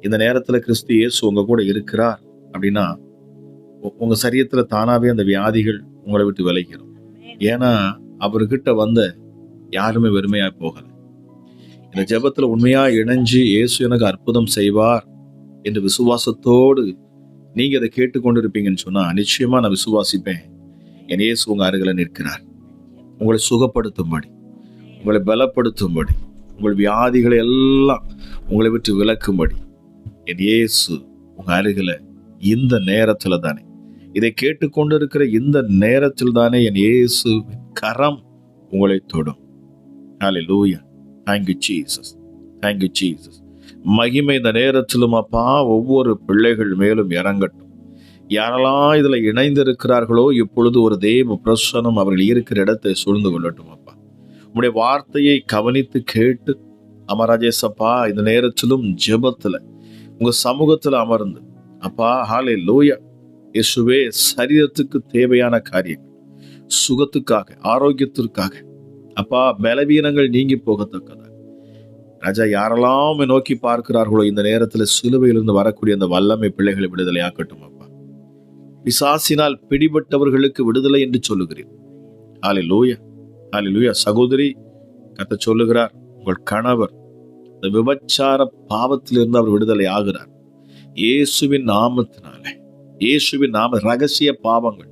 இந்த நேரத்துல கிறிஸ்து இயேசு உங்க கூட இருக்கிறார் அப்படின்னா உங்க சரீரத்துல தானாவே அந்த வியாதிகள் உங்களை விட்டு விலகிடும். ஏன்னா அவர்கிட்ட வந்த யாருமே வெறுமையா போகல. இந்த ஜெபத்துல உண்மையா இணைஞ்சு இயேசு எனக்கு அற்புதம் செய்வார் என்று விசுவாசத்தோடு நீங்க அதை கேட்டுக்கொண்டு இருப்பீங்கன்னு சொன்னா நிச்சயமா நான் விசுவாசிப்பேன். என் இயேசு உங்க அருகில நிற்கிறார், உங்களை சுகப்படுத்தும்படி, உங்களை பலப்படுத்தும்படி, உங்கள் வியாதிகளை எல்லாம் உங்களை விட்டு விலக்கும்படி என் இயேசு உங்க அருகில இந்த நேரத்துல தானே, இதை கேட்டுக்கொண்டு இருக்கிற இந்த நேரத்தில் தானே என் இயேசு கரம் உங்களை தொடும். ஹல்லேலூயா. Thank you Jesus. Thank you Jesus. மகிமை இந்த நேரத்திலும் அப்பா ஒவ்வொரு பிள்ளைகள் மேலும் இறங்கட்டும். யாரெல்லாம் இதுல இணைந்து இருக்கிறார்களோ இப்பொழுது ஒரு தேவ பிரசன்னம் அவர்கள் இருக்கிற இடத்தை சூழ்ந்து கொள்ளட்டும். அப்பா உம்முடைய வார்த்தையை கவனித்து கேட்டு அமராஜேசப்பா இந்த நேரத்திலும் ஜெபத்துல உங்க சமூகத்துல அமர்ந்து அப்பா ஹல்லேலூயா இயேசுவே சரீரத்துக்கு தேவையான காரியங்கள், சுகத்துக்காக, ஆரோக்கியத்திற்காக அப்பா பலவீனங்கள் நீங்கி போகத்தக்கதாக ராஜா யாரெல்லாம் நோக்கி பார்க்கிறார்களோ இந்த நேரத்துல சிலுவையிலிருந்து வரக்கூடிய அந்த வல்லமை பிள்ளைகளை விடுதலை ஆக்கட்டும். அப்பா பிசாசினால் பிடிபட்டவர்களுக்கு விடுதலை என்று சொல்லுகிறேன். ஹல்லேலூயா, ஹல்லேலூயா. சகோதரி கர்த்தர் சொல்லுகிறார், உங்கள் கணவர் இந்த விபச்சார பாவத்திலிருந்து அவர் விடுதலை ஆகிறார் இயேசுவின் நாமத்தினாலே. இயேசுவின் நாம ரகசிய பாவங்கள்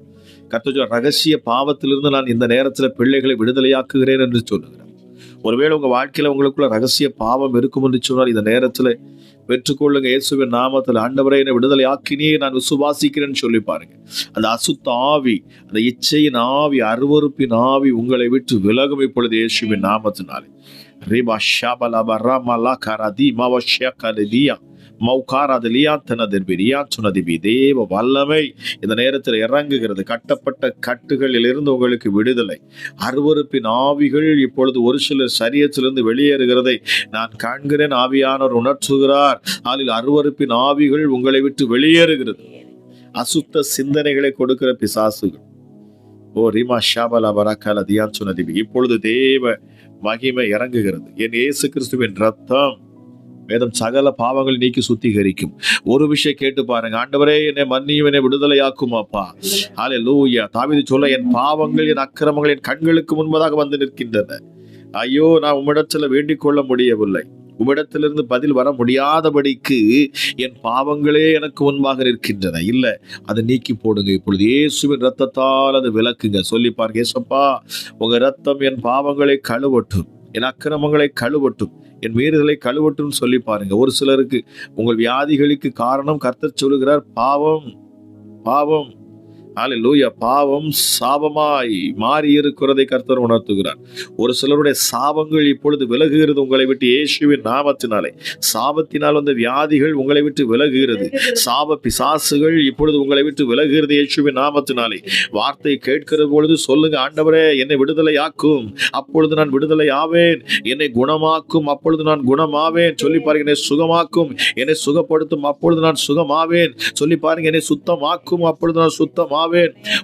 கர்த்தர் ரகசிய பாவத்திலிருந்து நான் இந்த நேரத்துல பிள்ளைகளை விடுதலையாக்குகிறேன் என்று சொல்லுகிறார். ஒருவேளை உங்க வாழ்க்கையில உங்களுக்குள்ள ரகசிய பாவம் இருக்கும் என்று சொன்னால் இந்த நேரத்துல பெற்றுக்கொள்ளுங்க. இயேசுவின் நாமத்தில் ஆண்டவரே என்னை விடுதலை ஆக்கினியே நான் விசுவாசிக்கிறேன்னு சொல்லி பாருங்க. அந்த அசுத்த ஆவி, அந்த இச்சையின் ஆவி, அருவருப்பின் ஆவி உங்களை விட்டு விலகும் இப்பொழுது இயேசுவின் நாமத்தினாலே. ரிபா ஷாபலபா ரமலா கரதி மவஷகலியா மௌகாரதிலியா தனதிர்பிரியா சுனதிபி. தேவ வல்லமை இந்த நேரத்தில் இறங்குகிறது. கட்டப்பட்ட கட்டுகளில் இருந்து உங்களுக்கு விடுதலை. அருவருப்பின் ஆவிகள் இப்பொழுது ஒரு சிலர் சரீரத்திலிருந்து வெளியேறுகிறதை நான் காண்கிறேன். ஆவியானவர் உணர்த்துகிறார். அதில் அருவருப்பின் ஆவிகள் உங்களை விட்டு வெளியேறுகிறது. அசுத்த சிந்தனைகளை கொடுக்கிற பிசாசுகள் ஓ ரிமா ஷாபலா பராக்கால தியான் சொன்னதிபி. இப்பொழுது தேவ மகிமை இறங்குகிறது. என் இயேசு கிறிஸ்துவின் ரத்தம் வேதம் சகல பாவங்களை நீக்கி சுத்திகரிக்கும். ஒரு விஷயம் கேட்டு பாருங்க, ஆண்டவரே என்னை மன்னியும், என்னை விடுதலையாக்கும் அப்பா. ஹல்லேலூயா. தாவீது சொல்ல, என் பாவங்கள் என் அக்கிரமங்கள் என் கண்களுக்கு முன்பதாக வந்து நிற்கின்றன. ஐயோ, நான் உம்மிடத்துல வேண்டிக் கொள்ள முடியவில்லை, உம்மிடத்திலிருந்து பதில் வர முடியாதபடிக்கு என் பாவங்களே எனக்கு முன்பாக நிற்கின்றன. இல்ல, அதை நீக்கி போடுங்க இப்பொழுது இயேசுவின் ரத்தத்தால் அதை விலக்குங்க. சொல்லி பாருங்க, ஏசப்பா உங்க ரத்தம் என் பாவங்களை கழுவட்டும், என் அக்கிரமங்களை கழுவட்டும், என் மீறுதலை கழுவட்டும் சொல்லி பாருங்க. ஒரு சிலருக்கு உங்கள் வியாதிகளுக்கு காரணம் கர்த்தர் சொல்லுகிறார் பாவம். பாவம் ஹல்லேலூயா. பாவம் சாபமாய் மாறி இருக்கிறதை கர்த்தர் உணர்த்துகிறார். ஒரு சிலருடைய சாபங்கள் இப்பொழுது விலகுகிறது உங்களை விட்டு இயேசுவின் நாமத்தினாலே. சாபத்தினால் வந்த வியாதிகள் உங்களை விட்டு விலகுகிறது. சாப பிசாசுகள் இப்பொழுது உங்களை விட்டு விலகுகிறது இயேசுவின் நாமத்தினாலே. வார்த்தை கேட்கிற பொழுது சொல்லுங்க, ஆண்டவரே என்னை விடுதலையாக்கும், அப்பொழுது நான் விடுதலை ஆவேன். என்னை குணமாக்கும், அப்பொழுது நான் குணமாவேன். சொல்லி பாருங்க, என்னை சுகமாக்கும், என்னை சுகப்படுத்தும், அப்பொழுது நான் சுகமாவேன். சொல்லி பாருங்க, என்னை சுத்தமாக்கும், அப்பொழுது நான் சுத்தமாவேன்.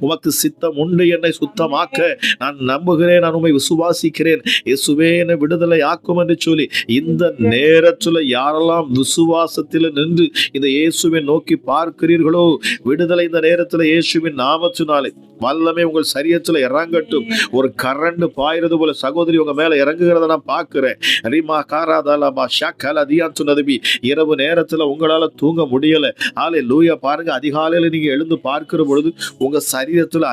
உமக்கு சித்தம் உண்டு என்னை சுத்தமாக்க. நான் நம்புகிறேன், நான் உம்மை விசுவாசிக்கிறேன். இயேசுவே என்னை விடுதலை ஆக்கும் என்று சொல்லி இந்த நேரத்தில் யாரெல்லாம் விசுவாசத்தில் நின்று இந்த இயேசுவை நோக்கி பார்க்கிறீர்களோ, விடுதலை இந்த நேரத்தில் இயேசுவின் நாமத்தினாலே வல்லமே உங்கள் சரீரத்தில் இறங்கட்டும். ஒரு கரண்டு பாயிறது போல சகோதரி உங்க மேல இறங்குகிறத நான் பார்க்கிறேன். ரிமா காராதலபா ஷக்கல தியான் சொன்னதுபி. இரவு நேரத்துல உங்களால தூங்க முடியல. ஹல்லேலூயா. பாருங்க, அதிகாலையில நீங்க எழுந்து பார்க்கிற பொழுது உங்க சரீரத்துல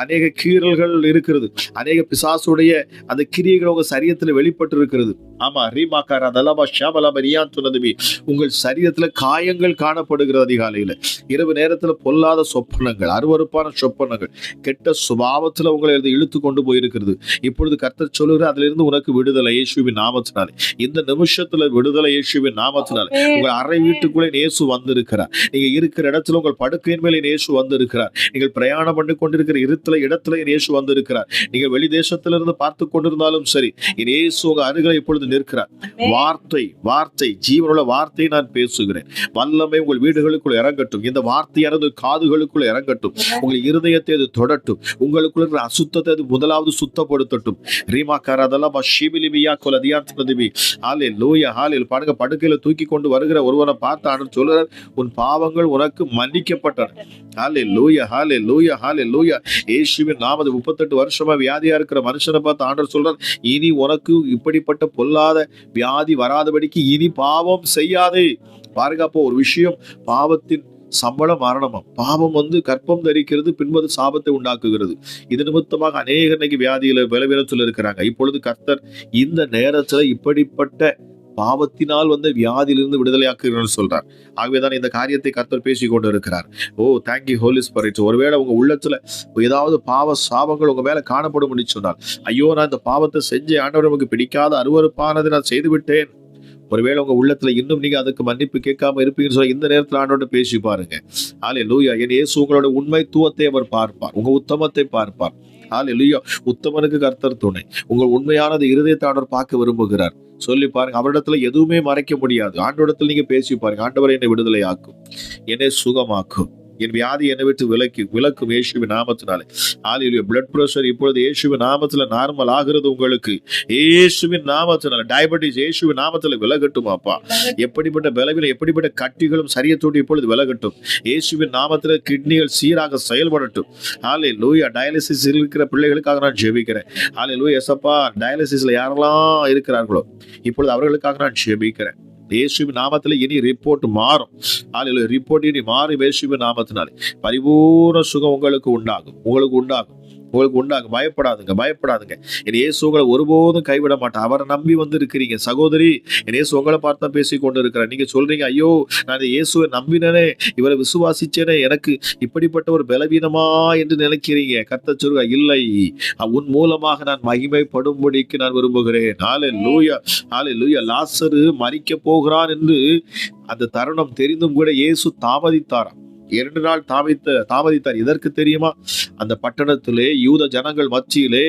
அநேக கீறல்கள் இருக்கிறது. அநேக பிசாசுடைய அந்த கிரியைகள் உங்க சரீரத்துல வெளிப்பட்டு இருக்கிறது. ஆமா, ரீமா காராதலபா ஷாபலபா ரியான் சொன்னதுபி. உங்கள் சரீரத்துல காயங்கள் காணப்படுகிறது. அதிகாலையில இரவு நேரத்துல பொல்லாத சொப்பனங்கள், அருவருப்பான சொப்பனங்கள், கெட்ட சுபாவத்துல உங்களை இழுத்து கொண்டு போயிருக்கிறது. இப்பொழுது கர்த்தர் சொல்லுகிற அதிலிருந்து உனக்கு விடுதலை இயேசுவின் நாமத்தினாலே. இந்த நிமிஷத்துல விடுதலை இயேசுவின் நாமத்தினாலே. உங்கள் அறை வீட்டுக்குள்ளே இயேசு வந்திருக்கிறார். நீங்க இருக்கிற இடத்துல உங்கள் படுக்கையின் மேலே இயேசு வந்திருக்கிறார். நீங்கள் பிரயாணம் பண்ணி கொண்டிருக்கிற இடத்துல இயேசு வந்திருக்கிறார். நீங்கள் வெளி தேசத்திலிருந்து பார்த்து கொண்டிருந்தாலும் சரி, இயேசு உங்க அருகில் இப்பொழுது நிற்கிறார். வார்த்தை ஜீவனுள்ள வார்த்தையை நான் பேசுகிறேன். வல்லமை உங்கள் வீடுகளுக்குள் இறங்கட்டும். இந்த வார்த்தையானது காதுகளுக்குள் இறங்கட்டும். உங்கள் இருதயத்தை அது தொடட்டும். உங்களுக்குள்ள இருக்கிற அசுத்தத்தை அது முதலாவது சுத்தப்படுத்தட்டும். ரீமா காராதலபா ஷிபிலிபியா கொலதியாத்மதிபி. ஹல்லேலூயா. ஹல்லேலூயா. பாருங்க, படுக்கையில தூக்கி கொண்டு வருகிற ஒருவனை பார்த்து ஆண்டவர் சொல்றார், உன் பாவங்கள் உனக்கு மன்னிக்கப்பட்டன. ஹல்லேலூயா. ஹல்லேலூயா. ஹல்லேலூயா. இயேசுவின் நாமத்தில் 38 வருஷமா வியாதியா இருக்கிற மனுஷனை பார்த்து ஆண்டவர் சொல்றார், இனி உனக்கு இப்படிப்பட்ட பொல்லாத வியாதி வராதபடிக்கு இனி பாவம் செய்யாதே. பாருங்க, அப்போ ஒரு விஷயம், பாவத்தின் சம்பளம் மரணமாம். பாவம் கற்பம் தரிக்கிறது, பின்பது சாபத்தை உண்டாக்குகிறது. இது நிமித்தமாக அநேக இன்னைக்கு வியாதியில பலவீனத்தில் இருக்கிறாங்க. இப்பொழுது கர்த்தர் இந்த நேரத்துல இப்படிப்பட்ட பாவத்தினால் வியாதியிலிருந்து விடுதலையாக்குகிறேன்னு சொல்றார். ஆகவேதான் இந்த காரியத்தை கர்த்தர் பேசி கொண்டு இருக்கிறார். ஓ தேங்க்யூ ஹோலி ஸ்பிரிட். ஒருவேளை உங்க உள்ளத்துல ஏதாவது பாவ சாபங்கள் உங்க மேல காணப்படும் சொன்னால், ஐயோ நான் இந்த பாவத்தை செஞ்சு ஆண்டவர் நமக்கு பிடிக்காத அருவருப்பானதை நான் செய்து விட்டேன். ஒருவேளை உங்க உள்ளத்துல இன்னும் நீங்க அதுக்கு மன்னிப்பு கேட்காம இருப்பீங்கன்னு சொல்ல இந்த நேரத்தில் ஆண்டோட பேசி பாருங்க. ஹல்லேலூயா. என் இயேசு உங்களோட உண்மைத்துவத்தை அவர் பார்ப்பார், உங்க உத்தமத்தை பார்ப்பார். ஹல்லேலூயா. உத்தமனுக்கு கர்த்தர் துணை. உங்கள் உண்மையானது இருதயத்தை ஆண்டவர் பார்க்க விரும்புகிறார். சொல்லி பாருங்க, அவரிடத்துல எதுவுமே மறைக்க முடியாது. ஆண்டோடத்துல நீங்க பேசி பாருங்க, ஆண்டவரை என்னை விடுதலை ஆக்கும், என்னை சுகமாக்கும், என் வியாதி என்னை விட்டு விலக்கும் இயேசுவின் நாமத்தினாலே. ஹல்லேலூயா. பிளட் பிரஷர் இப்பொழுது இயேசுவின் நாமத்துல நார்மல் ஆகிறது. உங்களுக்கு இயேசுவின் நாமத்தினால டயபெட்டிஸ் இயேசுவின் நாமத்துல விலகட்டும் அப்பா. எப்படிப்பட்ட பலவீனம், எப்படிப்பட்ட கட்டிகளும் சரியத்தோடு இப்பொழுது விலகட்டும் இயேசுவின் நாமத்துல. கிட்னிகள் சீராக செயல்படட்டும். ஹல்லேலூயா. டயாலிசிஸ் இருக்கிற பிள்ளைகளுக்காக நான் ஜெபிக்கிறேன். ஹல்லேலூயா. எசப்பா, டயாலிசிஸ்ல யாரெல்லாம் இருக்கிறார்களோ இப்பொழுது அவர்களுக்காக நான் ஜெபிக்கிறேன். இயேசுவின் நாமத்தில் இனி ரிப்போர்ட் மாறும். ஹல்லேலூயா. ரிப்போர்ட் இனி மாறும் இயேசுவின் நாமத்தினாலே. பரிபூர்ண சுகம் உங்களுக்கு உண்டாகும். பயப்படாதுங்க. என் இயேசு உங்களை ஒருபோதும் கைவிட மாட்டார். அவரை நம்பி இருக்கிறீங்க சகோதரி. என் இயேசு உங்களை பார்த்தா பேசி கொண்டு இருக்கிறார். நீங்க சொல்றீங்க, ஐயோ நான் இயேசுவை நம்பினே, இவரை விசுவாசிச்சேனே, எனக்கு இப்படிப்பட்ட ஒரு பலவீனமா என்று நினைக்கிறீங்க. கர்த்தர் சொல்லுங்க, இல்லை, உன் மூலமாக நான் மகிமைப்படும்படிக்கு நான் விரும்புகிறேன். ஹல்லேலூயா. ஹல்லேலூயா. லாசரு மரிக்க போகிறான் என்று அந்த தருணம் தெரிந்தும் கூட இயேசு தாமதித்தாராம். 2 நாள் தாமதித்தார். இதற்கு தெரியுமா? அந்த பட்டணத்திலே யூத ஜனங்கள் மத்தியிலே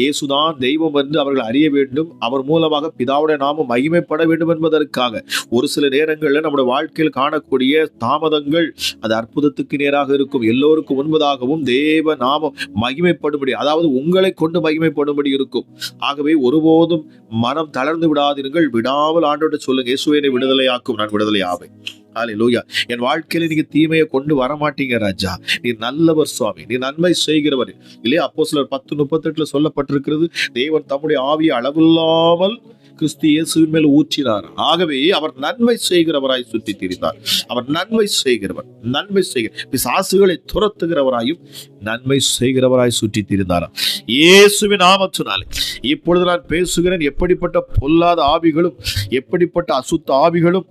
இயேசுதான் தெய்வம் என்று அவர்கள் அறிய வேண்டும், அவர் மூலமாக பிதாவுடைய நாமம் மகிமைப்பட வேண்டும் என்பதற்காக. ஒரு சில நேரங்களில் நம்முடைய வாழ்க்கையில் காணக்கூடிய தாமதங்கள் அது அற்புதத்துக்கு நேராக இருக்கும். எல்லோருக்கும் முன்பதாகவும் தேவ நாமம் மகிமைப்படும்படி, அதாவது உங்களை கொண்டு மகிமைப்படும்படி இருக்கும். ஆகவே ஒருபோதும் மனம் தளர்ந்து விடாதீர்கள். விடாமல் ஆண்டவர்கிட்ட சொல்லுங்க, இயேசுவே என்னை விடுதலையாக்கும், நான் விடுதலை ஆவேன். ஹல்லேலூயா. என் வாழ்க்கையில நீங்க தீமையை கொண்டு வரமாட்டீங்க ராஜா, நீ நல்லவர் சுவாமி, நீ நன்மை செய்கிறவர் இல்லையா? அப்போஸ்தலர் 10:38 சொல்லப்பட்டிருக்கிறது, தேவன் தம்முடைய ஆவியை அளவில்லாமல் கிறிஸ்து இயேசுவின் மேல் ஊற்றினார். ஆகவே அவர் நன்மை செய்கிறவராய் சுற்றி திரிந்தார். அவர் நன்மை செய்கிறவர், நன்மை செய்கிற பிசாசுகளை துரத்துகிறவராயும் நன்மை செய்கிறவராய் சுற்றி திரிந்தார். இயேசுவின் நாமத்தினாலே இப்பொழுது நான் பேசுகிறேன். எப்படிப்பட்ட பொல்லாத ஆவிகளும் எப்படிப்பட்ட அசுத்த ஆவிகளும்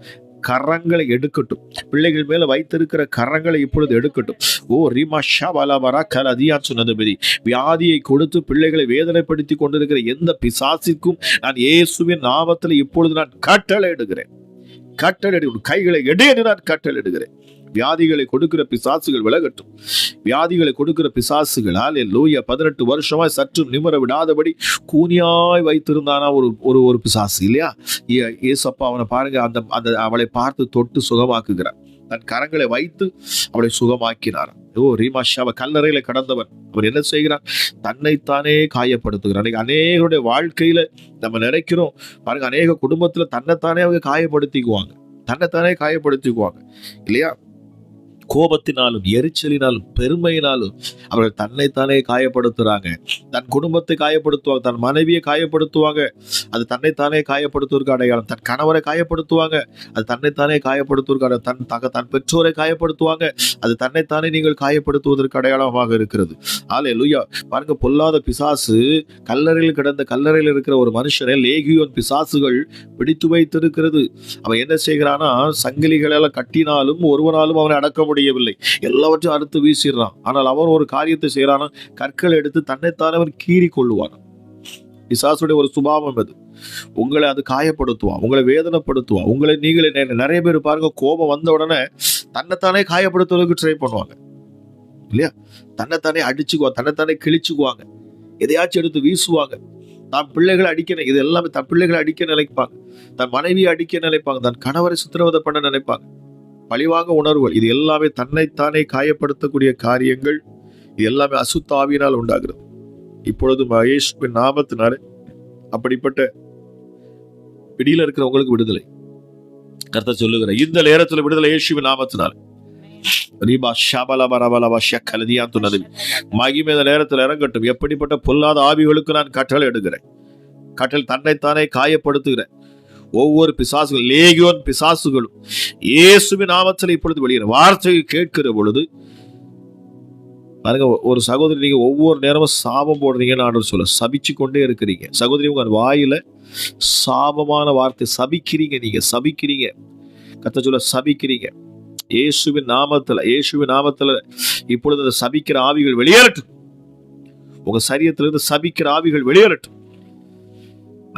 கரங்களை எடுக்கட்டும். பிள்ளைகள் மேல வைத்திருக்கிற கரங்களை இப்பொழுது எடுக்கட்டும். ஓ ரீமா ஷாபாலாபரா கலதியா சொன்னதுபடி வியாதியை கொடுத்து பிள்ளைகளை வேதனைப்படுத்தி கொண்டிருக்கிற எந்த பிசாசிற்கும் நான் இயேசுவின் நாமத்தில் இப்பொழுது நான் கட்டளை இடுகிறேன். கைகளை எடையென்று நான் கட்டளை இடுகிறேன். வியாதிகளை கொடுக்கிற பிசாசுகள் விலகட்டும். வியாதிகளை கொடுக்கிற பிசாசுகள் ஹல்லேலூயா 18 வருஷமாய் சற்று நிமிர விடாதபடி கூனியாய் வைத்திருந்தானா ஒரு பிசாசு இல்லையா? ஏசப்பா அவனை பாருங்க, அந்த அவளை பார்த்து தொட்டு சுகமாக்குகிறார். தன் கரங்களை வைத்து அவளை சுகமாக்கினார். ஓ ரீமாஷாவ கல்லறையில கடந்தவன் அவன் என்ன செய்கிறான்? தன்னைத்தானே காயப்படுத்துகிறான். அநேகருடைய வாழ்க்கையில நம்ம நினைக்கிறோம் பாருங்க, அநேக குடும்பத்துல தன்னைத்தானே அவங்க காயப்படுத்திக்குவாங்க இல்லையா? கோபத்தினாலும் எரிச்சலினாலும் பெருமையினாலும் அவர்கள் தன்னைத்தானே காயப்படுத்துறாங்க. தன் குடும்பத்தை காயப்படுத்துவாங்க, தன் மனைவியை காயப்படுத்துவாங்க, அது தன்னைத்தானே காயப்படுத்துவதற்கு அடையாளம். தன் கணவரை காயப்படுத்துவாங்க, அது தன்னைத்தானே காயப்படுத்துவதற்கு அடையாளம். தன் பெற்றோரை காயப்படுத்துவாங்க, அது தன்னைத்தானே நீங்கள் காயப்படுத்துவதற்கு அடையாளமாக இருக்கிறது. ஹல்லேலூயா. பாருங்க, பொல்லாத பிசாசு கல்லறையில் இருக்கிற ஒரு மனுஷனை லேகியோன் பிசாசுகள் பிடித்து வைத்திருக்கிறது. அவன் என்ன செய்கிறானா, சங்கிலிகளெல்லாம் கட்டினாலும் ஒருவனாலும் அவனை அடக்க முடியவில்லை. எல்லாவற்றையும் அறுத்து வீசிடுறான். ஆனால் அவன் ஒரு காரியத்தை செய்யறானா, கற்களை எடுத்து தன்னைத்தானே அவன் கீறி கொள்ளுவான். பிசாசுடைய ஒரு சுபாவம் அது. உங்களை அது காயப்படுத்துவான், உங்களை வேதனைப்படுத்துவான். நீங்களே நிறைய பேர் பாருங்க, கோபம் வந்த உடனே தன்னைத்தானே காயப்படுத்துவதற்கு ட்ரை பண்ணுவாங்க இல்லையா? தன்னைத்தானே அடிச்சுக்குவாங்க, தன்னைத்தானே கிழிச்சுக்குவாங்க, எதையாச்சும் எடுத்து வீசுவாங்க. தான் பிள்ளைகளை அடிக்க, இது எல்லாமே தன் பிள்ளைகளை அடிக்க நினைப்பாங்க, தன் மனைவியை அடிக்க நினைப்பாங்க, தன் கணவரை சித்திரவதை பண்ண நினைப்பாங்க. பழிவாங்க உணர்வுகள், இது எல்லாமே தன்னைத்தானே காயப்படுத்தக்கூடிய காரியங்கள். இது எல்லாமே அசுத்த ஆவியினால் உண்டாகிறது. இப்பொழுது இயேசுவின் நாமத்தினாலே அப்படிப்பட்ட பிடியில இருக்கிற உங்களுக்கு விடுதலை கர்த்தர் சொல்லுகிற இந்த நேரத்தில் விடுதலை இயேசுவின் நாமத்தினாலே. மகிமை நேரத்தில் இறங்கட்டும். எப்படிப்பட்ட பொல்லாத ஆவிகளுக்கு நான் கட்டளை எடுக்கிறேன். கட்டளை தன்னைத்தானே காயப்படுத்துகிறேன். ஒவ்வொரு பிசாசுகள், லேகியோன் பிசாசுகளும் இயேசுவின் நாமத்தில் இப்பொழுது வெளியேற வார்த்தையை கேட்கிற பொழுது பாருங்க, ஒரு சகோதரி நீங்க ஒவ்வொரு நேரமும் சாபம் போடுறீங்கன்னு ஆண்டவர் சொல்ல, சபிச்சு கொண்டே இருக்கிறீங்க. சகோதரி உங்க வாயில சாபமான வார்த்தை சபிக்கிறீங்க. கர்த்தர் சொல்ல சபிக்கிறீங்க. இயேசுவின் நாமத்துல இப்பொழுது அந்த சபிக்கிற ஆவிகள் வெளியேறட்டும். உங்க சரீரத்திலிருந்து சபிக்கிற ஆவிகள் வெளியேறட்டும்.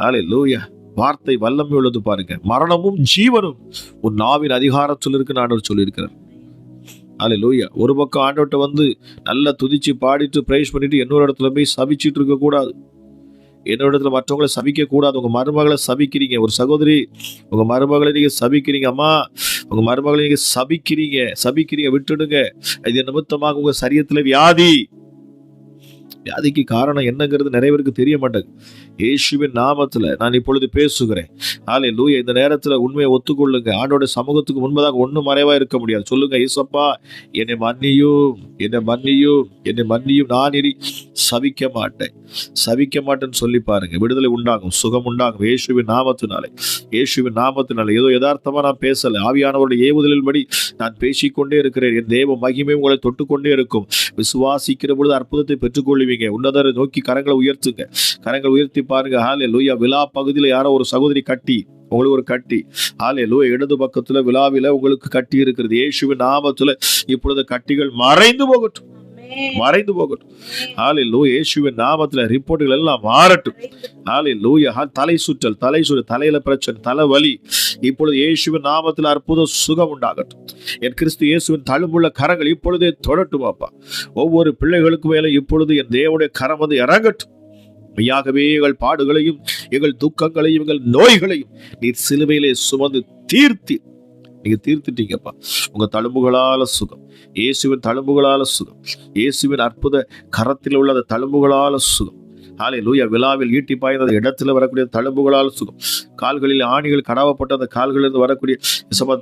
ஹல்லேலூயா. வார்த்தை வல்லமை உள்ளது பாருங்க. மரணமும் ஜீவனும் உன் நாவின் அதிகாரத்தில் இருக்குன்னு ஆண்டவர் சொல்லியிருக்கிறார். ஹல்லேலூயா. ஒரு பக்கம் ஆண்டவர்கிட்ட வந்து நல்லா துதிச்சு பாடிட்டு பிரைஸ் பண்ணிட்டு இன்னொரு இடத்துல போய் சபிச்சுட்டு இருக்க கூடாது. இன்னொரு இடத்துல மற்றவங்களை சபிக்க கூடாது. உங்க மருமகளை சபிக்கிறீங்க. ஒரு சகோதரி, உங்க மருமகளை நீங்க சபிக்கிறீங்க. அம்மா, உங்க மருமகளை நீங்க சபிக்கிறீங்க, விட்டுடுங்க. இது நிமித்தமாக உங்க சரீரத்துல வியாதிக்கு காரணம் என்னங்கிறது நிறைய பேருக்கு தெரிய மாட்டேங்குது. இயேசுவின் நாமத்துல நான் இப்பொழுது பேசுகிறேன். ஹல்லேலூயா. இந்த நேரத்துல உண்மையை ஒத்துக்கொள்ளுங்க. ஆண்டோட சமூகத்துக்கு முன்பதாக ஒன்றும் மறைவா இருக்க முடியாது. சொல்லுங்க, இயேசப்பா என்னை மன்னியும், நான் இனி சபிக்க மாட்டேன்னு சொல்லி பாருங்க. விடுதலை உண்டாகும், சுகம் உண்டாகும். இயேசுவின் நாமத்தினாலே ஏதோ யதார்த்தமா நான் பேசல, ஆவியானவருடைய ஏவுதலின்படி நான் பேசிக்கொண்டே இருக்கிறேன். என் தேவ மகிமை உங்களை தொட்டுக்கொண்டே இருக்கும். விசுவாசிக்கிற பொழுது அற்புதத்தை பெற்றுக்கொள்வீங்க. உன்னதரை நோக்கி கரங்களை உயர்த்தி பாருங்க. ஹல்லேலூயா. விழா பகுதியில் யாரோ ஒரு சகோதரி உங்களுக்கு ஒரு கட்டி, ஹல்லேலூயா, இடது பக்கத்துல விழாவில உங்களுக்கு கட்டி இருக்கிறது. இயேசுவின் நாமத்துல இப்பொழுது கட்டிகள் மறைந்து போகட்டும். மறைந்து போகட்டும். ஹalleluya. இயேசுவின் நாமத்துல ரிப்போர்ட்டுகள் எல்லாம் மாறட்டும். ஹalleluya. தலை சுற்றல், தலையில பிரச்சனை, தலைவலி இப்பொழுது இயேசுவின் நாமத்தில் அற்புத சுகம் உண்டாகட்டும். என் கிறிஸ்து இயேசுவின் தழும்புள்ள கரங்கள் இப்பொழுதே தொடட்டும் அப்பா. ஒவ்வொரு பிள்ளைகளுக்கு மேலே இப்பொழுது என் தேவனுடைய கரம் வந்து இறங்கட்டும். மெய்யாகவே எங்கள் பாடுகளையும் எங்கள் துக்கங்களையும் எங்கள் நோய்களையும் நீர் சிலுவையிலே சுமந்து நீங்க தீர்த்துட்டீங்கப்பா. உங்க தழும்புகளால சுகம், இயேசுவின் தழும்புகளால சுகம், இயேசுவின் அற்புத கரத்தில் உள்ள அந்த தழும்புகளால சுகம். ஹalleluya. விழாவில் ஈட்டி பாய்ந்த இடத்துல வரக்கூடிய தழும்புகளால் சுகம், கால்களில் ஆணிகள் கடாவப்பட்ட அந்த கால்களிலிருந்து வரக்கூடிய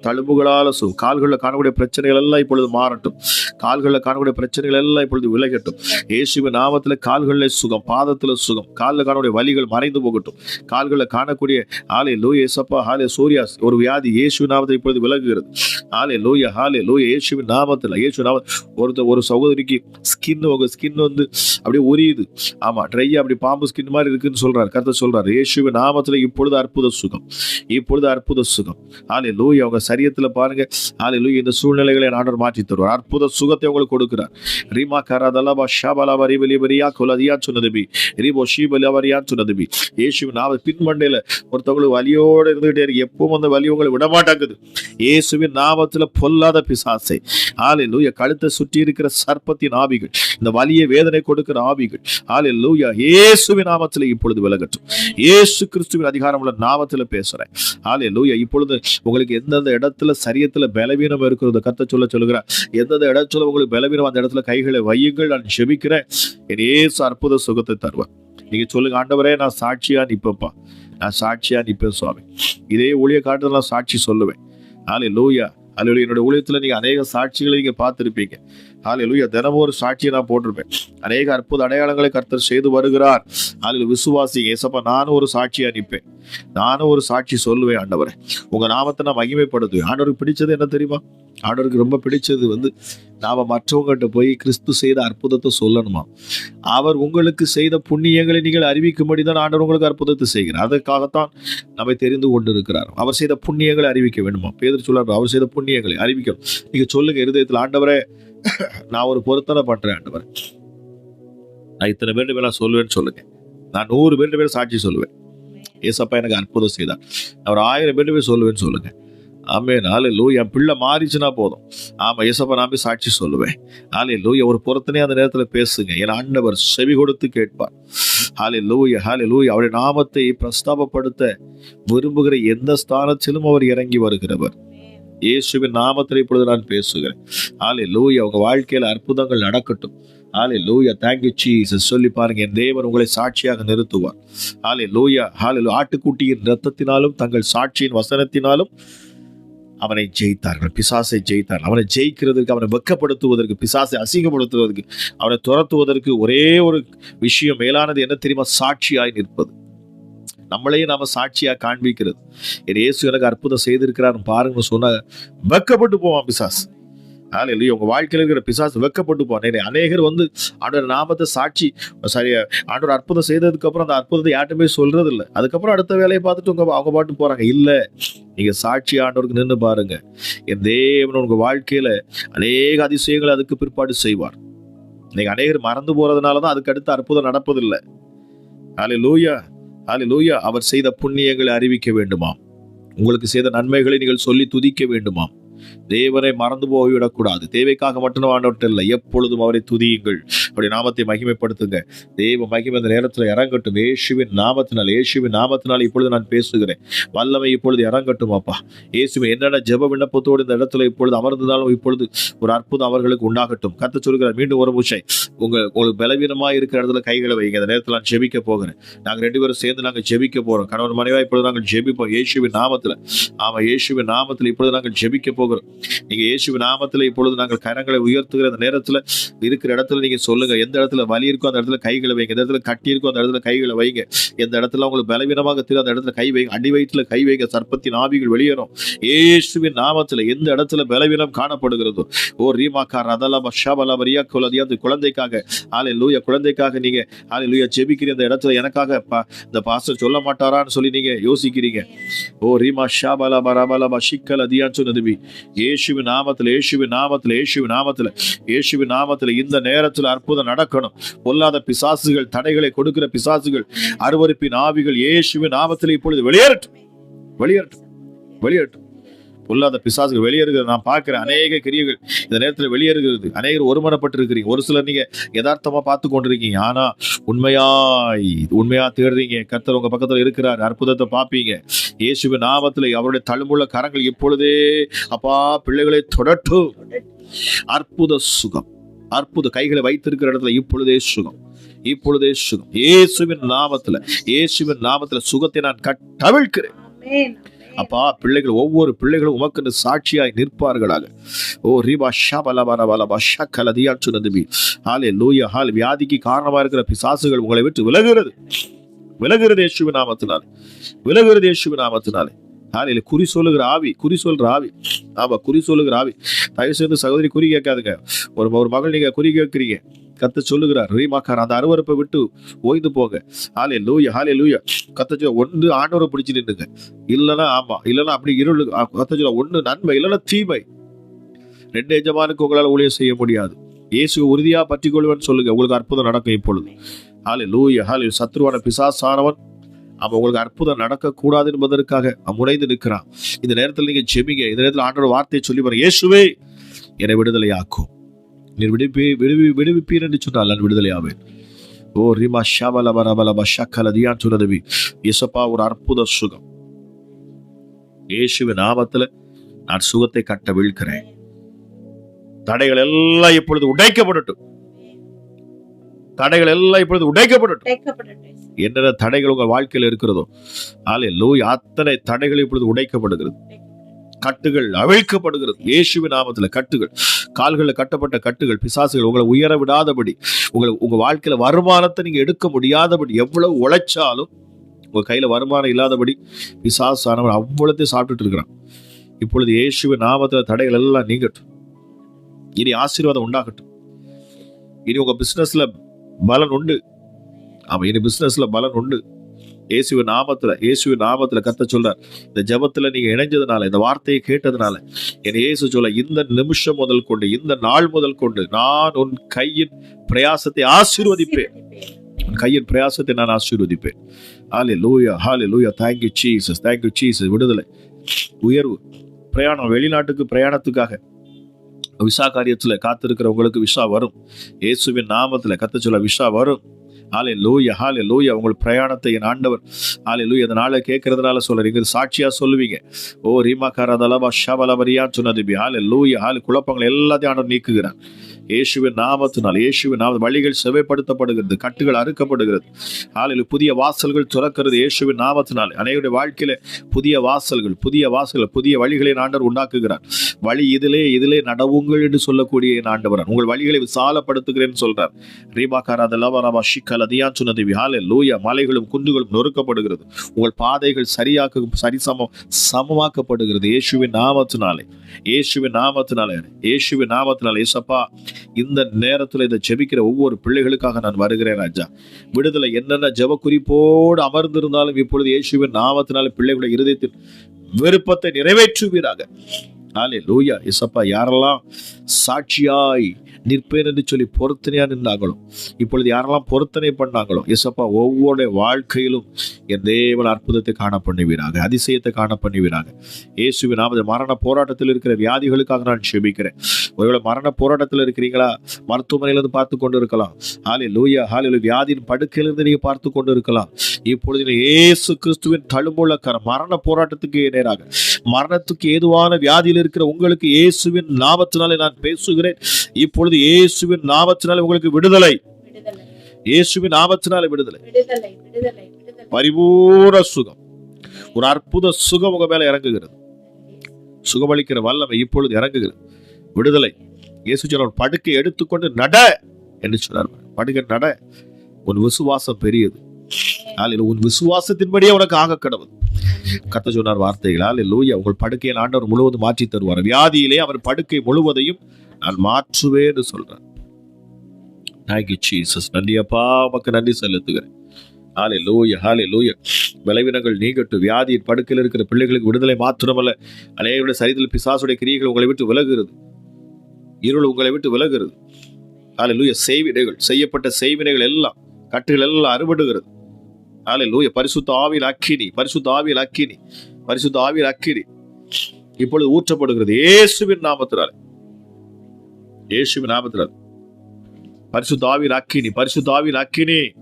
தழும்புகளால் சுகம், கால்களில் காணக்கூடிய பிரச்சனைகள் எல்லாம் இப்பொழுது மாறட்டும். கால்களில் காணக்கூடிய பிரச்சனைகள் எல்லாம் இப்பொழுது விலகட்டும். இயேசுவின் நாமத்தில் கால்களில் சுகம், பாதத்தில் சுகம், காலில் காணக்கூடிய வலிகள் மறைந்து போகட்டும். கால்களில் காணக்கூடிய ஹalleluya இயேசப்பா சூர்யா ஒரு வியாதி இயேசுவின் நாமத்தில் இப்பொழுது விலகுகிறது. ஹalleluya. இயேசுவின் நாமத்தில் ஒரு சகோதரிக்கு ஸ்கின் வந்து அப்படியே உரியுது. ஆமா, ட்ரையா அப்படி பாம்பு ஸ்கின் மாதிரி இருக்குன்னு சொல்றாரு. கர்த்தர் சொல்றாரு இயேசுவின் நாமத்துல இப்பொழுது அற்புத சுகம், இப்பொழுது அற்புத சுகம். ஹalleluya. அவங்க சரீரத்துல பாருங்க. ஹalleluya. இந்த சூழ்நிலைகளை ஆண்டவர் மாற்றி தருவார். அற்புத சுகத்தை உங்களுக்கு கொடுக்கிறார். ரீமா கரதலபா ஷபலபா ரிபலிபரியா கொலதியா சொன்னதுபி ரிபோ ஷீபலபரியா சொன்னதுபி. இயேசுவின் நாம பின்மண்டையில ஒருத்தவங்களுக்கு வலியோடு இருந்துகிட்டே இருக்கு, எப்பவும் அந்த வலி உங்களை விடமாட்டாங்குது. இயேசுவின் நாமத்துல பொல்லாத பிசாசை ஹalleluya. கழுத்தை சுற்றி இருக்கிற சர்ப்பத்தின் ஆவிகள், இந்த வலியை வேதனை கொடுக்கிற ஆவிகள் ஹalleluya இயேசுவின் நாமத்திலே இப்பொழுது விலகட்டும். இயேசு கிறிஸ்துவின் அதிகாரமுள்ள நாமத்திலே பேசுறேன். ஹalleluya. இப்பொழுது உங்களுக்கு எந்தெந்த இடத்துல சரீரத்துல பலவீனம் இருக்கிறது கர்த்தர் சொல்லுகிறார். எந்தெந்த இடத்துல உங்களுக்கு பலவீனம் அந்த இடத்துல கைகளை வையுங்கள், நான் ஜெபிக்கிறேன். என் இயேசு அற்புத சுகத்தை தருவார். நீங்க சொல்லுங்க, ஆண்டவரே நான் சாட்சியா நிப்பேன்ப்பா, நான் சாட்சியா நிப்பேன் சுவாமி. இதே ஊழிய காட்டுல நான் சாட்சி சொல்லுவேன். ஹalleluya. ஹalleluya. என்னுடைய ஊழியத்துல நீங்க அநேக சாட்சிகளை நீங்க பார்த்திருப்பீங்க. ஹalleluya. தினமும் ஒரு சாட்சியை நான் போட்டிருப்பேன். அநேக அற்புத அடையாளங்களை கர்த்தர் செய்து வருகிறார். ஹalleluya. விசுவாசி ஏசப்பா, நானும் ஒரு சாட்சியா நிற்பேன், நானும் ஒரு சாட்சி சொல்லுவேன். ஆண்டவரே உங்க நாமத்தை நான் மகிமைப்படுத்துவேன். ஆண்டவருக்கு பிடிச்சது என்ன தெரியுமா? ஆண்டவருக்கு ரொம்ப பிடிச்சது வந்து நாம மற்றவங்ககிட்ட போய் கிறிஸ்து செய்த அற்புதத்தை சொல்லணுமா. அவர் உங்களுக்கு செய்த புண்ணியங்களை நீங்கள் அறிவிக்கும்படிதான் ஆண்டவர் உங்களுக்கு அற்புதத்தை செய்கிறார். அதற்காகத்தான் நம்மை தெரிந்து கொண்டு இருக்கிறார். அவர் செய்த புண்ணியங்களை அறிவிக்க வேண்டுமா? பேதுரு சொல்றார், அவர் செய்த புண்ணியங்களை அறிவிக்கணும். நீங்க சொல்லுங்க இருதயத்தில், ஆண்டவரே நான் ஒரு பொருத்தனை பண்றேன் ஆண்டவர், நான் இத்தனை பேர் நான் சொல்லுவேன்னு சொல்லுங்க. நான் 100 பேர் சாட்சி சொல்லுவேன். ஏசப்பா எனக்கு அற்புதம் செய்தார். அவர் 1000 பேர் சொல்லுவேன்னு சொல்லுங்க. ஆமென். ஹalleluya. என் பிள்ளை மாறிச்சுன்னா போதும். ஆமா ஏசப்பா நான் போய் சாட்சி சொல்லுவேன். ஹalleluya. ஒரு பொருத்தனை அந்த நேரத்துல பேசுங்க. என் ஆண்டவர் செவி கொடுத்து கேட்பார். ஹalleluya. அவருடைய நாமத்தை பிரஸ்தாபப்படுத்த விரும்புகிற எந்த ஸ்தானத்திலும் அவர் இறங்கி வருகிறவர். இயேசுவின் நாமத்தில் இப்பொழுது நான் பேசுகிறேன். ஹalleluya. உங்க வாழ்க்கையில அற்புதங்கள் நடக்கட்டும். ஹalleluya. Thank you Jesus. சொல்லி பாருங்க, என் தேவன் உங்களை சாட்சியாக நிறுத்துவார். ஹalleluya. ஆட்டுக்குட்டியின் இரத்தத்தினாலும் தங்கள் சாட்சியின் வசனத்தினாலும் அவனை ஜெயித்தார்கள், பிசாசை ஜெயித்தார்கள். அவனை ஜெயிக்கிறதுக்கு, அவனை வெட்கப்படுத்துவதற்கு, பிசாசை அசிங்கப்படுத்துவதற்கு, அவனை துரத்துவதற்கு ஒரே ஒரு விஷயம் மேலானது என்ன தெரியுமா? சாட்சியாய் நிற்பது. நம்மளையே நாம சாட்சியா காண்பிக்கிறது. என் இயேசு எனக்கு அற்புதம் செய்திருக்கிறார் பாருங்கன்னு சொன்னா வெட்கப்பட்டு போவான் பிசாசு. ஹalleluya. உங்க வாழ்க்கையில் இருக்கிற பிசாசு வெட்கப்பட்டு போனேன். அநேகர் வந்து ஆண்டவர் நாமத்தை சாட்சி சரியா ஆண்டவர் அற்புதம் செய்ததுக்கு அப்புறம் அந்த அற்புதத்தை யார்ட்டுமே சொல்றது இல்லை. அதுக்கப்புறம் அடுத்த வேலையை பார்த்துட்டு அவங்க பாட்டு போறாங்க. இல்ல, நீங்க சாட்சி ஆண்டவருக்கு நின்று பாருங்க. என் தேவன் உங்க வாழ்க்கையில அநேக அதிசயங்களை அதுக்கு பிற்பாடு செய்வார். நீங்க அநேகர் மறந்து போறதுனாலதான் அதுக்கு அடுத்த அற்புதம் நடப்பதில்லை. ஹalleluya. அவர் செய்த புண்ணியங்களை அறிவிக்க வேண்டுமாம். உங்களுக்கு செய்த நன்மைகளை நீங்கள் சொல்லி துதிக்க வேண்டுமாம். தேவனை மறந்து போய்விடக்கூடாது. தேவைக்காக மட்டும் ஆண்டவர்கிட்ட இல்லை, எப்பொழுதும் அவரை துதியுங்கள், அவருடைய நாமத்தை மகிமைப்படுத்துங்க. தேவ மகிமை அந்த நேரத்தில் இறங்கட்டும். இயேசுவின் நாமத்தினால் இப்பொழுது நான் பேசுகிறேன். வல்லமை இப்பொழுது இறங்கட்டும் அப்பா. இயேசுவின் என்னென்ன ஜெப விண்ணப்பத்தோடு இந்த இடத்துல இப்பொழுது அமர்ந்ததாலும் இப்பொழுது ஒரு அற்புதம் அவர்களுக்கு உண்டாகட்டும். கர்த்தர் சொல்கிறார், மீண்டும் ஒரு முறை உங்களுக்கு பலவீனமாக இருக்கிற இடத்துல கைகளை வைங்க. அந்த நேரத்தில் நான் ஜெபிக்க போகிறேன். நாங்கள் 2 பேரும் சேர்ந்து நாங்கள் ஜெபிக்க போகிறோம். கணவன் மனைவா இப்பொழுது நாங்கள் ஜெபிப்போம் இயேசுவின் நாமத்தில். ஆமா, இயேசுவின் நாமத்தில் இப்பொழுது நாங்கள் ஜெபிக்க போகிறோம். நீங்க இயேசுவின் நாமத்தில் இப்பொழுது நாங்கள் கரங்களை உயர்த்துகிற அந்த நேரத்தில் இருக்கிற இடத்துல நீங்க சொல்லுங்க. எந்த இடத்துல வலி இருக்கோ அந்த இடத்துல கைகளை வைங்க. எந்த இடத்துல கட்டி இருக்கோ அந்த இடத்துல கைகளை வைங்க. எந்த இடத்துல உங்களுக்கு பலவீனமாக தெரியும் அந்த இடத்துல கை வைங்க. அடி வயிற்றுல கை வைங்க. சர்ப்பத்தின் ஆவிகள் வெளியேறும் இயேசுவின் நாமத்தில். எந்த இடத்துல பலவீனம் காணப்படுகிறதோ ஓ ரீமாக்கா ரதலப ஷபலபரியா கொலதியா, அந்த குழந்தைக்காக ஹalleluya, குழந்தைக்காக நீங்க ஹalleluya ஜெபிக்கிற அந்த இடத்துல எனக்காக இந்த பாஸ்டர் சொல்ல மாட்டாரான்னு சொல்லி நீங்க யோசிக்கிறீங்க. ஓ ரீமா ஷபலபரபலப ஷிக்கலதியா சொன்னதுபி இயேசுவின் நாமத்தில், இயேசுவின் நாமத்தில், இயேசுவின் நாமத்தில், இயேசுவின் நாமத்தில் இந்த நேரத்தில் அற்புதம் நடக்கணும். பொல்லாத பிசாசுகள், தடைகளை கொடுக்கிற பிசாசுகள், அருவருப்பின் ஆவிகள் இயேசுவின் நாமத்தில் இப்பொழுது வெளியேறட்டும், வெளியேறட்டும், வெளியேறட்டும். பொல்லாத பிசாசுகள் வெளியேறுகிறது. நான் பார்க்கிறேன் அநேக கிரியைகள் இந்த நேரத்தில் வெளியேறுகிறது. அநேகர் ஒருமனப்பட்டு இருக்கிறீங்க. ஒரு சிலர் நீங்க யதார்த்தமா பார்த்து கொண்டிருக்கீங்க. ஆனா உண்மையா தேடுறீங்க. கர்த்தர் உங்க பக்கத்துல இருக்கிறார். அற்புதத்தை பார்ப்பீங்க. இயேசுவின் நாமத்தில் அவருடைய தழும்புள்ள கரங்கள் இப்பொழுதே அப்பா பிள்ளைகளை தொடட்டும். அற்புத சுகம், அற்புத கைகளை வைத்திருக்கிற இடத்துல இப்பொழுதே சுகம், இப்பொழுதே சுகம். இயேசுவின் நாமத்துல சுகத்தை நான் கட்டவிழ்க்கிறேன். அப்பா பிள்ளைகள், ஒவ்வொரு பிள்ளைகளும் உமக்கு சாட்சியாய் நிற்பார்களாக. ஓ ரீபா ஷபலபலபலபா ஷக்கலதியா சுனதுபி. ஹல்லேலூயா. வியாதிக்கு காரணமா இருக்கிற பிசாசுகள் உங்களை விட்டு விலகுகிறது, விலகுகிறது இயேசுவின் நாமத்தினாலே, விலகுகிறது இயேசுவின் நாமத்தினாலே. குறி சொல்லுகிற ஆவி, குறி சொல்ற ஆவி. ஆமா, குறி சொல்லுகிற ஆவி. தயவு செய்து சகோதரி குறி கேட்காதுங்க. ஒரு மகள் நீங்க குறி கேட்கிறீங்க, கர்த்தர் சொல்லுகிறார் ரீமாக்கார் அந்த அருவருப்பை விட்டு ஓய்ந்து போங்க. ஹல்லேலூயா, ஹல்லேலூயா. கர்த்தர் சொல்ல ஒன்று ஆண்டவரை பிடிச்சு நின்னுங்க, இல்லைன்னா அப்படி இருள். கர்த்தர் சொல்ல ஒன்று நன்மை இல்லைன்னா தீமை. 2 எஜமானுக்கு உங்களால் ஊழியம் செய்ய முடியாது. இயேசு உறுதியா பற்றி கொள்வேன்னு சொல்லுங்க, உங்களுக்கு அற்புதம் நடக்கும் இப்பொழுது. ஹல்லேலூயா, ஹல்லேலூயா. சத்ருவான பிசாசானவன் அவன் உங்களுக்கு அற்புதம் நடக்கக்கூடாது என்பதற்காக முனைந்து நிற்கிறான். இந்த நேரத்தில் நீங்க ஜெபிங்க. இந்த நேரத்தில் ஆண்டவர் வார்த்தையை சொல்லி வர, இயேசுவே என்னை விடுதலையாக்கும், நீர் விடுவிப்பீர் என்று சொன்னால் நான் விடுதலை ஆவேன். ஓ ரிமா ஷபலபலபலபா ஷக்கலதியான் சுனதுபி. இயேசப்பா ஒரு அற்புத சுகம். இயேசுவின் நாமத்துல நான் சுகத்தை கட்ட வீழ்கிறேன். தடைகள் எல்லாம் இப்பொழுது உடைக்கப்படட்டும், தடைகள் எல்லாம் இப்பொழுது உடைக்கப்படட்டும். என்னென்ன தடைகள் உங்கள் வாழ்க்கையில் இருக்கிறதோ ஹல்லேலூயா அத்தனை தடைகள் இப்பொழுது உடைக்கப்படுகிறது. கட்டுகள் அவிழ்க்கப்படுகிறது இயேசுவின் நாமத்தில். கட்டுகள், கால்களில் கட்டப்பட்ட கட்டுகள், பிசாசுகள் உங்களை உயர விடாதபடி, உங்க வாழ்க்கையில வருமானத்தை நீங்க எடுக்க முடியாதபடி, எவ்வளவு உழைச்சாலும் உங்க கையில வருமானம் இல்லாதபடி பிசாசானவன் அவ்வளத்தையும் சாப்பிட்டுட்டு இருக்கிறான். இப்பொழுது இயேசுவின் நாமத்தில் தடைகள் எல்லாம் நீங்கட்டும். இனி ஆசீர்வாதம் உண்டாகட்டும். இனி உங்க பிசினஸ்ல பலன் உண்டு. ஆமா, இனி பிசினஸ்ல பலன் உண்டு. இயேசுவின் நாமத்துல கர்த்தர் சொல்றார், இந்த ஜெபத்துல நீங்க இணைஞ்சதுனால, இந்த வார்த்தையை கேட்டதுனால என் இயேசு சொல்ல, இந்த நிமிஷம் முதல் கொண்டு, இந்த நாள் முதல் கொண்டு நான் உன் கையின் பிரயாசத்தை ஆசீர்வதிப்பேன், உன் கையின் பிரயாசத்தை நான் ஆசீர்வதிப்பேன். ஹல்லேலூயா, ஹல்லேலூயா. Thank you Jesus, thank you Jesus. விடுதலை, உயர்வு, பிரயாணம், வெளிநாட்டுக்கு பிரயாணத்துக்காக விசா காரியத்துல காத்திருக்கிறவங்களுக்கு விசா வரும். இயேசுவின் நாமத்துல கர்த்தர் சொல்ல விசா வரும். ஹல்லேலூயா, ஹல்லேலூயா. உங்கள் பிரயாணத்தை என் ஆண்டவர் ஹல்லேலூயா இந்த நாளை கேட்கறதுனால சொல்றீங்க, சாட்சியா சொல்லுவீங்க. ஓ ரீமாக்காரதலபா ஷபலபரியான் சொன்னதுபி. ஹல்லேலூயா. குழப்பங்கள் எல்லாத்தையும் ஆண்டவர் நீக்குகிறார் இயேசுவின் நாமத்தினால். இயேசுவின் நாம வழிகள் செவைப்படுத்தப்படுகிறது, கட்டுகள் அறுக்கப்படுகிறது. ஹல்லேலூயா. புதிய வாசல்கள் திறக்கிறது இயேசுவின் நாமத்தினால். அனைவருடைய வாழ்க்கையில புதிய வாசல்கள், புதிய வழிகளை ஆண்டவர் உண்டாக்குகிறார். வழி இதிலே நடவுங்கள் என்று சொல்லக்கூடிய என் ஆண்டவர் உங்கள் வழிகளை விசாலப்படுத்துகிறேன்னு சொல்றார். ரீமாக்காரதலபா ஷிக்கலதியான் சொன்னதுபி. ஹல்லேலூயா. மலைகளும் குன்றுகளும் நொறுக்கப்படுகிறது. உங்கள் பாதைகள் சமமாக்கப்படுகிறது இயேசுவின் நாமத்தினாலே, இயேசுவின் நாமத்தினாலே, இயேசுவின் நாமத்தினாலே. இயேசப்பா இந்த நேரத்தில் இதை ஜெபிக்கிற ஒவ்வொரு பிள்ளைகளுக்காக நான் வருகிறேன் ராஜா. விடுதலை என்னென்ன ஜெப குறிப்போடு அமர்ந்திருந்தாலும் இப்பொழுது இயேசுவின் நாமத்தினால பிள்ளைகளுடைய இருதயத்தின் விருப்பத்தை நிறைவேற்றுவீராக. ஹல்லேலூயா. இயேசப்பா யாரெல்லாம் சாட்சியாய் நிற்பேன் என்று சொல்லி பொருத்தனையா நின்றாங்களோ, இப்பொழுது யாரெல்லாம் பொருத்தனை பண்ணாங்களோ இயேசப்பா ஒவ்வொரு வாழ்க்கையிலும் என் தேவன் அற்புதத்தை காண பண்ணுவீராக, அதிசயத்தை காண பண்ணுவீராக. இயேசுவின் நாமத்தில் மரண போராட்டத்தில் இருக்கிற வியாதிகளுக்காக நான் ஜெபிக்கிறேன். ஒருவேளை மரண போராட்டத்தில் இருக்கிறீங்களா, மருத்துவமனையிலிருந்து பார்த்து கொண்டு இருக்கலாம். ஹல்லேலூயா, ஹல்லேலூயா. வியாதியின் படுக்கையிலிருந்து நீங்க பார்த்து கொண்டு இருக்கலாம். இப்பொழுது இயேசு கிறிஸ்துவின் தழும்புள்ள கரம் மரண போராட்டத்துக்கு நேராக, மரணத்துக்கு ஏதுவான வியாதியில் இருக்கிற உங்களுக்கு இயேசுவின் நாமத்தினாலே நான் பேசுகிறேன். இப்பொழுது இயேசுவின் நாமத்தினாலே உங்களுக்கு விடுதலை, இயேசுவின் நாமத்தினாலே விடுதலை, பரிபூரண சுகம், ஒரு அற்புத சுகம் உங்க மேல இறங்குகிறது. சுகமளிக்கிற வல்லமை இப்பொழுது இறங்குகிறது. விடுதலை. இயேசு சொன்னார், படுக்கை எடுத்துக்கொண்டு நட என்று சொன்னார். படுக்கை நட. உன் விசுவாசம் பெரியது. உன் விசுவாசத்தின்படியே உனக்கு ஆக கடவுள் கர்த்தர் சொன்னார் வார்த்தைகள். ஹல்லேலூயா. உங்கள் படுக்கையை ஆண்டவர் முழுவதும் மாற்றி தருவார். வியாதியிலே அவர் படுக்கை முழுவதையும் நான் மாற்றுவேன்னு சொல்றேன். Thank you Jesus. நன்றி அப்பா, உமக்கு நன்றி செலுத்துகிறேன். ஹalleluya ஹalleluya. பலவீனங்கள் நீங்கட்டும். வியாதியின் படுக்கையில் இருக்கிற பிள்ளைகளுக்கு விடுதலை மாத்திரமல்ல, அநேகருடைய சரீரத்தில் பிசாசுடைய கிரியைகள் உங்களை விட்டு விலகுகிறது. இருள் உங்களை விட்டு விலகுகிறது. ஹalleluya. செய்வினைகள், செய்யப்பட்ட செய்வினைகள் எல்லாம், கட்டுகள் எல்லாம் அறுபடுகிறது. ஹalleluya. பரிசுத்த ஆவியின் அக்கினி, பரிசுத்த ஆவியின் அக்கினி, பரிசுத்த ஆவியின் அக்கினி இப்பொழுது ஊற்றப்படுகிறது இயேசுவின் நாமத்தினாலே. இயேசுவின் நாமத்தினாலே பரிசுத்த ஆவியின் அக்கினி, பரிசுத்த ஆவியின் அக்கினி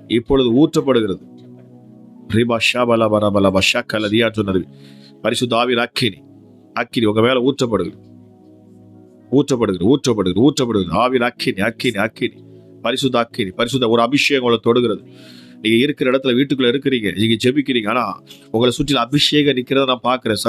இப்பொழுது ஊற்றப்படுகிறது. சொன்னது பரிசுத்த ஆவியின் அக்கினி, அக்கினி உங்க மேல ஊற்றப்படுகிறது, ஊற்றப்படுகிறது, ஊற்றப்படுகிறது, ஊற்றப்படுகிறது. ஆவியின் அக்கினி, அக்கினி, அக்கினி, பரிசுத்த அக்கினி, பரிசுத்த ஒரு அபிஷேகம் உங்களை தொடுகிறது. நீங்க இருக்கிற இடத்துல, வீட்டுக்குள்ள இருக்கிறீங்க, நீங்க ஜெபிக்கிறீங்க, ஆனா உங்களை சுற்றி அபிஷேகம் நிக்கிறத நான் பாக்குறேன்.